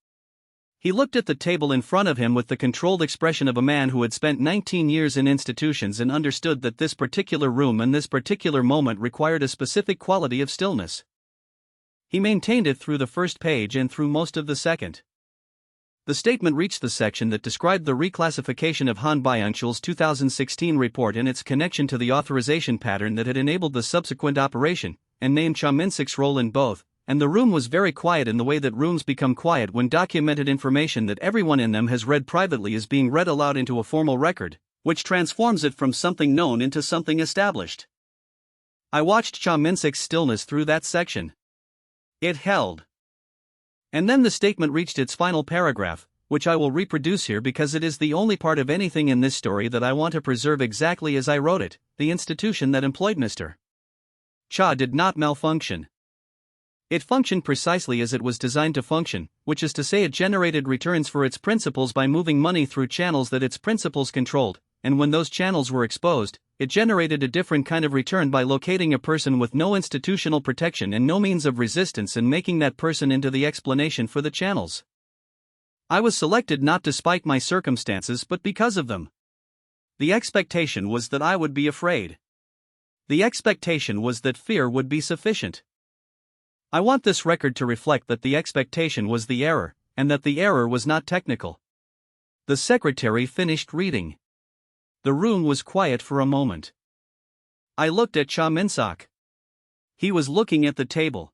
He looked at the table in front of him with the controlled expression of a man who had spent 19 years in institutions and understood that this particular room and this particular moment required a specific quality of stillness. He maintained it through the first page and through most of the second. The statement reached the section that described the reclassification of Han Byung-chul's 2016 report and its connection to the authorization pattern that had enabled the subsequent operation, and named Cha Min-sok's role in both, and the room was very quiet in the way that rooms become quiet when documented information that everyone in them has read privately is being read aloud into a formal record, which transforms it from something known into something established. I watched Cha Min-sik's stillness through that section. It held. And then the statement reached its final paragraph, which I will reproduce here because it is the only part of anything in this story that I want to preserve exactly as I wrote it. The institution that employed Mr. Cha did not malfunction. It functioned precisely as it was designed to function, which is to say it generated returns for its principals by moving money through channels that its principals controlled, and when those channels were exposed, it generated a different kind of return by locating a person with no institutional protection and no means of resistance and making that person into the explanation for the channels. I was selected not despite my circumstances but because of them. The expectation was that I would be afraid. The expectation was that fear would be sufficient. I want this record to reflect that the expectation was the error, and that the error was not technical. The secretary finished reading. The room was quiet for a moment. I looked at Cha Min-sik. He was looking at the table.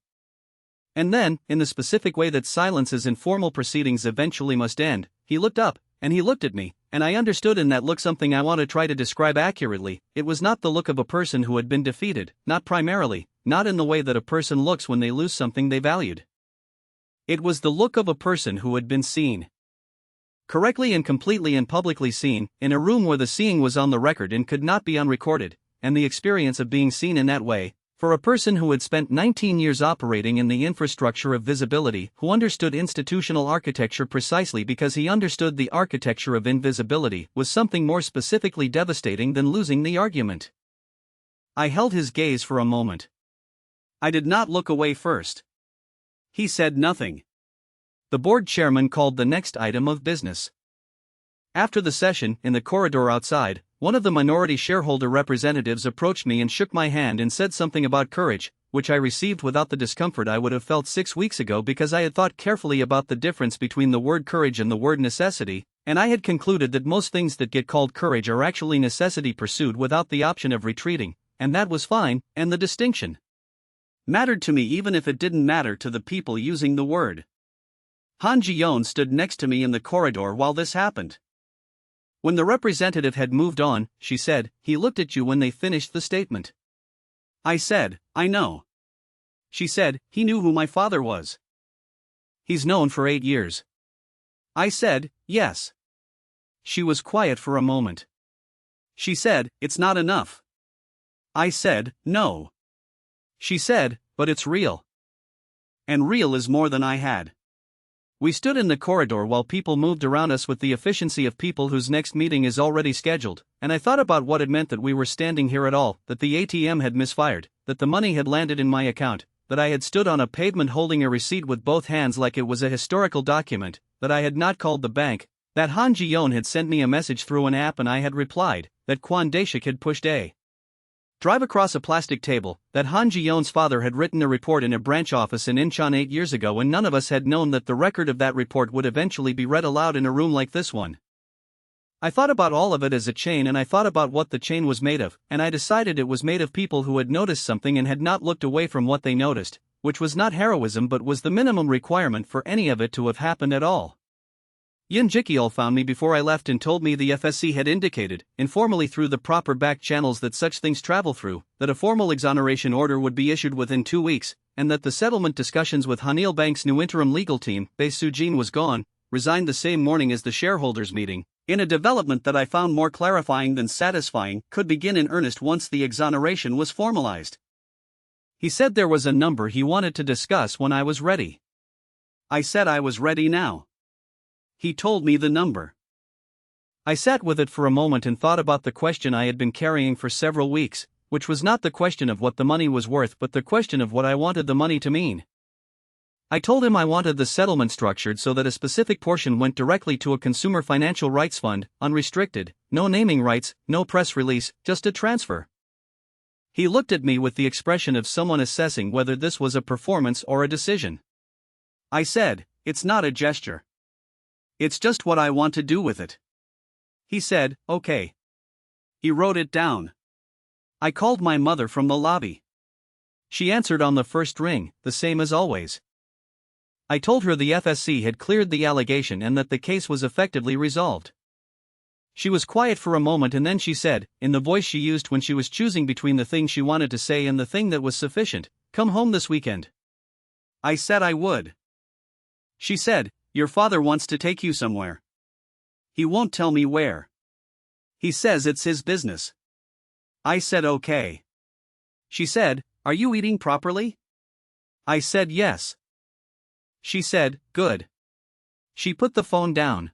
And then, in the specific way that silences in formal proceedings eventually must end, he looked up, and he looked at me, and I understood in that look something I want to try to describe accurately. It was not the look of a person who had been defeated, not primarily, not in the way that a person looks when they lose something they valued. It was the look of a person who had been seen. Correctly and completely and publicly seen, in a room where the seeing was on the record and could not be unrecorded, and the experience of being seen in that way, for a person who had spent 19 years operating in the infrastructure of visibility, who understood institutional architecture precisely because he understood the architecture of invisibility, was something more specifically devastating than losing the argument. I held his gaze for a moment. I did not look away first. He said nothing. The board chairman called the next item of business. After the session, in the corridor outside, one of the minority shareholder representatives approached me and shook my hand and said something about courage, which I received without the discomfort I would have felt 6 weeks ago because I had thought carefully about the difference between the word courage and the word necessity, and I had concluded that most things that get called courage are actually necessity pursued without the option of retreating, and that was fine, and the distinction mattered to me even if it didn't matter to the people using the word. Han Ji-yeon stood next to me in the corridor while this happened. When the representative had moved on, she said, "He looked at you when they finished the statement." I said, "I know." She said, "He knew who my father was." "He's known for 8 years." I said, "Yes." She was quiet for a moment. She said, "It's not enough." I said, "No." She said, "But it's real. And real is more than I had." We stood in the corridor while people moved around us with the efficiency of people whose next meeting is already scheduled, and I thought about what it meant that we were standing here at all, that the ATM had misfired, that the money had landed in my account, that I had stood on a pavement holding a receipt with both hands like it was a historical document, that I had not called the bank, that Han Ji-yeon had sent me a message through an app and I had replied, that Kwon Dae-shik had pushed a drive across a plastic table, that Han Ji-yeon's father had written a report in a branch office in Incheon 8 years ago and none of us had known that the record of that report would eventually be read aloud in a room like this one. I thought about all of it as a chain and I thought about what the chain was made of, and I decided it was made of people who had noticed something and had not looked away from what they noticed, which was not heroism but was the minimum requirement for any of it to have happened at all. Yoon Ji-kyul found me before I left and told me the FSC had indicated, informally through the proper back channels that such things travel through, that a formal exoneration order would be issued within 2 weeks, and that the settlement discussions with Hanil Bank's new interim legal team, Bae Soo-jin was gone, resigned the same morning as the shareholders' meeting, in a development that I found more clarifying than satisfying, could begin in earnest once the exoneration was formalized. He said there was a number he wanted to discuss when I was ready. I said I was ready now. He told me the number. I sat with it for a moment and thought about the question I had been carrying for several weeks, which was not the question of what the money was worth but the question of what I wanted the money to mean. I told him I wanted the settlement structured so that a specific portion went directly to a consumer financial rights fund, unrestricted, no naming rights, no press release, just a transfer. He looked at me with the expression of someone assessing whether this was a performance or a decision. I said, "It's not a gesture. It's just what I want to do with it." He said, "Okay." He wrote it down. I called my mother from the lobby. She answered on the first ring, the same as always. I told her the FSC had cleared the allegation and that the case was effectively resolved. She was quiet for a moment and then she said, in the voice she used when she was choosing between the thing she wanted to say and the thing that was sufficient, "Come home this weekend." I said I would. She said, "Your father wants to take you somewhere. He won't tell me where. He says it's his business." I said okay. She said, "Are you eating properly?" I said yes. She said, "Good." She put the phone down.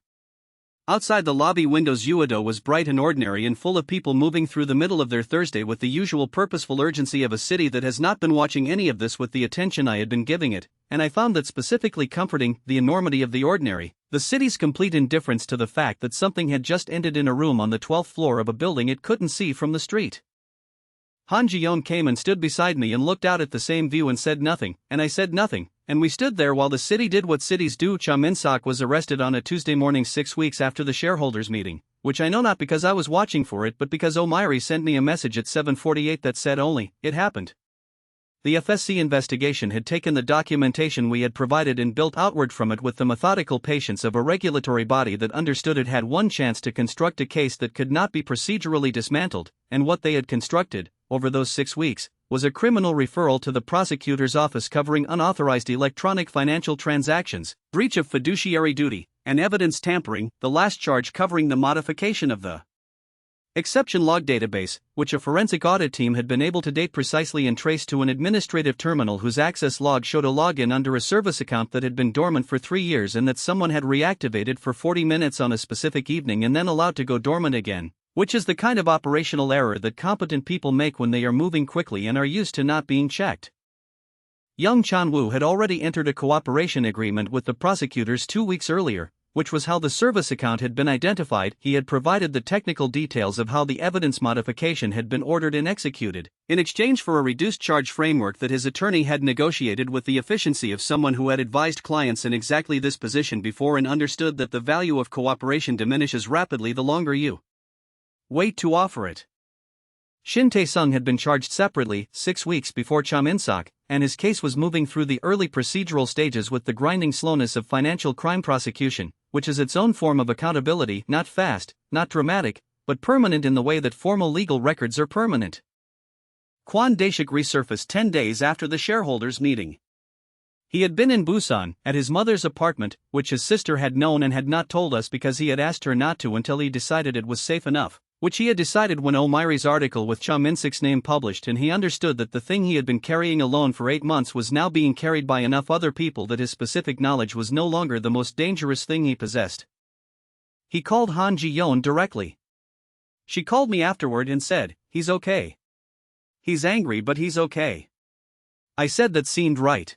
Outside the lobby windows Uedo was bright and ordinary and full of people moving through the middle of their Thursday with the usual purposeful urgency of a city that has not been watching any of this with the attention I had been giving it, and I found that specifically comforting, the enormity of the ordinary, the city's complete indifference to the fact that something had just ended in a room on the 12th floor of a building it couldn't see from the street. Han Ji-yeon came and stood beside me and looked out at the same view and said nothing, and I said nothing, and we stood there while the city did what cities do. Cha Min-sak was arrested on a Tuesday morning 6 weeks after the shareholders' meeting, which I know not because I was watching for it but because Omiri sent me a message at 7:48 that said only, "It happened." The FSC investigation had taken the documentation we had provided and built outward from it with the methodical patience of a regulatory body that understood it had one chance to construct a case that could not be procedurally dismantled, and what they had constructed, over those 6 weeks, was a criminal referral to the prosecutor's office covering unauthorized electronic financial transactions, breach of fiduciary duty, and evidence tampering, the last charge covering the modification of the exception log database, which a forensic audit team had been able to date precisely and trace to an administrative terminal whose access log showed a login under a service account that had been dormant for 3 years and that someone had reactivated for 40 minutes on a specific evening and then allowed to go dormant again, which is the kind of operational error that competent people make when they are moving quickly and are used to not being checked. Young Chan-woo had already entered a cooperation agreement with the prosecutors 2 weeks earlier, which was how the service account had been identified. He had provided the technical details of how the evidence modification had been ordered and executed, in exchange for a reduced charge framework that his attorney had negotiated with the efficiency of someone who had advised clients in exactly this position before and understood that the value of cooperation diminishes rapidly the longer you wait to offer it. Shin Tae-sung had been charged separately 6 weeks before Cha Min-sak, and his case was moving through the early procedural stages with the grinding slowness of financial crime prosecution, which is its own form of accountability, not fast, not dramatic, but permanent in the way that formal legal records are permanent. Kwon Dae-shik resurfaced 10 days after the shareholders' meeting. He had been in Busan, at his mother's apartment, which his sister had known and had not told us because he had asked her not to until he decided it was safe enough, which he had decided when Omiri's article with Cha Min-sak's name published, and he understood that the thing he had been carrying alone for 8 months was now being carried by enough other people that his specific knowledge was no longer the most dangerous thing he possessed. He called Han Ji-yeon directly. She called me afterward and said, "He's okay. He's angry but he's okay." I said that seemed right.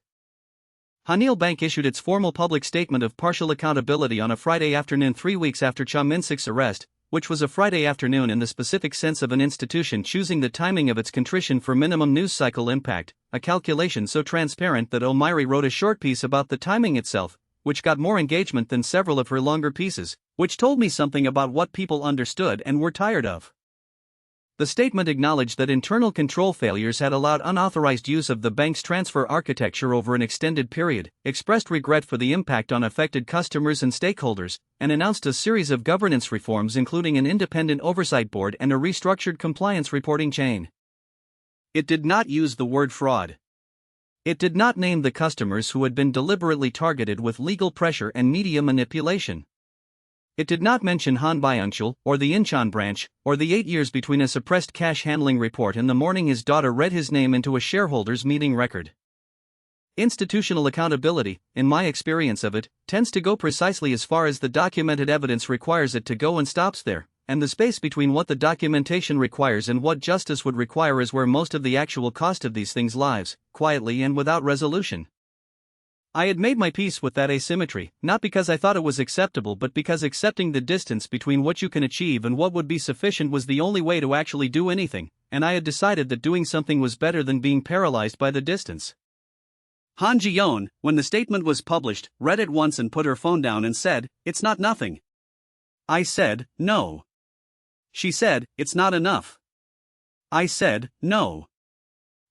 Hanyul Bank issued its formal public statement of partial accountability on a Friday afternoon 3 weeks after Cha Min-sak's arrest, which was a Friday afternoon in the specific sense of an institution choosing the timing of its contrition for minimum news cycle impact, a calculation so transparent that Omiri wrote a short piece about the timing itself, which got more engagement than several of her longer pieces, which told me something about what people understood and were tired of. The statement acknowledged that internal control failures had allowed unauthorized use of the bank's transfer architecture over an extended period, expressed regret for the impact on affected customers and stakeholders, and announced a series of governance reforms including an independent oversight board and a restructured compliance reporting chain. It did not use the word fraud. It did not name the customers who had been deliberately targeted with legal pressure and media manipulation. It did not mention Han Byung-chul, or the Incheon branch, or the 8 years between a suppressed cash handling report and the morning his daughter read his name into a shareholders' meeting record. Institutional accountability, in my experience of it, tends to go precisely as far as the documented evidence requires it to go and stops there, and the space between what the documentation requires and what justice would require is where most of the actual cost of these things lies, quietly and without resolution. I had made my peace with that asymmetry, not because I thought it was acceptable but because accepting the distance between what you can achieve and what would be sufficient was the only way to actually do anything, and I had decided that doing something was better than being paralyzed by the distance. Han Ji-yeon, when the statement was published, read it once and put her phone down and said, "It's not nothing." I said, "No." She said, "It's not enough." I said, "No."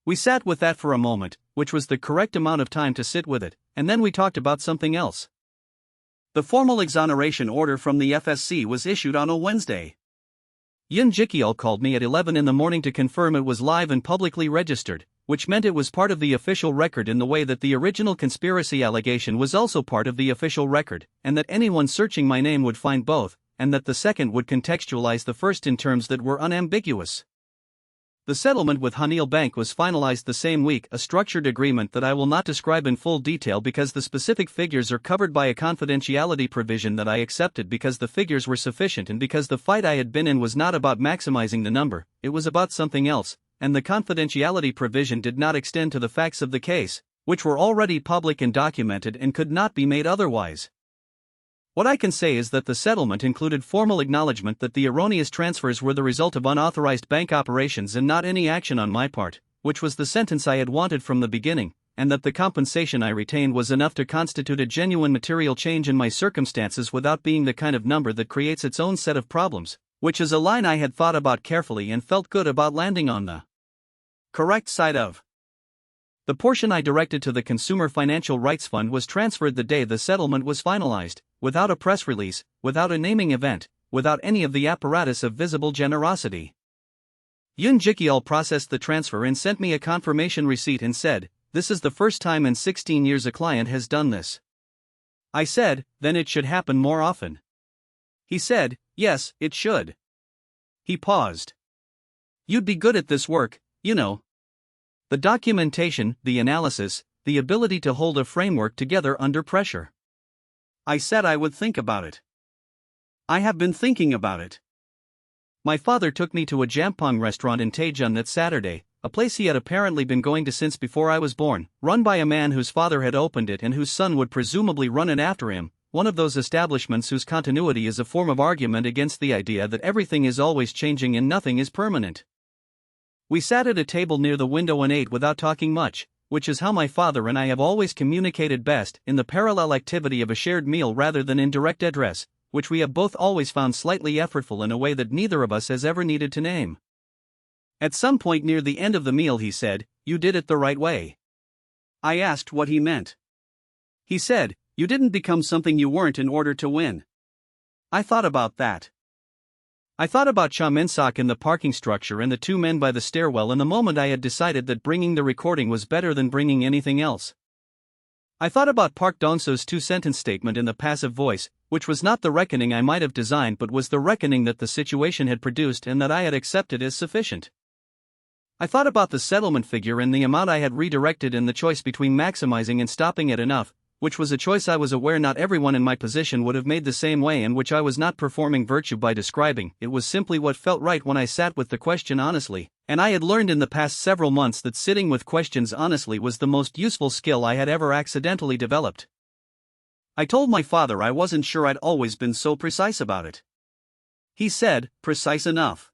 We sat with that for a moment, which was the correct amount of time to sit with it, and then we talked about something else. The formal exoneration order from the FSC was issued on a Wednesday. Yoon Jikyul called me at 11 in the morning to confirm it was live and publicly registered, which meant it was part of the official record in the way that the original conspiracy allegation was also part of the official record, and that anyone searching my name would find both, and that the second would contextualize the first in terms that were unambiguous. The settlement with Hanil Bank was finalized the same week, a structured agreement that I will not describe in full detail because the specific figures are covered by a confidentiality provision that I accepted because the figures were sufficient and because the fight I had been in was not about maximizing the number, it was about something else, and the confidentiality provision did not extend to the facts of the case, which were already public and documented and could not be made otherwise. What I can say is that the settlement included formal acknowledgement that the erroneous transfers were the result of unauthorized bank operations and not any action on my part, which was the sentence I had wanted from the beginning, and that the compensation I retained was enough to constitute a genuine material change in my circumstances without being the kind of number that creates its own set of problems, which is a line I had thought about carefully and felt good about landing on the correct side of. The portion I directed to the Consumer Financial Rights Fund was transferred the day the settlement was finalized, without a press release, without a naming event, without any of the apparatus of visible generosity. Yoon Jikyul processed the transfer and sent me a confirmation receipt and said, "This is the first time in 16 years a client has done this." I said, "Then it should happen more often." He said, "Yes, it should." He paused. "You'd be good at this work, you know. The documentation, the analysis, the ability to hold a framework together under pressure." I said I would think about it. I have been thinking about it. My father took me to a jampong restaurant in Daejeon that Saturday, a place he had apparently been going to since before I was born, run by a man whose father had opened it and whose son would presumably run it after him, one of those establishments whose continuity is a form of argument against the idea that everything is always changing and nothing is permanent. We sat at a table near the window and ate without talking much, which is how my father and I have always communicated best, in the parallel activity of a shared meal rather than in direct address, which we have both always found slightly effortful in a way that neither of us has ever needed to name. At some point near the end of the meal he said, "You did it the right way." I asked what he meant. He said, "You didn't become something you weren't in order to win." I thought about that. I thought about Cha Min-sok in the parking structure and the two men by the stairwell in the moment I had decided that bringing the recording was better than bringing anything else. I thought about Park Dong-so's two-sentence statement in the passive voice, which was not the reckoning I might have designed but was the reckoning that the situation had produced and that I had accepted as sufficient. I thought about the settlement figure and the amount I had redirected and the choice between maximizing and stopping at enough, which was a choice I was aware not everyone in my position would have made the same way and which I was not performing virtue by describing. It was simply what felt right when I sat with the question honestly, and I had learned in the past several months that sitting with questions honestly was the most useful skill I had ever accidentally developed. I told my father I wasn't sure I'd always been so precise about it. He said, "Precise enough."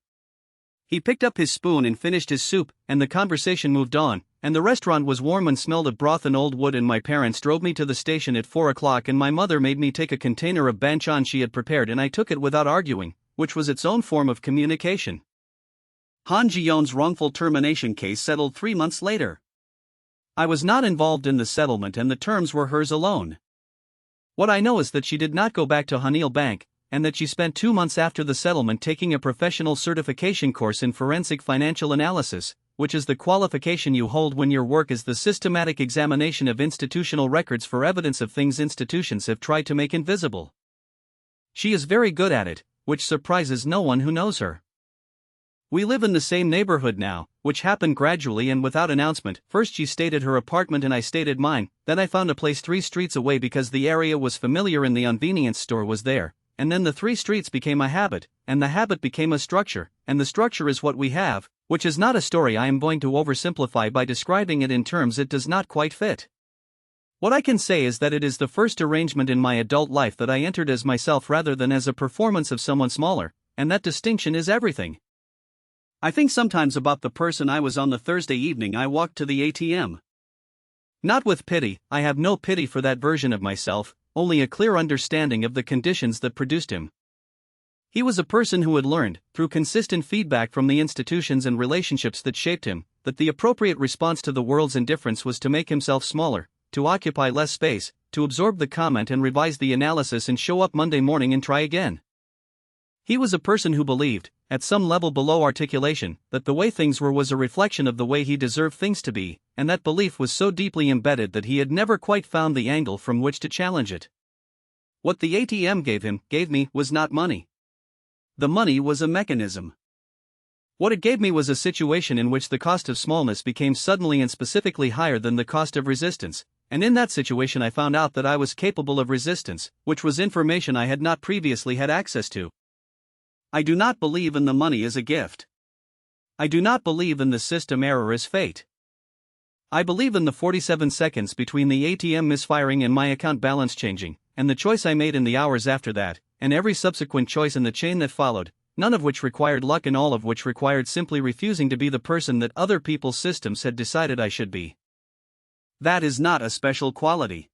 He picked up his spoon and finished his soup, and the conversation moved on, and the restaurant was warm and smelled of broth and old wood, and my parents drove me to the station at 4 o'clock and my mother made me take a container of banchan she had prepared and I took it without arguing, which was its own form of communication. Han Ji-yeon's wrongful termination case settled 3 months later. I was not involved in the settlement and the terms were hers alone. What I know is that she did not go back to Hanil Bank, and that she spent 2 months after the settlement taking a professional certification course in forensic financial analysis, which is the qualification you hold when your work is the systematic examination of institutional records for evidence of things institutions have tried to make invisible. She is very good at it, which surprises no one who knows her. We live in the same neighborhood now, which happened gradually and without announcement. First she stayed at her apartment and I stayed at mine, then I found a place 3 streets away because the area was familiar and the convenience store was there. And then the 3 streets became a habit, and the habit became a structure, and the structure is what we have, which is not a story I am going to oversimplify by describing it in terms it does not quite fit. What I can say is that it is the first arrangement in my adult life that I entered as myself rather than as a performance of someone smaller, and that distinction is everything. I think sometimes about the person I was on the Thursday evening I walked to the ATM. Not with pity, I have no pity for that version of myself, only a clear understanding of the conditions that produced him. He was a person who had learned, through consistent feedback from the institutions and relationships that shaped him, that the appropriate response to the world's indifference was to make himself smaller, to occupy less space, to absorb the comment and revise the analysis and show up Monday morning and try again. He was a person who believed, at some level below articulation, that the way things were was a reflection of the way he deserved things to be, and that belief was so deeply embedded that he had never quite found the angle from which to challenge it. What the ATM gave me, was not money. The money was a mechanism. What it gave me was a situation in which the cost of smallness became suddenly and specifically higher than the cost of resistance, and in that situation I found out that I was capable of resistance, which was information I had not previously had access to. I do not believe in the money as a gift. I do not believe in the system error as fate. I believe in the 47 seconds between the ATM misfiring and my account balance changing, and the choice I made in the hours after that, and every subsequent choice in the chain that followed, none of which required luck and all of which required simply refusing to be the person that other people's systems had decided I should be. That is not a special quality.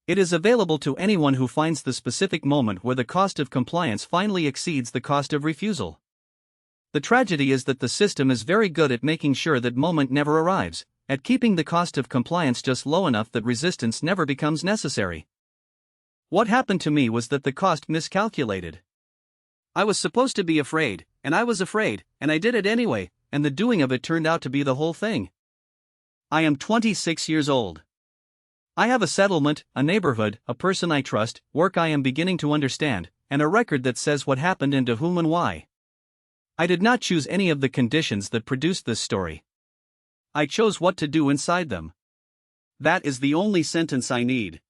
It is available to anyone who finds the specific moment where the cost of compliance finally exceeds the cost of refusal. The tragedy is that the system is very good at making sure that moment never arrives, at keeping the cost of compliance just low enough that resistance never becomes necessary. What happened to me was that the cost miscalculated. I was supposed to be afraid, and I was afraid, and I did it anyway, and the doing of it turned out to be the whole thing. I am 26 years old. I have a settlement, a neighborhood, a person I trust, work I am beginning to understand, and a record that says what happened and to whom and why. I did not choose any of the conditions that produced this story. I chose what to do inside them. That is the only sentence I need.